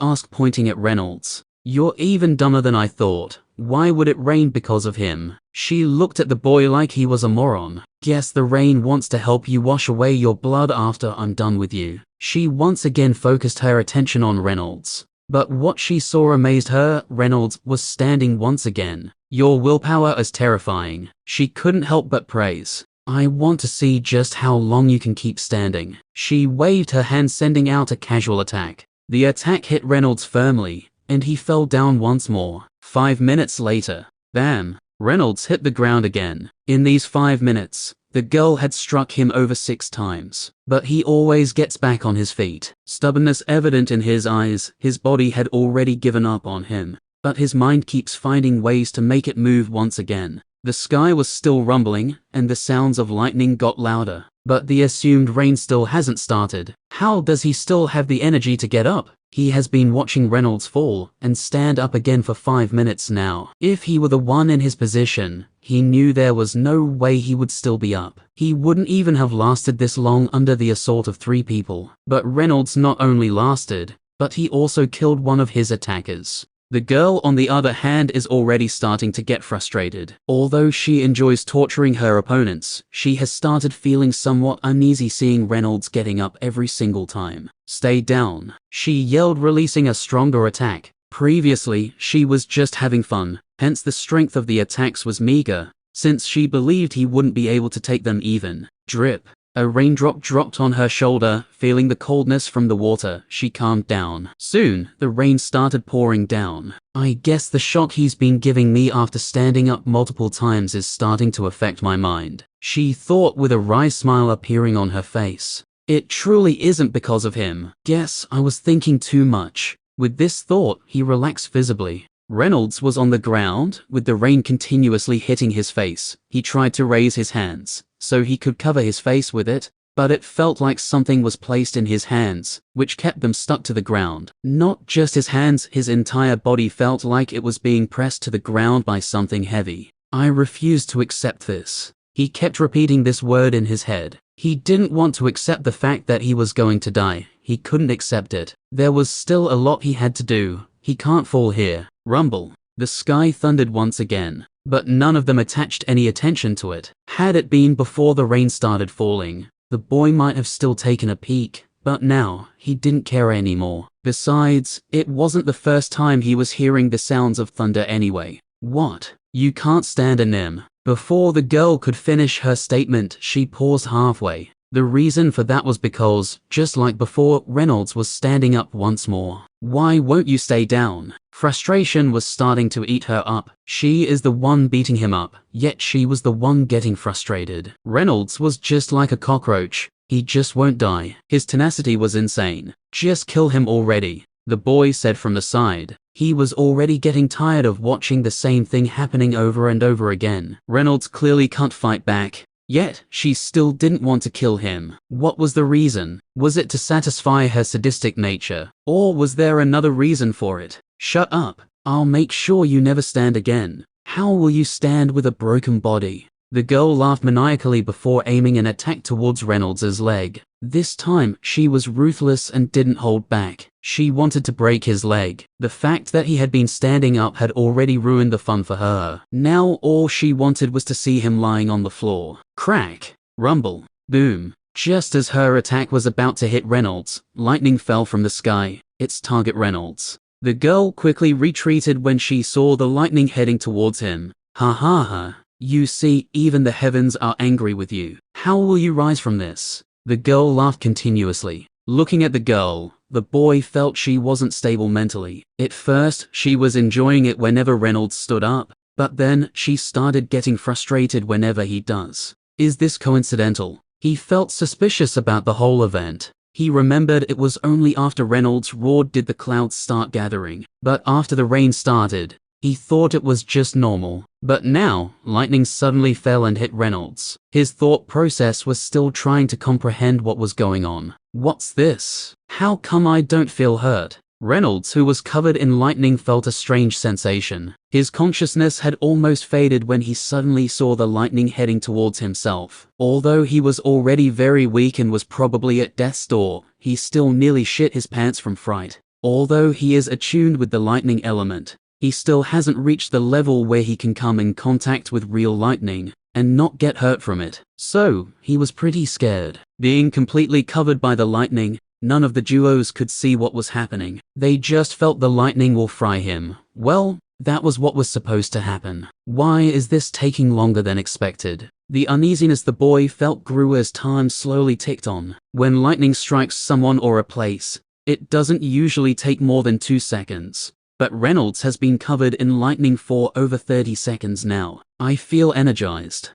asked, pointing at Reynolds. You're even dumber than I thought. Why would it rain because of him? She looked at the boy like he was a moron. Guess the rain wants to help you wash away your blood after I'm done with you. She once again focused her attention on Reynolds. But what she saw amazed her. Reynolds was standing once again. Your willpower is terrifying. She couldn't help but praise. I want to see just how long you can keep standing. She waved her hand, sending out a casual attack. The attack hit Reynolds firmly, and he fell down once more. 5 minutes later. Bam! Reynolds hit the ground again. In these 5 minutes, the girl had struck him over 6 times. But he always gets back on his feet. Stubbornness evident in his eyes. His body had already given up on him, but his mind keeps finding ways to make it move once again. The sky was still rumbling, and the sounds of lightning got louder. But the assumed rain still hasn't started. How does he still have the energy to get up? He has been watching Reynolds fall and stand up again for 5 minutes now. If he were the one in his position, he knew there was no way he would still be up. He wouldn't even have lasted this long under the assault of 3 people. But Reynolds not only lasted, but he also killed one of his attackers. The girl, on the other hand, is already starting to get frustrated. Although she enjoys torturing her opponents, she has started feeling somewhat uneasy seeing Reynolds getting up every single time. Stay down, she yelled, releasing a stronger attack. Previously, she was just having fun, hence the strength of the attacks was meager, since she believed he wouldn't be able to take them even. Drip. A raindrop dropped on her shoulder. Feeling the coldness from the water, she calmed down. Soon, the rain started pouring down. I guess the shock he's been giving me after standing up multiple times is starting to affect my mind, she thought, with a wry smile appearing on her face. It truly isn't because of him. Guess I was thinking too much. With this thought, he relaxed visibly. Reynolds was on the ground, with the rain continuously hitting his face. He tried to raise his hands, so he could cover his face with it, but it felt like something was placed in his hands, which kept them stuck to the ground. Not just his hands, his entire body felt like it was being pressed to the ground by something heavy. I refuse to accept this. He kept repeating this word in his head. He didn't want to accept the fact that he was going to die. He couldn't accept it. There was still a lot he had to do. He can't fall here. Rumble. The sky thundered once again, but none of them attached any attention to it. Had it been before the rain started falling, the boy might have still taken a peek, but now he didn't care anymore. Besides, it wasn't the first time he was hearing the sounds of thunder anyway. What? You can't stand a nim? Before the girl could finish her statement, she paused halfway. The reason for that was because, just like before, Reynolds was standing up once more. Why won't you stay down? Frustration was starting to eat her up. She is the one beating him up, yet she was the one getting frustrated. Reynolds was just like a cockroach. He just won't die. His tenacity was insane. Just kill him already, the boy said from the side. He was already getting tired of watching the same thing happening over and over again. Reynolds clearly can't fight back. Yet, she still didn't want to kill him. What was the reason? Was it to satisfy her sadistic nature? Or was there another reason for it? Shut up. I'll make sure you never stand again. How will you stand with a broken body? The girl laughed maniacally before aiming an attack towards Reynolds' leg. This time, she was ruthless and didn't hold back. She wanted to break his leg. The fact that he had been standing up had already ruined the fun for her. Now all she wanted was to see him lying on the floor. Crack, rumble, boom. Just as her attack was about to hit Reynolds, lightning fell from the sky, its target Reynolds. The girl quickly retreated when she saw the lightning heading towards him. Ha ha ha. You see, even the heavens are angry with you. How will you rise from this? The girl laughed continuously. Looking at the girl, the boy felt she wasn't stable mentally. At first, she was enjoying it whenever Reynolds stood up, but then she started getting frustrated whenever he does. Is this coincidental? He felt suspicious about the whole event. He remembered it was only after Reynolds roared did the clouds start gathering, but after the rain started, he thought it was just normal. But now, lightning suddenly fell and hit Reynolds. His thought process was still trying to comprehend what was going on. What's this? How come I don't feel hurt? Reynolds, who was covered in lightning, felt a strange sensation. His consciousness had almost faded when he suddenly saw the lightning heading towards himself. Although he was already very weak and was probably at death's door, he still nearly shit his pants from fright. Although he is attuned with the lightning element, he still hasn't reached the level where he can come in contact with real lightning and not get hurt from it. So, he was pretty scared. Being completely covered by the lightning, none of the duos could see what was happening. They just felt the lightning will fry him. Well, that was what was supposed to happen. Why is this taking longer than expected? The uneasiness the boy felt grew as time slowly ticked on. When lightning strikes someone or a place, it doesn't usually take more than 2 seconds. But Reynolds has been covered in lightning for over 30 seconds now. I feel energized.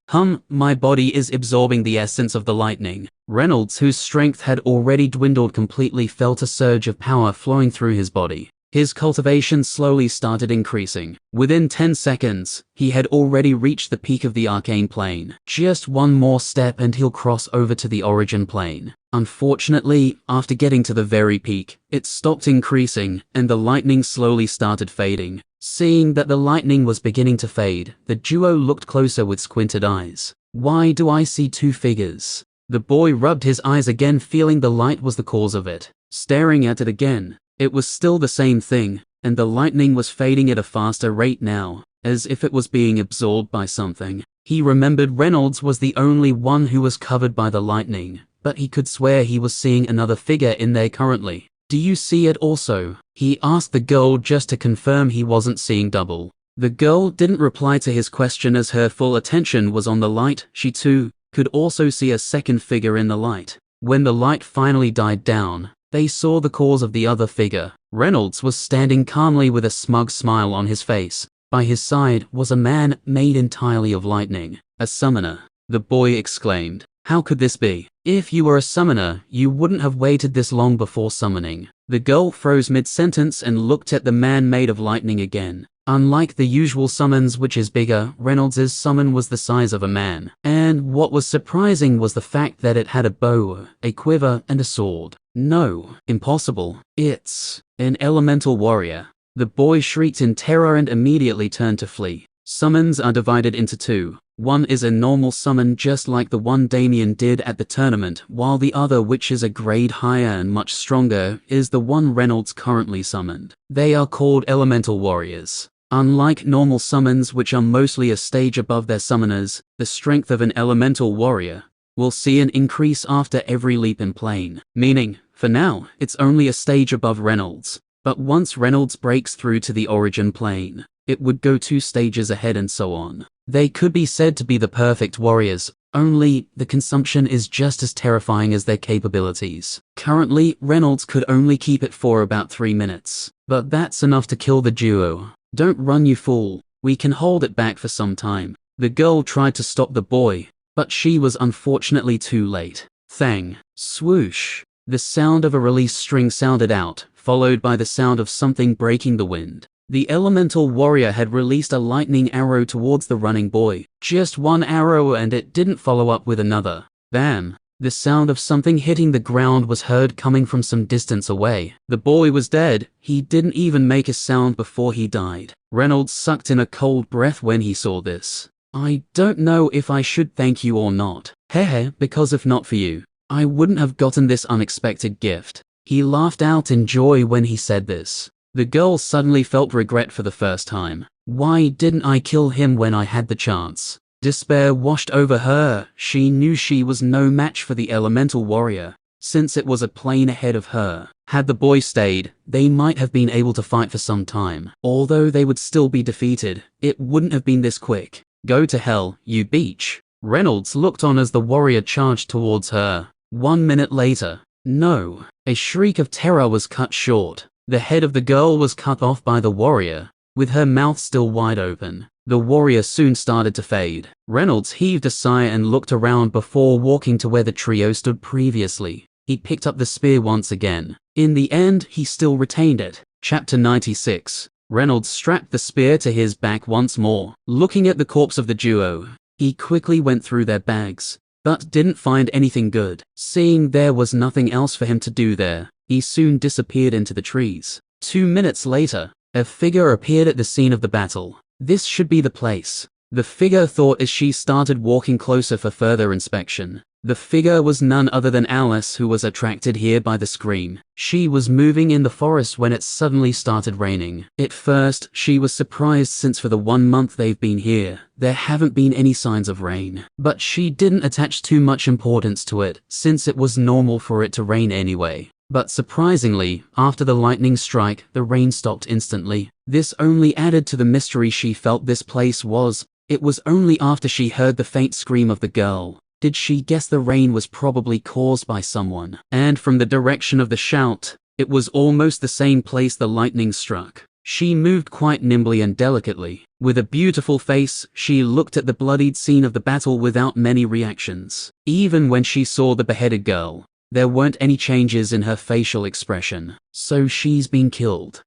My body is absorbing the essence of the lightning. Reynolds, whose strength had already dwindled completely, felt a surge of power flowing through his body. His cultivation slowly started increasing. Within 10 seconds, he had already reached the peak of the arcane plane. Just one more step and he'll cross over to the origin plane. Unfortunately, after getting to the very peak, it stopped increasing and the lightning slowly started fading. Seeing that the lightning was beginning to fade, the duo looked closer with squinted eyes. Why do I see 2 figures? The boy rubbed his eyes again, feeling the light was the cause of it. Staring at it again, it was still the same thing, and the lightning was fading at a faster rate now, as if it was being absorbed by something. He remembered Reynolds was the only one who was covered by the lightning, but he could swear he was seeing another figure in there currently. Do you see it also? He asked the girl just to confirm he wasn't seeing double. The girl didn't reply to his question as her full attention was on the light. She too could also see a second figure in the light. When the light finally died down, they saw the cause of the other figure. Reynolds was standing calmly with a smug smile on his face. By his side was a man made entirely of lightning. A summoner, the boy exclaimed. How could this be? If you were a summoner, you wouldn't have waited this long before summoning. The girl froze mid-sentence and looked at the man made of lightning again. Unlike the usual summons, which is bigger, Reynolds' summon was the size of a man. And what was surprising was the fact that it had a bow, a quiver, and a sword. No, impossible. It's an elemental warrior. The boy shrieked in terror and immediately turned to flee. Summons are divided into 2. One is a normal summon just like the one Damien did at the tournament, while the other, which is a grade higher and much stronger, is the one Reynolds currently summoned. They are called elemental warriors. Unlike normal summons, which are mostly a stage above their summoners, the strength of an elemental warrior will see an increase after every leap in plane. Meaning, for now, it's only a stage above Reynolds. But once Reynolds breaks through to the origin plane, it would go 2 stages ahead and so on. They could be said to be the perfect warriors, only the consumption is just as terrifying as their capabilities. Currently, Reynolds could only keep it for about 3 minutes. But that's enough to kill the duo. Don't run, you fool. We can hold it back for some time. The girl tried to stop the boy, but she was unfortunately too late. Thang. Swoosh. The sound of a release string sounded out, followed by the sound of something breaking the wind. The elemental warrior had released a lightning arrow towards the running boy. Just one arrow and it didn't follow up with another. Bam! The sound of something hitting the ground was heard coming from some distance away. The boy was dead. He didn't even make a sound before he died. Reynolds sucked in a cold breath when he saw this. I don't know if I should thank you or not. Hehe, because if not for you, I wouldn't have gotten this unexpected gift. He laughed out in joy when he said this. The girl suddenly felt regret for the first time. Why didn't I kill him when I had the chance? Despair washed over her. She knew she was no match for the elemental warrior, since it was a plane ahead of her. Had the boy stayed, they might have been able to fight for some time. Although they would still be defeated, it wouldn't have been this quick. Go to hell, you beach. Reynolds looked on as the warrior charged towards her. 1 minute later. No. A shriek of terror was cut short. The head of the girl was cut off by the warrior, with her mouth still wide open. The warrior soon started to fade. Reynolds heaved a sigh and looked around before walking to where the trio stood previously. He picked up the spear once again. In the end, he still retained it. Chapter 96. Reynolds strapped the spear to his back once more. Looking at the corpse of the duo, he quickly went through their bags, but didn't find anything good. Seeing there was nothing else for him to do there, he soon disappeared into the trees. 2 minutes later, a figure appeared at the scene of the battle. This should be the place, the figure thought as she started walking closer for further inspection. The figure was none other than Alice, who was attracted here by the scream. She was moving in the forest when it suddenly started raining. At first, she was surprised since for the 1 month they've been here, there haven't been any signs of rain. But she didn't attach too much importance to it, since it was normal for it to rain anyway. But surprisingly, after the lightning strike, the rain stopped instantly. This only added to the mystery she felt this place was. It was only after she heard the faint scream of the girl did she guess the rain was probably caused by someone. And from the direction of the shout, it was almost the same place the lightning struck. She moved quite nimbly and delicately. With a beautiful face, she looked at the bloodied scene of the battle without many reactions. Even when she saw the beheaded girl, there weren't any changes in her facial expression. So she's been killed.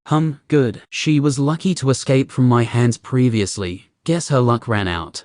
Good. She was lucky to escape from my hands previously. Guess her luck ran out.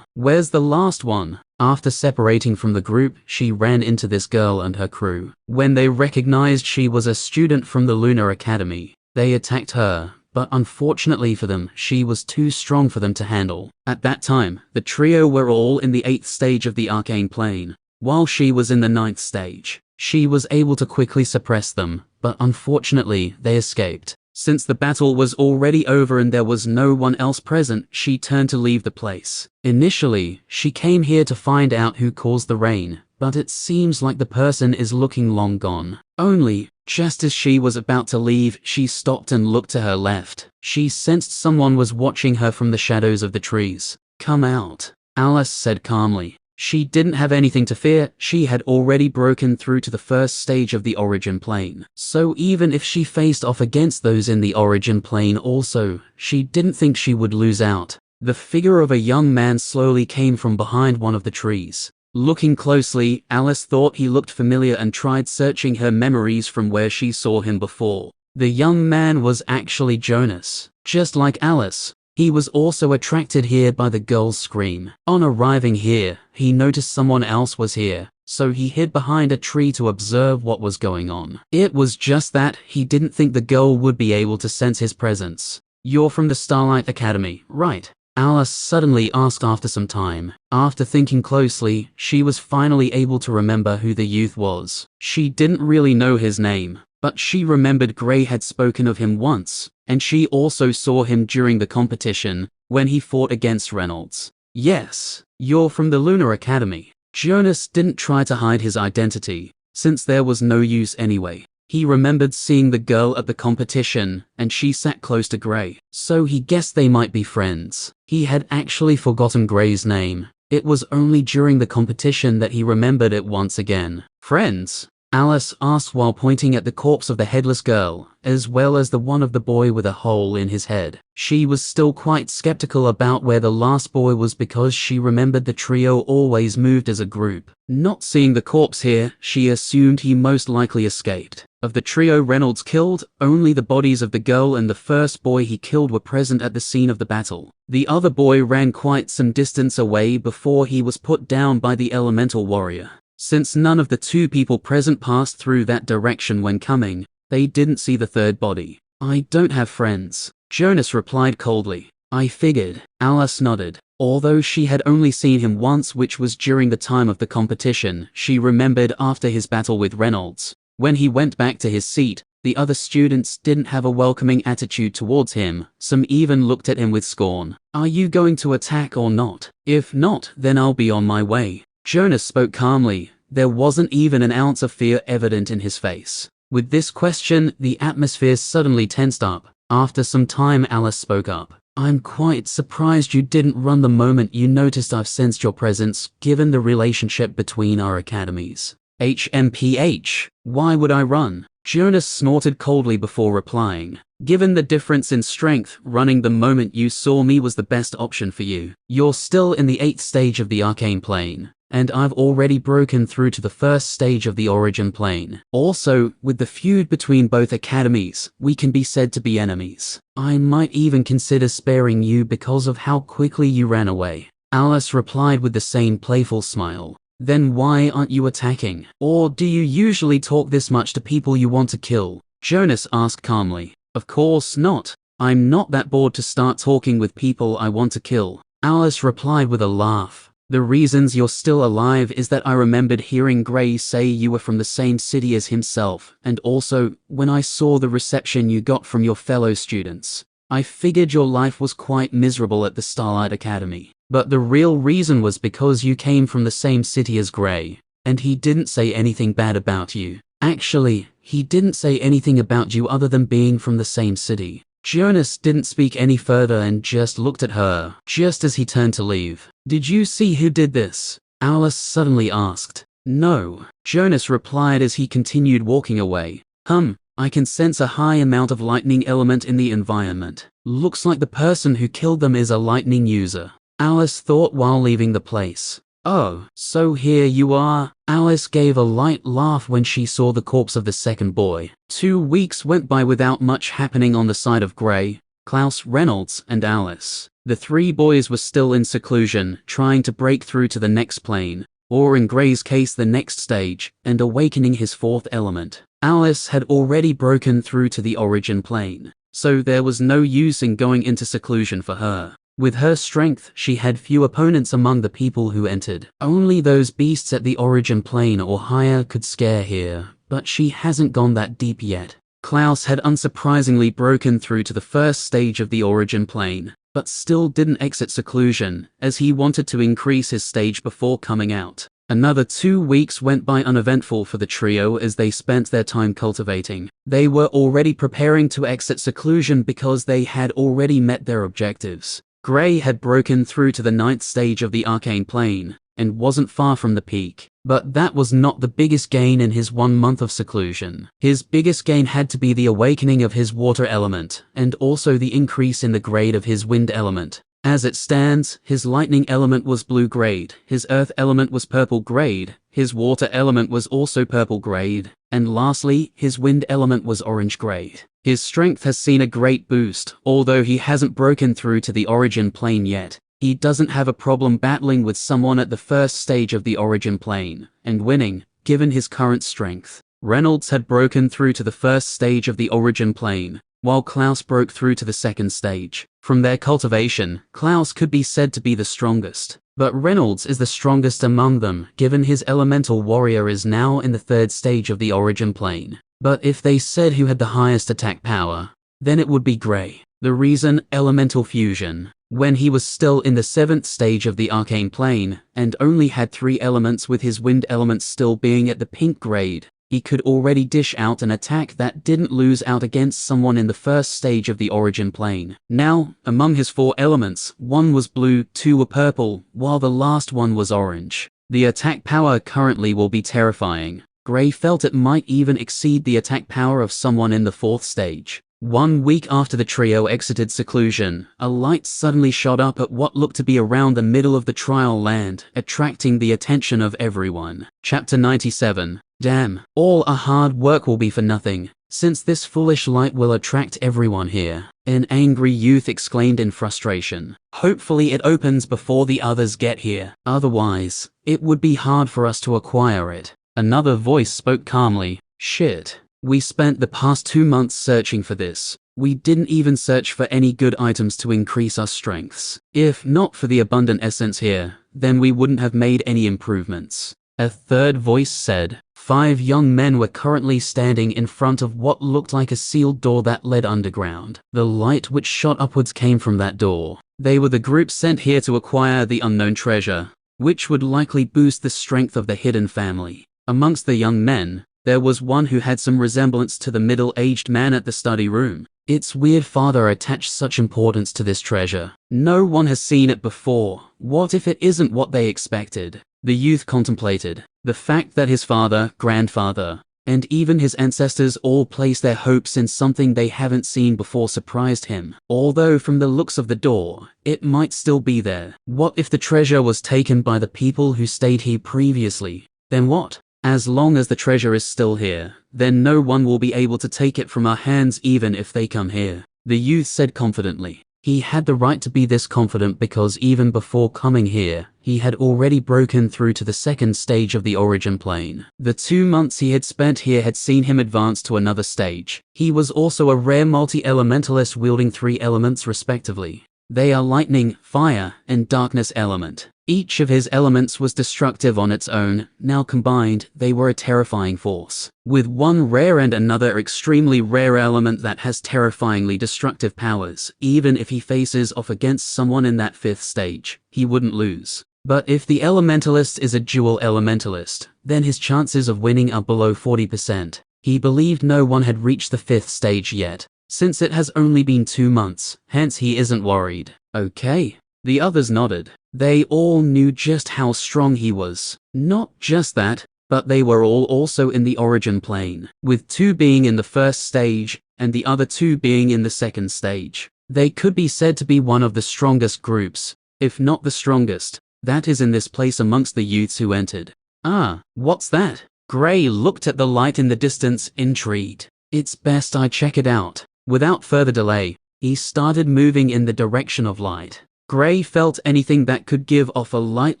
Where's the last one? After separating from the group, she ran into this girl and her crew. When they recognized she was a student from the Lunar Academy, they attacked her, but unfortunately for them, she was too strong for them to handle. At that time, the trio were all in the 8th stage of the arcane plane, while she was in the 9th stage. She was able to quickly suppress them, but unfortunately, they escaped. Since the battle was already over and there was no one else present, she turned to leave the place. Initially, she came here to find out who caused the rain, but it seems like the person is looking long gone. Only, just as she was about to leave, she stopped and looked to her left. She sensed someone was watching her from the shadows of the trees. Come out, Alice said calmly. She didn't have anything to fear. She had already broken through to the 1st stage of the origin plane. So even if she faced off against those in the origin plane also, she didn't think she would lose out. The figure of a young man slowly came from behind one of the trees. Looking closely, Alice thought he looked familiar and tried searching her memories from where she saw him before. The young man was actually Jonas. Just like Alice, he was also attracted here by the girl's scream. On arriving here, he noticed someone else was here, so he hid behind a tree to observe what was going on. It was just that he didn't think the girl would be able to sense his presence. You're from the Starlight Academy, right? Alice suddenly asked after some time. After thinking closely, she was finally able to remember who the youth was. She didn't really know his name, but she remembered Gray had spoken of him once, and she also saw him during the competition when he fought against Reynolds. Yes, you're from the Lunar Academy. Jonas didn't try to hide his identity, since there was no use anyway. He remembered seeing the girl at the competition, and she sat close to Gray, so he guessed they might be friends. He had actually forgotten Gray's name. It was only during the competition that he remembered it once again. Friends? Alice asked while pointing at the corpse of the headless girl, as well as the one of the boy with a hole in his head. She was still quite skeptical about where the last boy was because she remembered the trio always moved as a group. Not seeing the corpse here, she assumed he most likely escaped. Of the trio Reynolds killed, only the bodies of the girl and the first boy he killed were present at the scene of the battle. The other boy ran quite some distance away before he was put down by the elemental warrior. Since none of the two people present passed through that direction when coming, they didn't see the third body. I don't have friends, Jonas replied coldly. I figured. Alice nodded. Although she had only seen him once, which was during the time of the competition, she remembered after his battle with Reynolds. When he went back to his seat, the other students didn't have a welcoming attitude towards him. Some even looked at him with scorn. Are you going to attack or not? If not, then I'll be on my way. Jonas spoke calmly. There wasn't even an ounce of fear evident in his face. With this question, the atmosphere suddenly tensed up. After some time, Alice spoke up. I'm quite surprised you didn't run the moment you noticed I've sensed your presence, given the relationship between our academies. HMPH. Why would I run? Jonas snorted coldly before replying. Given the difference in strength, running the moment you saw me was the best option for you. You're still in the 8th stage of the arcane plane, and I've already broken through to the 1st stage of the origin plane. Also, with the feud between both academies, we can be said to be enemies. I might even consider sparing you because of how quickly you ran away. Alice replied with the same playful smile. Then why aren't you attacking? Or do you usually talk this much to people you want to kill? Jonas asked calmly. Of course not. I'm not that bored to start talking with people I want to kill. Alice replied with a laugh. The reasons you're still alive is that I remembered hearing Gray say you were from the same city as himself, and also, when I saw the reception you got from your fellow students, I figured your life was quite miserable at the Starlight Academy. But the real reason was because you came from the same city as Gray, and he didn't say anything bad about you. Actually, he didn't say anything about you other than being from the same city. Jonas didn't speak any further and just looked at her, just as he turned to leave. Did you see who did this? Alice suddenly asked. No, Jonas replied as he continued walking away. I can sense a high amount of lightning element in the environment. Looks like the person who killed them is a lightning user. Alice thought while leaving the place. Oh, so here you are. Alice gave a light laugh when she saw the corpse of the second boy. 2 weeks went by without much happening on the side of Gray, Klaus, Reynolds, and Alice. The 3 boys were still in seclusion, trying to break through to the next plane, or in Gray's case the next stage, and awakening his 4th element. Alice had already broken through to the origin plane, so there was no use in going into seclusion for her. With her strength, she had few opponents among the people who entered. Only those beasts at the origin plane or higher could scare here, but she hasn't gone that deep yet. Klaus had unsurprisingly broken through to the 1st stage of the origin plane, but still didn't exit seclusion, as he wanted to increase his stage before coming out. Another 2 weeks went by uneventful for the trio as they spent their time cultivating. They were already preparing to exit seclusion because they had already met their objectives. Gray had broken through to the 9th stage of the arcane plane, and wasn't far from the peak. But that was not the biggest gain in his 1 month of seclusion. His biggest gain had to be the awakening of his water element, and also the increase in the grade of his wind element. As it stands, his lightning element was blue grade, his earth element was purple grade, his water element was also purple grade, and lastly, his wind element was orange grade. His strength has seen a great boost. Although he hasn't broken through to the origin plane yet, he doesn't have a problem battling with someone at the 1st stage of the origin plane, and winning, given his current strength. Reynolds had broken through to the 1st stage of the origin plane, while Klaus broke through to the 2nd stage. From their cultivation, Klaus could be said to be the strongest, but Reynolds is the strongest among them, given his elemental warrior is now in the 3rd stage of the origin plane. But if they said who had the highest attack power, then it would be Gray. The reason? Elemental fusion. When he was still in the 7th stage of the arcane plane, and only had 3 elements with his wind elements still being at the pink grade, he could already dish out an attack that didn't lose out against someone in the 1st stage of the origin plane. Now, among his 4 elements, 1 was blue, 2 were purple, while the last one was orange. The attack power currently will be terrifying. Gray felt it might even exceed the attack power of someone in the 4th stage. 1 week after the trio exited seclusion, a light suddenly shot up at what looked to be around the middle of the trial land, attracting the attention of everyone. Chapter 97. Damn, all our hard work will be for nothing, since this foolish light will attract everyone here. An angry youth exclaimed in frustration. Hopefully it opens before the others get here. Otherwise, it would be hard for us to acquire it. Another voice spoke calmly. Shit. We spent the past 2 months searching for this. We didn't even search for any good items to increase our strengths. If not for the abundant essence here, then we wouldn't have made any improvements. A third voice said. 5 young men were currently standing in front of what looked like a sealed door that led underground. The light which shot upwards came from that door. They were the group sent here to acquire the unknown treasure, which would likely boost the strength of the hidden family. Amongst the young men, there was one who had some resemblance to the middle-aged man at the study room. It's weird father attached such importance to this treasure. No one has seen it before. What if it isn't what they expected? The youth contemplated. The fact that his father, grandfather, and even his ancestors all placed their hopes in something they haven't seen before surprised him. Although from the looks of the door, it might still be there. What if the treasure was taken by the people who stayed here previously? Then what? As long as the treasure is still here, then no one will be able to take it from our hands even if they come here. The youth said confidently. He had the right to be this confident because even before coming here, he had already broken through to the 2nd stage of the origin plane. The 2 months he had spent here had seen him advance to another stage. He was also a rare multi-elementalist wielding 3 elements respectively. They are lightning, fire, and darkness element. Each of his elements was destructive on its own. Now combined, they were a terrifying force. With one rare and another extremely rare element that has terrifyingly destructive powers, even if he faces off against someone in that 5th stage, he wouldn't lose. But if the elementalist is a dual elementalist, then his chances of winning are below 40%. He believed no one had reached the 5th stage yet, since it has only been 2 months, hence he isn't worried. Okay. The others nodded. They all knew just how strong he was. Not just that, but they were all also in the origin plane, with 2 being in the 1st stage, and the other 2 being in the 2nd stage. They could be said to be one of the strongest groups, if not the strongest, that is in this place amongst the youths who entered. Ah, what's that? Gray looked at the light in the distance, intrigued. It's best I check it out. Without further delay, he started moving in the direction of light. Gray felt anything that could give off a light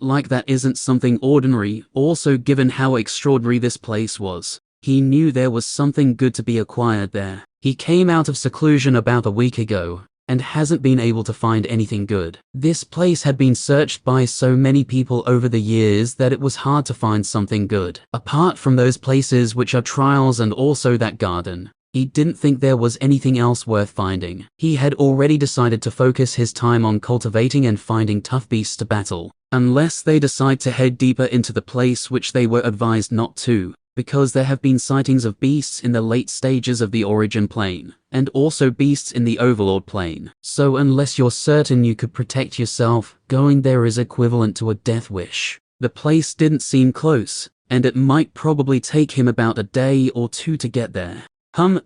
like that isn't something ordinary, also given how extraordinary this place was. He knew there was something good to be acquired there. He came out of seclusion about a week ago, and hasn't been able to find anything good. This place had been searched by so many people over the years that it was hard to find something good. Apart from those places which are trials and also that garden, he didn't think there was anything else worth finding. He had already decided to focus his time on cultivating and finding tough beasts to battle, unless they decide to head deeper into the place which they were advised not to, because there have been sightings of beasts in the late stages of the origin plane, and also beasts in the overlord plane. So unless you're certain you could protect yourself, going there is equivalent to a death wish. The place didn't seem close, and it might probably take him about a day or 2 to get there.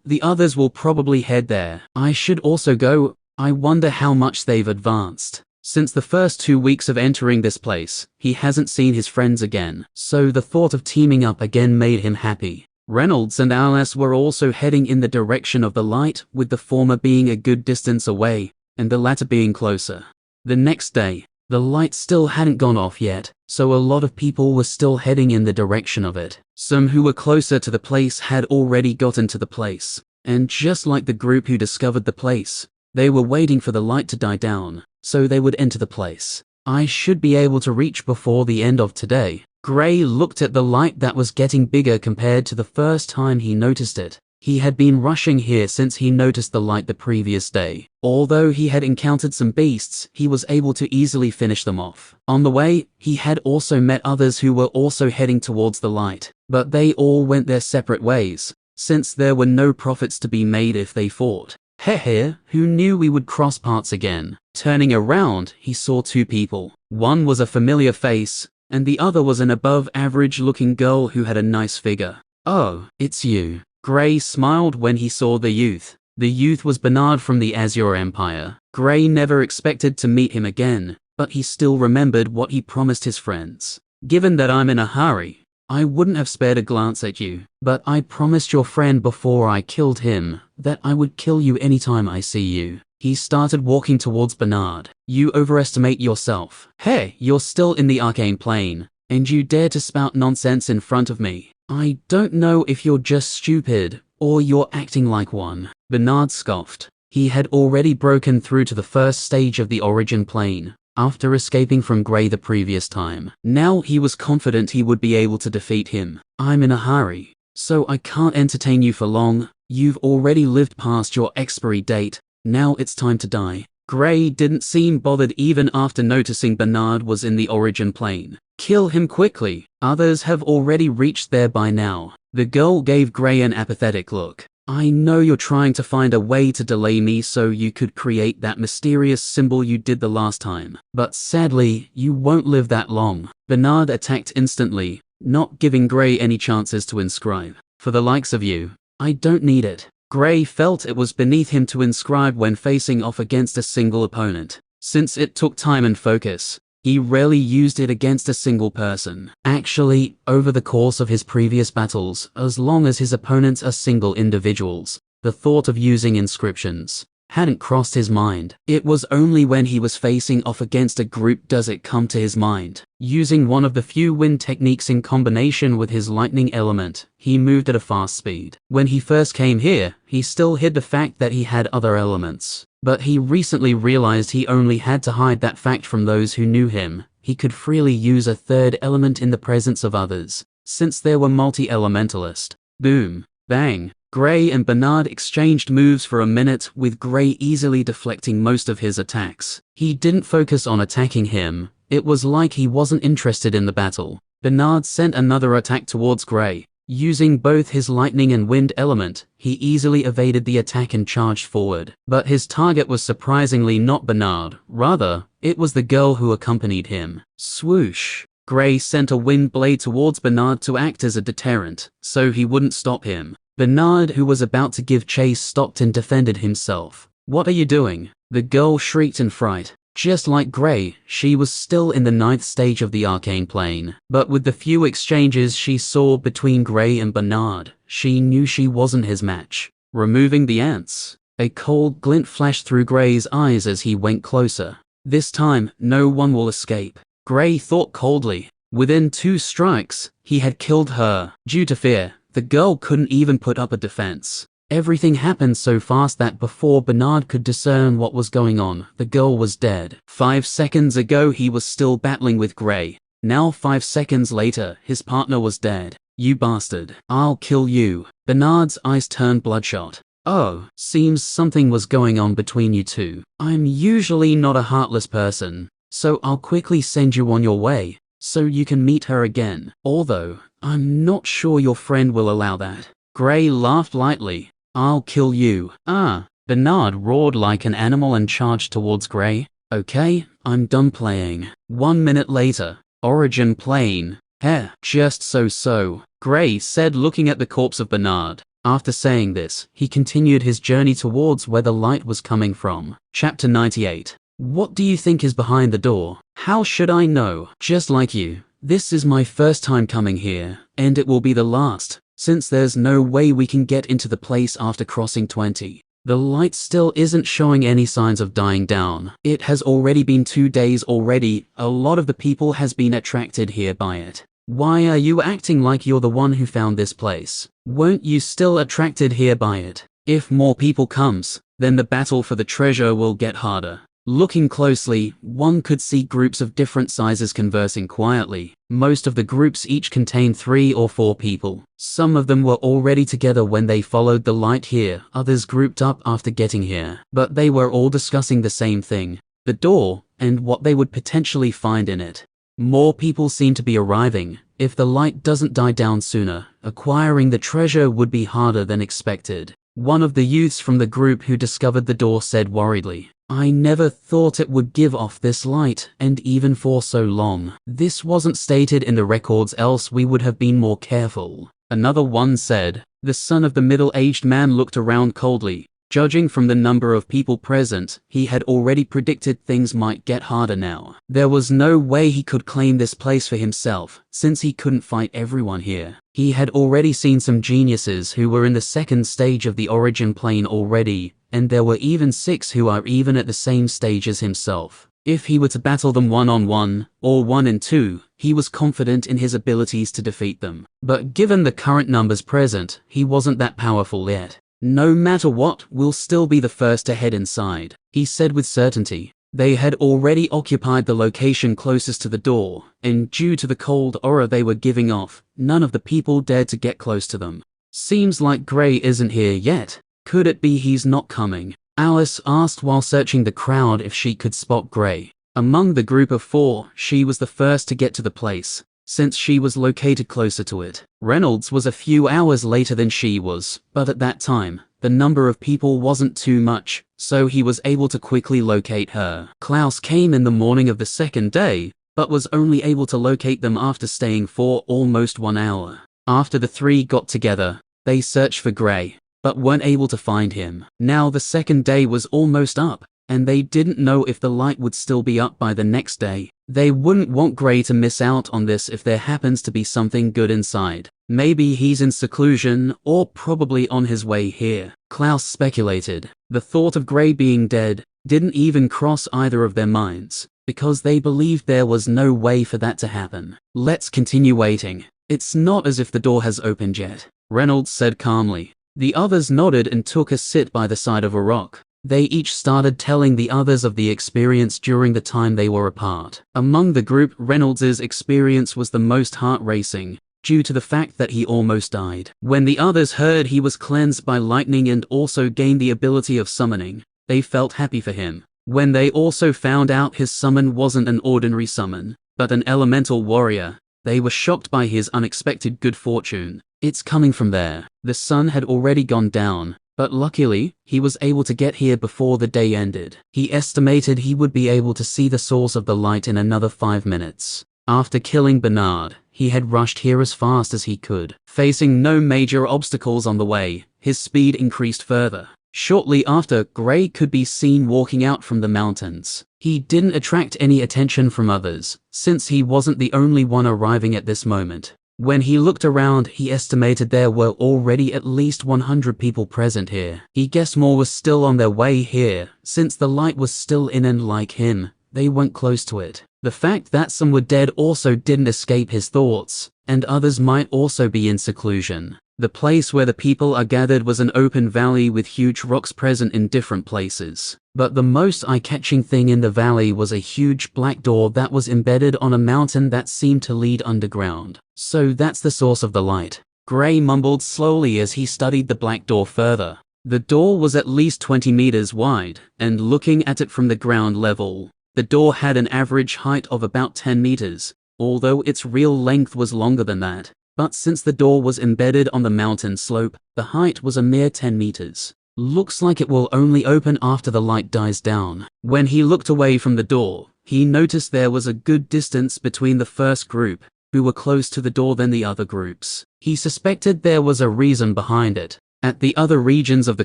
The others will probably head there. I should also go. I wonder how much they've advanced. Since the first 2 weeks of entering this place, he hasn't seen his friends again, so the thought of teaming up again made him happy. Reynolds and Alice were also heading in the direction of the light, with the former being a good distance away, and the latter being closer. The next day, the light still hadn't gone off yet, so a lot of people were still heading in the direction of it. Some who were closer to the place had already gotten to the place, and just like the group who discovered the place, they were waiting for the light to die down, so they would enter the place. I should be able to reach before the end of today. Gray looked at the light that was getting bigger compared to the first time he noticed it. He had been rushing here since he noticed the light the previous day. Although he had encountered some beasts, he was able to easily finish them off. On the way, he had also met others who were also heading towards the light, but they all went their separate ways, since there were no profits to be made if they fought. Hehe, who knew we would cross paths again? Turning around, he saw two people. One was a familiar face, and the other was an above-average looking girl who had a nice figure. "Oh, it's you." Gray smiled when he saw the youth. The youth was Bernard from the Azure Empire. Gray never expected to meet him again, but he still remembered what he promised his friends. "Given that I'm in a hurry, I wouldn't have spared a glance at you, but I promised your friend before I killed him that I would kill you anytime I see you." He started walking towards Bernard. "You overestimate yourself. Hey, you're still in the arcane plane, and you dare to spout nonsense in front of me. I don't know if you're just stupid, or you're acting like one." Bernard scoffed. He had already broken through to the first stage of the origin plane, after escaping from Gray the previous time. Now he was confident he would be able to defeat him. "I'm in a hurry, so I can't entertain you for long. You've already lived past your expiry date. Now it's time to die." Gray didn't seem bothered even after noticing Bernard was in the origin plane. "Kill him quickly. Others have already reached there by now." The girl gave Gray an apathetic look. "I know you're trying to find a way to delay me so you could create that mysterious symbol you did the last time, but sadly, you won't live that long." Bernard attacked instantly, not giving Gray any chances to inscribe. "For the likes of you, I don't need it." Gray felt it was beneath him to inscribe when facing off against a single opponent. Since it took time and focus, he rarely used it against a single person. Actually, over the course of his previous battles, as long as his opponents are single individuals, the thought of using inscriptions hadn't crossed his mind. It was only when he was facing off against a group does it come to his mind. Using one of the few wind techniques in combination with his lightning element, he moved at a fast speed. When he first came here, he still hid the fact that he had other elements. But he recently realized he only had to hide that fact from those who knew him. He could freely use a third element in the presence of others, since they were multi-elementalist. Boom. Bang. Gray and Bernard exchanged moves for a minute, with Gray easily deflecting most of his attacks. He didn't focus on attacking him. It was like he wasn't interested in the battle. Bernard sent another attack towards Gray. Using both his lightning and wind element, he easily evaded the attack and charged forward. But his target was surprisingly not Bernard. Rather, it was the girl who accompanied him. Swoosh. Gray sent a wind blade towards Bernard to act as a deterrent, so he wouldn't stop him. Bernard, who was about to give chase, stopped and defended himself. "What are you doing?" The girl shrieked in fright. Just like Gray, she was still in the 9th stage of the arcane plane. But with the few exchanges she saw between Gray and Bernard, she knew she wasn't his match. Removing the ants. A cold glint flashed through Gray's eyes as he went closer. "This time, no one will escape." Gray thought coldly. Within 2 strikes, he had killed her. Due to fear, the girl couldn't even put up a defense. Everything happened so fast that before Bernard could discern what was going on, the girl was dead. 5 seconds ago he was still battling with Gray. Now 5 seconds later, his partner was dead. "You bastard. I'll kill you." Bernard's eyes turned bloodshot. "Oh, seems something was going on between you two. I'm usually not a heartless person, so I'll quickly send you on your way, so you can meet her again. Although, I'm not sure your friend will allow that." Gray laughed lightly. "I'll kill you." "Ah." Bernard roared like an animal and charged towards Gray. "Okay, I'm done playing." 1 minute later. Origin plane. "Heh, just so," Gray said, looking at the corpse of Bernard. After saying this, he continued his journey towards where the light was coming from. Chapter 98. "What do you think is behind the door?" "How should I know? Just like you. This is my first time coming here, and it will be the last, since there's no way we can get into the place after crossing 20. The light still isn't showing any signs of dying down. It has already been 2 days already. A lot of the people has been attracted here by it. Why are you acting like you're the one who found this place? Weren't you still attracted here by it? If more people comes, then the battle for the treasure will get harder. Looking closely, one could see groups of different sizes conversing quietly. Most of the groups each contained 3 or 4 people. Some of them were already together when they followed the light here, others grouped up after getting here. But they were all discussing the same thing, the door, and what they would potentially find in it. More people seem to be arriving. If the light doesn't die down sooner, acquiring the treasure would be harder than expected. One of the youths from the group who discovered the door said worriedly, "I never thought it would give off this light, and even for so long. This wasn't stated in the records, else we would have been more careful." Another one said. The son of the middle-aged man looked around coldly. Judging from the number of people present, he had already predicted things might get harder now. There was no way he could claim this place for himself, since he couldn't fight everyone here. He had already seen some geniuses who were in the second stage of the origin plane already, and there were even 6 who are even at the same stage as himself. If he were to battle them one-on-one, or 1 and 2, he was confident in his abilities to defeat them. But given the current numbers present, he wasn't that powerful yet. "No matter what, we'll still be the first to head inside," he said with certainty. They had already occupied the location closest to the door, and due to the cold aura they were giving off, none of the people dared to get close to them. "Seems like Gray isn't here yet. Could it be he's not coming?" Alice asked while searching the crowd if she could spot Gray. Among the group of 4, she was the first to get to the place, since she was located closer to it. Reynolds was a few hours later than she was, but at that time, the number of people wasn't too much, so he was able to quickly locate her. Klaus came in the morning of the second day, but was only able to locate them after staying for almost 1 hour. After the 3 got together, they searched for Gray, but weren't able to find him. Now the second day was almost up, and they didn't know if the light would still be up by the next day. They wouldn't want Gray to miss out on this if there happens to be something good inside. Maybe he's in seclusion, or probably on his way here, Klaus speculated. The thought of Gray being dead didn't even cross either of their minds, because they believed there was no way for that to happen. "Let's continue waiting. It's not as if the door has opened yet," Reynolds said calmly. The others nodded and took a sit by the side of a rock. They each started telling the others of the experience during the time they were apart. Among the group, Reynolds's experience was the most heart-racing, due to the fact that he almost died. When the others heard he was cleansed by lightning and also gained the ability of summoning, they felt happy for him. When they also found out his summon wasn't an ordinary summon, but an elemental warrior, they were shocked by his unexpected good fortune. It's coming from there. The sun had already gone down, but luckily, he was able to get here before the day ended. He estimated he would be able to see the source of the light in another 5 minutes. After killing Bernard, he had rushed here as fast as he could. Facing no major obstacles on the way, his speed increased further. Shortly after, Gray could be seen walking out from the mountains. He didn't attract any attention from others, since he wasn't the only one arriving at this moment. When he looked around, he estimated there were already at least 100 people present here. He guessed more was still on their way here, since the light was still in and like him, they weren't close to it. The fact that some were dead also didn't escape his thoughts, and others might also be in seclusion. The place where the people are gathered was an open valley with huge rocks present in different places. But the most eye-catching thing in the valley was a huge black door that was embedded on a mountain that seemed to lead underground. So that's the source of the light. Gray mumbled slowly as he studied the black door further. The door was at least 20 meters wide, and looking at it from the ground level, the door had an average height of about 10 meters, although its real length was longer than that. But since the door was embedded on the mountain slope, the height was a mere 10 meters. Looks like it will only open after the light dies down. When he looked away from the door, he noticed there was a good distance between the first group, who were close to the door, than the other groups. He suspected there was a reason behind it. At the other regions of the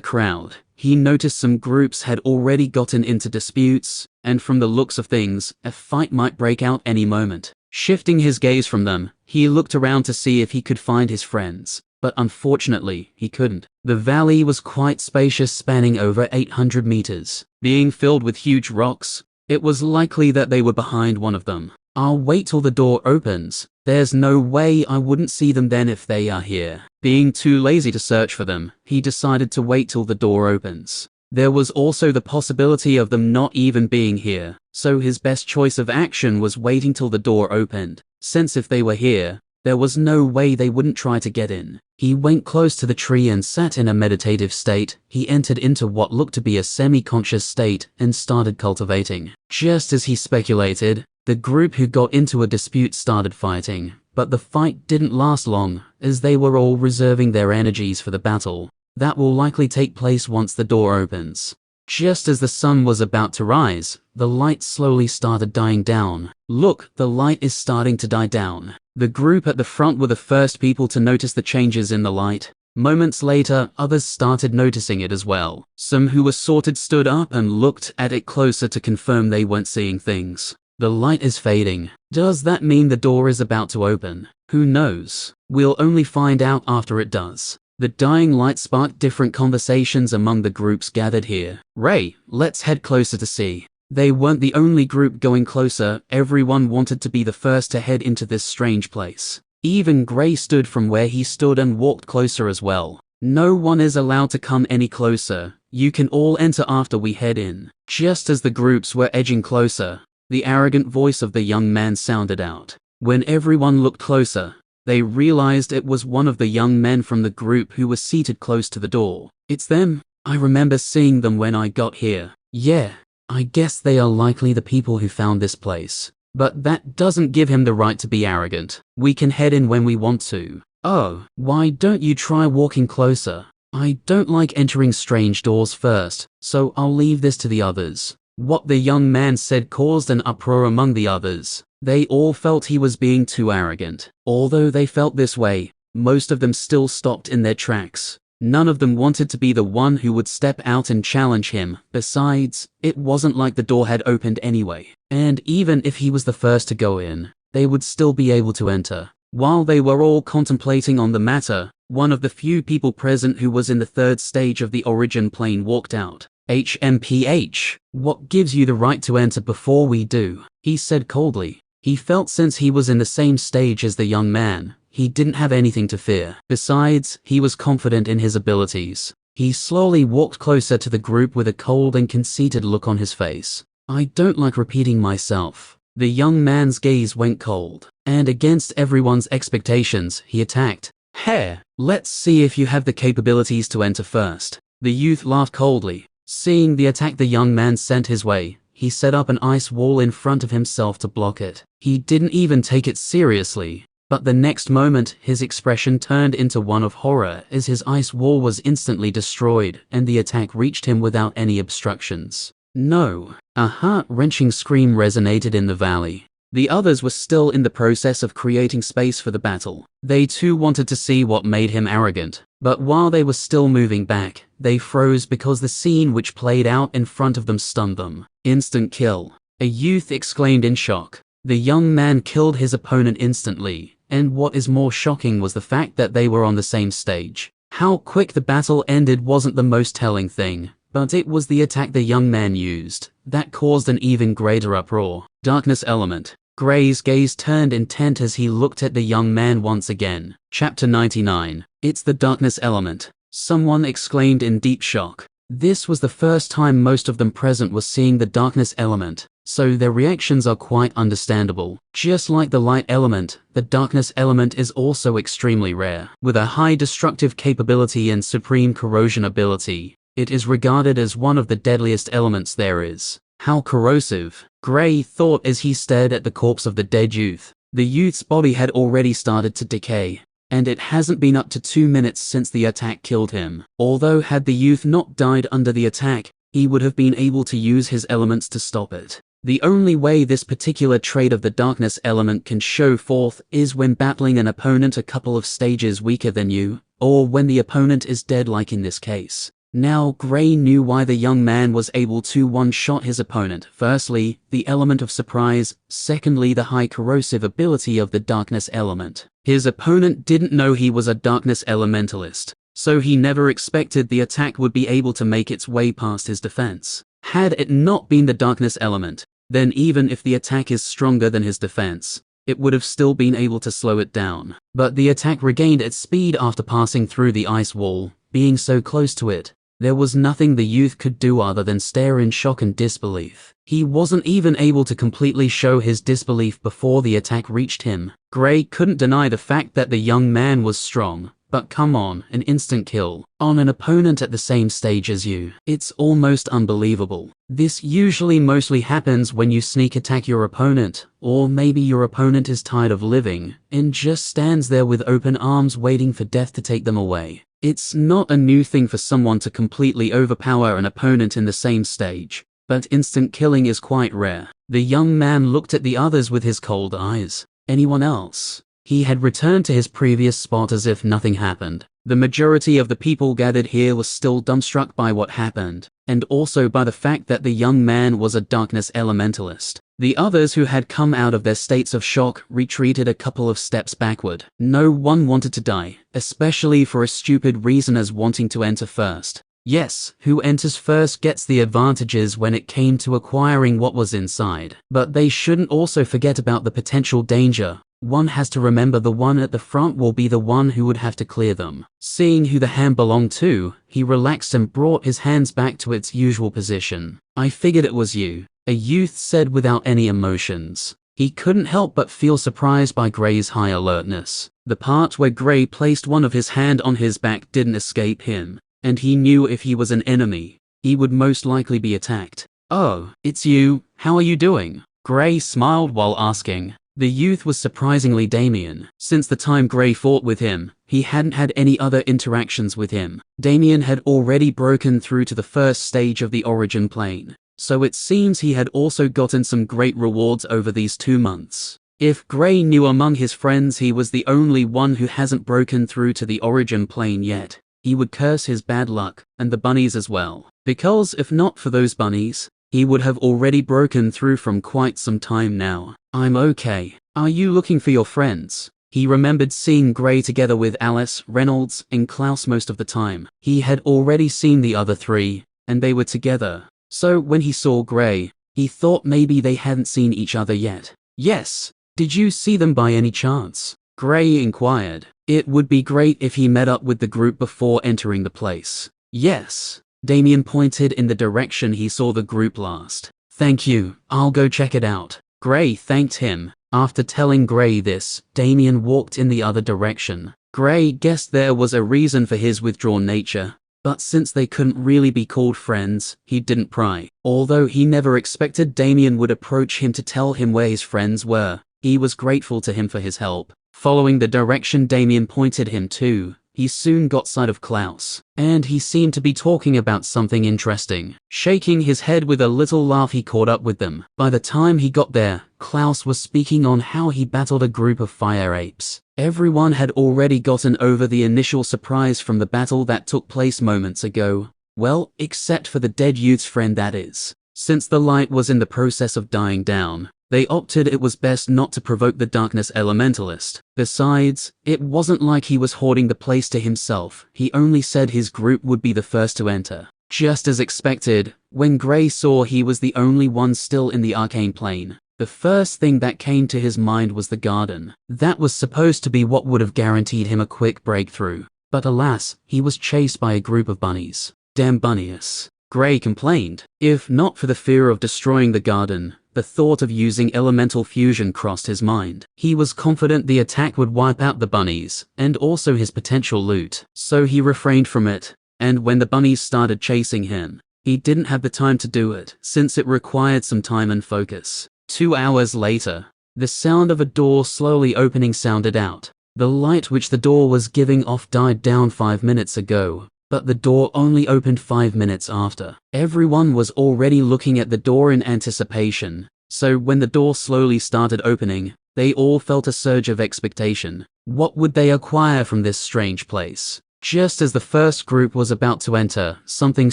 crowd, he noticed some groups had already gotten into disputes, and from the looks of things, a fight might break out any moment. Shifting his gaze from them, he looked around to see if he could find his friends, but unfortunately, he couldn't. The valley was quite spacious, spanning over 800 meters. Being filled with huge rocks, it was likely that they were behind one of them. "I'll wait till the door opens. There's no way I wouldn't see them then if they are here." Being too lazy to search for them, he decided to wait till the door opens. There was also the possibility of them not even being here, so his best choice of action was waiting till the door opened, since if they were here, there was no way they wouldn't try to get in. He went close to the tree and sat in a meditative state. He entered into what looked to be a semi-conscious state and started cultivating. Just as he speculated, the group who got into a dispute started fighting, but the fight didn't last long, as they were all reserving their energies for the battle that will likely take place once the door opens. Just as the sun was about to rise, the light slowly started dying down. Look, the light is starting to die down. The group at the front were the first people to notice the changes in the light. Moments later, others started noticing it as well. Some who were sorted stood up and looked at it closer to confirm they weren't seeing things. The light is fading. Does that mean the door is about to open? Who knows? We'll only find out after it does. The dying light sparked different conversations among the groups gathered here. Ray, let's head closer to see. They weren't the only group going closer. Everyone wanted to be the first to head into this strange place. Even Gray stood from where he stood and walked closer as well. No one is allowed to come any closer. You can all enter after we head in. Just as the groups were edging closer, the arrogant voice of the young man sounded out. When everyone looked closer, they realized it was one of the young men from the group who was seated close to the door. It's them. I remember seeing them when I got here. Yeah, I guess they are likely the people who found this place. But that doesn't give him the right to be arrogant. We can head in when we want to. Oh, why don't you try walking closer? I don't like entering strange doors first, so I'll leave this to the others. What the young man said caused an uproar among the others. They all felt he was being too arrogant. Although they felt this way, most of them still stopped in their tracks. None of them wanted to be the one who would step out and challenge him. Besides, it wasn't like the door had opened anyway. And even if he was the first to go in, they would still be able to enter. While they were all contemplating on the matter, one of the few people present who was in the third stage of the origin plane walked out. HMPH, what gives you the right to enter before we do? He said coldly. He felt since he was in the same stage as the young man, he didn't have anything to fear. Besides, he was confident in his abilities. He slowly walked closer to the group with a cold and conceited look on his face. I don't like repeating myself. The young man's gaze went cold, and against everyone's expectations, he attacked. Hey, let's see if you have the capabilities to enter first. The youth laughed coldly. Seeing the attack the young man sent his way, he set up an ice wall in front of himself to block it. He didn't even take it seriously, but the next moment his expression turned into one of horror as his ice wall was instantly destroyed and the attack reached him without any obstructions. No! A heart-wrenching scream resonated in the valley. The others were still in the process of creating space for the battle. They too wanted to see what made him arrogant. But while they were still moving back, they froze because the scene which played out in front of them stunned them. Instant kill. A youth exclaimed in shock. The young man killed his opponent instantly, and what is more shocking was the fact that they were on the same stage. How quick the battle ended wasn't the most telling thing, but it was the attack the young man used that caused an even greater uproar. Darkness element. Gray's gaze turned intent as he looked at the young man once again. Chapter 99. It's the darkness element. Someone exclaimed in deep shock. This was the first time most of them present were seeing the darkness element, so their reactions are quite understandable. Just like the light element, the darkness element is also extremely rare. With a high destructive capability and supreme corrosion ability, it is regarded as one of the deadliest elements there is. How corrosive, Gray thought as he stared at the corpse of the dead youth. The youth's body had already started to decay, and it hasn't been up to 2 minutes since the attack killed him. Although had the youth not died under the attack, he would have been able to use his elements to stop it. The only way this particular trait of the darkness element can show forth is when battling an opponent a couple of stages weaker than you, or when the opponent is dead like in this case. Now Gray knew why the young man was able to one-shot his opponent. Firstly, the element of surprise. Secondly, the high corrosive ability of the darkness element. His opponent didn't know he was a darkness elementalist, so he never expected the attack would be able to make its way past his defense. Had it not been the darkness element, then even if the attack is stronger than his defense, it would have still been able to slow it down. But the attack regained its speed after passing through the ice wall, being so close to it. There was nothing the youth could do other than stare in shock and disbelief. He wasn't even able to completely show his disbelief before the attack reached him. Gray couldn't deny the fact that the young man was strong. But come on, an instant kill on an opponent at the same stage as you. It's almost unbelievable. This usually mostly happens when you sneak attack your opponent, or maybe your opponent is tired of living and just stands there with open arms waiting for death to take them away. It's not a new thing for someone to completely overpower an opponent in the same stage, but instant killing is quite rare. The young man looked at the others with his cold eyes. Anyone else? He had returned to his previous spot as if nothing happened. The majority of the people gathered here was still dumbstruck by what happened, and also by the fact that the young man was a darkness elementalist. The others who had come out of their states of shock retreated a couple of steps backward. No one wanted to die, especially for a stupid reason as wanting to enter first. Yes, who enters first gets the advantages when it came to acquiring what was inside. But they shouldn't also forget about the potential danger. One has to remember the one at the front will be the one who would have to clear them. Seeing who the hand belonged to, he relaxed and brought his hands back to its usual position. I figured it was you, a youth said without any emotions. He couldn't help but feel surprised by Gray's high alertness. The part where Gray placed one of his hand on his back didn't escape him, and he knew if he was an enemy, he would most likely be attacked. Oh, it's you, how are you doing? Gray smiled while asking. The youth was surprisingly Damien. Since the time Gray fought with him, he hadn't had any other interactions with him. Damien had already broken through to the first stage of the origin plane, so it seems he had also gotten some great rewards over these 2 months. If Gray knew among his friends he was the only one who hasn't broken through to the origin plane yet, he would curse his bad luck, and the bunnies as well. Because if not for those bunnies, he would have already broken through from quite some time now. I'm okay. Are you looking for your friends? He remembered seeing Gray together with Alice, Reynolds, and Klaus most of the time. He had already seen the other 3, and they were together. So when he saw Gray, he thought maybe they hadn't seen each other yet. Yes. Did you see them by any chance? Gray inquired. It would be great if he met up with the group before entering the place. Yes. Damien pointed in the direction he saw the group last. Thank you, I'll go check it out. Gray thanked him. After telling Gray this, Damien walked in the other direction. Gray guessed there was a reason for his withdrawn nature, but since they couldn't really be called friends, he didn't pry. Although he never expected Damien would approach him to tell him where his friends were, he was grateful to him for his help. Following the direction Damien pointed him to, he soon got sight of Klaus, and he seemed to be talking about something interesting. Shaking his head with a little laugh, he caught up with them. By the time he got there, Klaus was speaking on how he battled a group of fire apes. Everyone had already gotten over the initial surprise from the battle that took place moments ago. Well, except for the dead youth's friend, that is. Since the light was in the process of dying down, they opted it was best not to provoke the darkness elementalist. Besides, it wasn't like he was hoarding the place to himself. He only said his group would be the first to enter. Just as expected, when Gray saw he was the only one still in the arcane plane, the first thing that came to his mind was the garden. That was supposed to be what would have guaranteed him a quick breakthrough. But alas, he was chased by a group of bunnies. Damn bunnies, Gray complained. If not for the fear of destroying the garden, the thought of using elemental fusion crossed his mind. He was confident the attack would wipe out the bunnies, and also his potential loot, so he refrained from it. And when the bunnies started chasing him, he didn't have the time to do it, since it required some time and focus. 2 hours later, the sound of a door slowly opening sounded out. The light which the door was giving off died down 5 minutes ago, but the door only opened 5 minutes after. Everyone was already looking at the door in anticipation, so when the door slowly started opening, they all felt a surge of expectation. What would they acquire from this strange place? Just as the first group was about to enter, something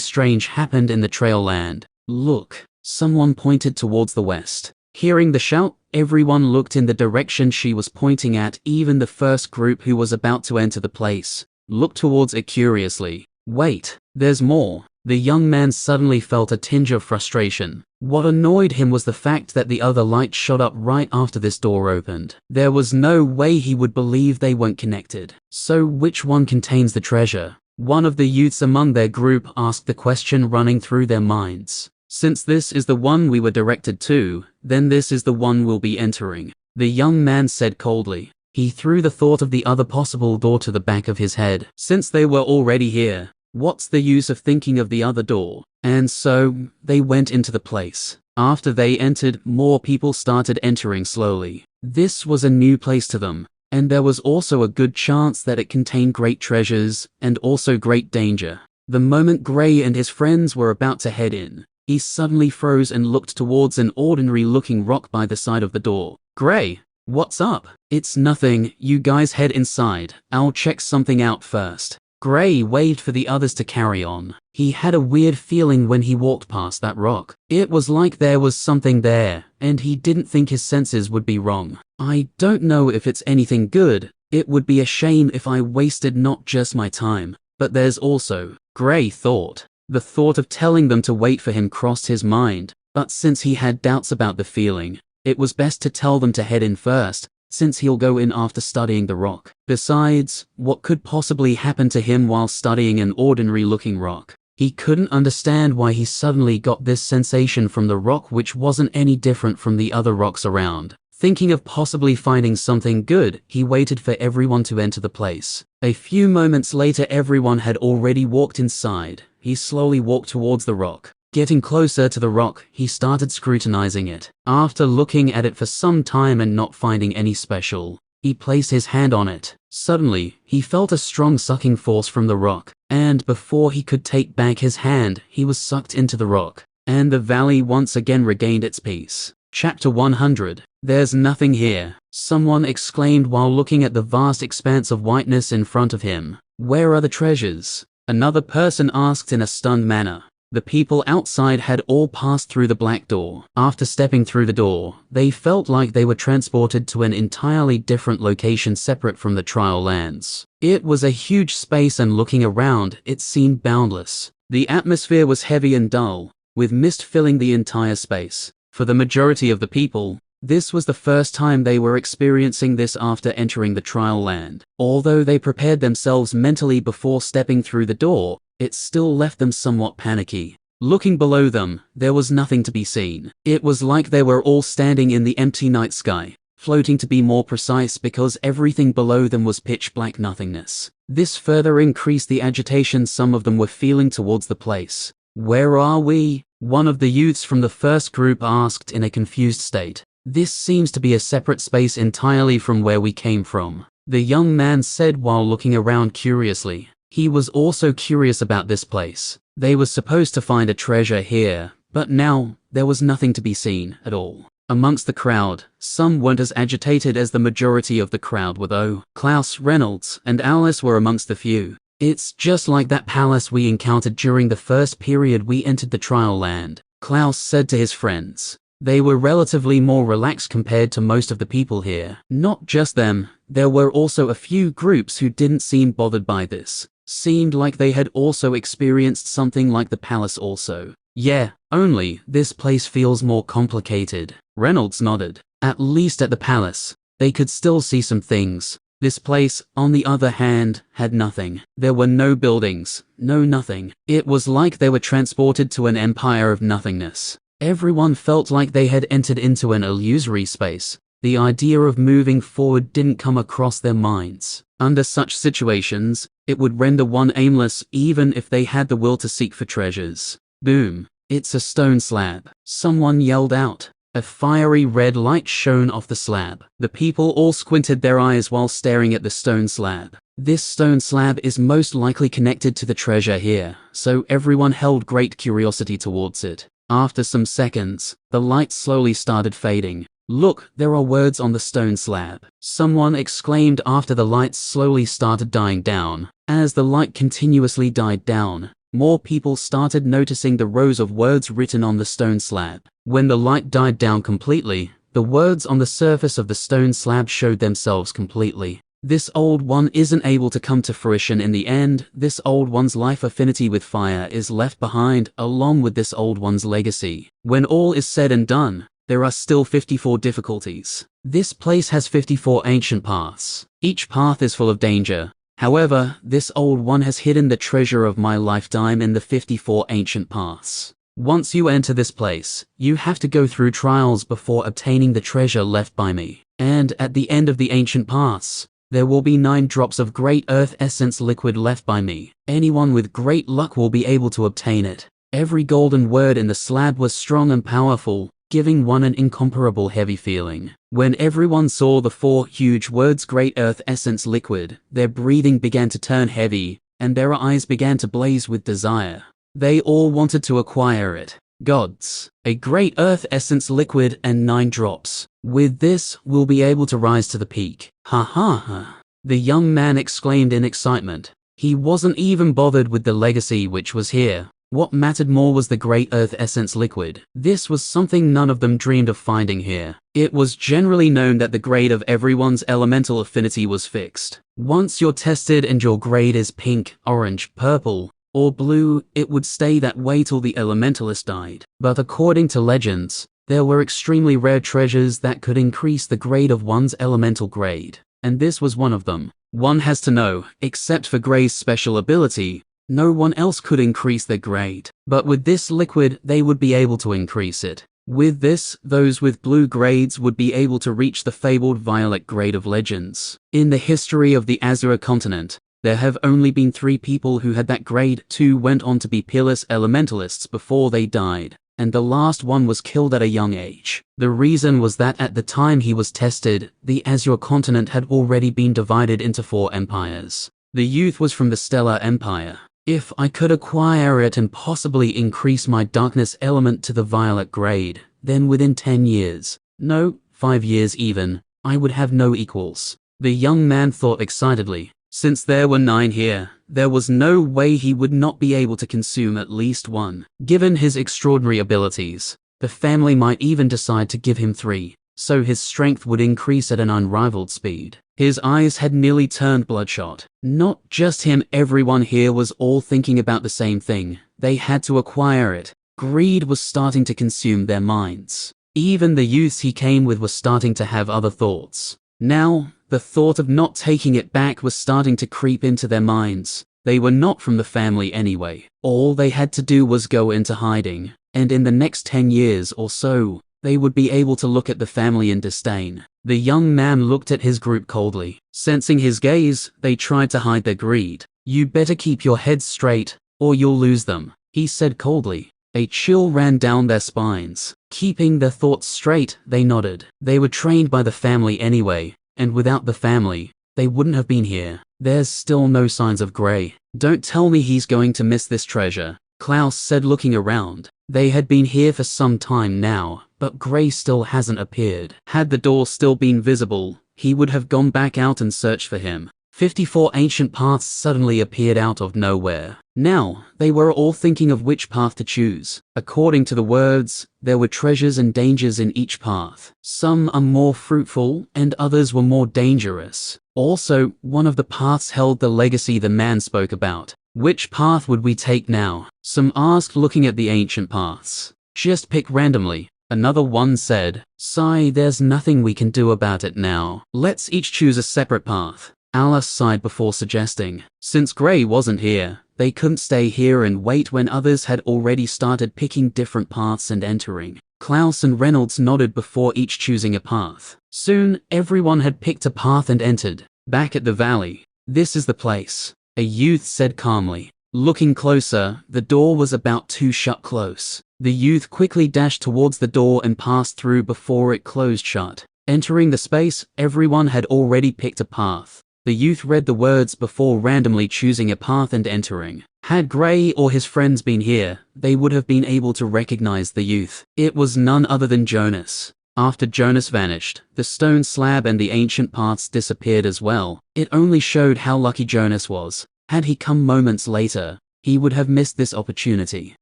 strange happened in the trail land. Look, someone pointed towards the west. Hearing the shout, everyone looked in the direction she was pointing at. Even the first group who was about to enter the place looked towards it curiously. Wait, there's more. The young man suddenly felt a tinge of frustration. What annoyed him was the fact that the other lights shot up right after this door opened. There was no way he would believe they weren't connected. So which one contains the treasure? One of the youths among their group asked the question running through their minds. Since this is the one we were directed to, then this is the one we'll be entering, the young man said coldly. He threw the thought of the other possible door to the back of his head. Since they were already here, what's the use of thinking of the other door? And so, they went into the place. After they entered, more people started entering slowly. This was a new place to them, and there was also a good chance that it contained great treasures, and also great danger. The moment Gray and his friends were about to head in, he suddenly froze and looked towards an ordinary-looking rock by the side of the door. Gray, what's up? It's nothing, you guys head inside, I'll check something out first. Gray waved for the others to carry on. He had a weird feeling when he walked past that rock. It was like there was something there, and he didn't think his senses would be wrong. I don't know if it's anything good. It would be a shame if I wasted not just my time, but there's also, Gray thought. The thought of telling them to wait for him crossed his mind, but since he had doubts about the feeling, it was best to tell them to head in first, since he'll go in after studying the rock. Besides, what could possibly happen to him while studying an ordinary-looking rock? He couldn't understand why he suddenly got this sensation from the rock which wasn't any different from the other rocks around. Thinking of possibly finding something good, he waited for everyone to enter the place. A few moments later, everyone had already walked inside. He slowly walked towards the rock. Getting closer to the rock, he started scrutinizing it. After looking at it for some time and not finding any special, he placed his hand on it. Suddenly, he felt a strong sucking force from the rock, and before he could take back his hand, he was sucked into the rock, and the valley once again regained its peace. Chapter 100. There's nothing here, someone exclaimed while looking at the vast expanse of whiteness in front of him. Where are the treasures? Another person asked in a stunned manner. The people outside had all passed through the black door. After stepping through the door, they felt like they were transported to an entirely different location separate from the trial lands. It was a huge space, and looking around, it seemed boundless. The atmosphere was heavy and dull, with mist filling the entire space. For the majority of the people, this was the first time they were experiencing this after entering the trial land. Although they prepared themselves mentally before stepping through the door, it still left them somewhat panicky. Looking below them, there was nothing to be seen. It was like they were all standing in the empty night sky, floating to be more precise, because everything below them was pitch black nothingness. This further increased the agitation some of them were feeling towards the place. Where are we? One of the youths from the first group asked in a confused state. This seems to be a separate space entirely from where we came from, the young man said while looking around curiously. He was also curious about this place. They were supposed to find a treasure here, but now, there was nothing to be seen at all. Amongst the crowd, some weren't as agitated as the majority of the crowd were though. Klaus, Reynolds, and Alice were amongst the few. It's just like that palace we encountered during the first period we entered the trial land, Klaus said to his friends. They were relatively more relaxed compared to most of the people here. Not just them, there were also a few groups who didn't seem bothered by this. Seemed like they had also experienced something like the palace also. Yeah, only this place feels more complicated. Reynolds nodded. At least at the palace, they could still see some things. This place, on the other hand, had nothing. There were no buildings, no nothing. It was like they were transported to an empire of nothingness. Everyone felt like they had entered into an illusory space. The idea of moving forward didn't come across their minds. Under such situations, it would render one aimless even if they had the will to seek for treasures. Boom! It's a stone slab. Someone yelled out. A fiery red light shone off the slab. The people all squinted their eyes while staring at the stone slab. This stone slab is most likely connected to the treasure here, so everyone held great curiosity towards it. After some seconds, the light slowly started fading. Look, there are words on the stone slab. Someone exclaimed after the lights slowly started dying down. As the light continuously died down, more people started noticing the rows of words written on the stone slab. When the light died down completely, the words on the surface of the stone slab showed themselves completely. This old one isn't able to come to fruition in the end. This old one's life affinity with fire is left behind, along with this old one's legacy. When all is said and done, there are still 54 difficulties. This place has 54 ancient paths. Each path is full of danger, However, this old one has hidden the treasure of my lifetime in the 54 ancient paths. Once you enter this place, you have to go through trials before obtaining the treasure left by me. And at the end of the ancient paths, there will be 9 drops of great earth essence liquid left by me. Anyone with great luck will be able to obtain it. Every golden word in the slab was strong and powerful, giving one an incomparable heavy feeling. When everyone saw the 4 huge words great earth essence liquid, their breathing began to turn heavy, and their eyes began to blaze with desire. They all wanted to acquire it. Gods, a great earth essence liquid and 9 drops. With this, we'll be able to rise to the peak. Ha ha ha. The young man exclaimed in excitement. He wasn't even bothered with the legacy which was here. What mattered more was the great earth essence liquid. This was something none of them dreamed of finding here. It was generally known that the grade of everyone's elemental affinity was fixed. Once you're tested and your grade is pink, orange, purple, or blue, it would stay that way till the elementalist died. But according to legends, there were extremely rare treasures that could increase the grade of one's elemental grade. And this was one of them. One has to know, except for Gray's special ability, no one else could increase their grade. But with this liquid, they would be able to increase it. With this, those with blue grades would be able to reach the fabled violet grade of legends. In the history of the Azure continent, there have only been 3 people who had that grade. 2 went on to be peerless elementalists before they died, and the last one was killed at a young age. The reason was that at the time he was tested, the Azure continent had already been divided into 4 empires. The youth was from the Stellar Empire. If I could acquire it and possibly increase my darkness element to the violet grade, then within 10 years, no, 5 years even, I would have no equals. The young man thought excitedly. Since there were 9 here, there was no way he would not be able to consume at least 1. Given his extraordinary abilities, the family might even decide to give him 3, so his strength would increase at an unrivaled speed. His eyes had nearly turned bloodshot. Not just him, everyone here was all thinking about the same thing. They had to acquire it. Greed was starting to consume their minds. Even the youths he came with were starting to have other thoughts. Now, the thought of not taking it back was starting to creep into their minds. They were not from the family anyway. All they had to do was go into hiding, and in the next 10 years or so, they would be able to look at the family in disdain. The young man looked at his group coldly. Sensing his gaze, they tried to hide their greed. You better keep your heads straight, or you'll lose them, he said coldly. A chill ran down their spines. Keeping their thoughts straight, they nodded. They were trained by the family anyway, and without the family, they wouldn't have been here. There's still no signs of Gray. Don't tell me he's going to miss this treasure, Klaus said looking around. They had been here for some time now, but Gray still hasn't appeared. Had the door still been visible, he would have gone back out and searched for him. 54 ancient paths suddenly appeared out of nowhere. Now, they were all thinking of which path to choose. According to the words, there were treasures and dangers in each path. Some are more fruitful, and others were more dangerous. Also, one of the paths held the legacy the man spoke about. Which path would we take now? Some asked, looking at the ancient paths. Just pick randomly. Another one said, Sigh, there's nothing we can do about it now. Let's each choose a separate path. Alice sighed before suggesting. Since Gray wasn't here, they couldn't stay here and wait when others had already started picking different paths and entering. Klaus and Reynolds nodded before each choosing a path. Soon, everyone had picked a path and entered. Back at the valley. This is the place, a youth said calmly. Looking closer, the door was about to shut close. The youth quickly dashed towards the door and passed through before it closed shut. Entering the space, everyone had already picked a path. The youth read the words before randomly choosing a path and entering. Had Gray or his friends been here, they would have been able to recognize the youth. It was none other than Jonas. After Jonas vanished, the stone slab and the ancient paths disappeared as well. It only showed how lucky Jonas was. Had he come moments later, he would have missed this opportunity.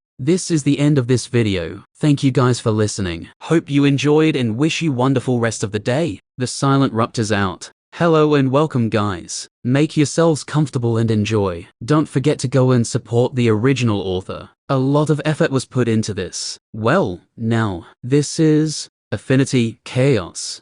This is the end of this video. Thank you guys for listening. Hope you enjoyed and wish you wonderful rest of the day. The silent ruptures out. Hello and welcome guys. Make yourselves comfortable and enjoy. Don't forget to go and support the original author. A lot of effort was put into this. Well, now, this is Affinity Chaos.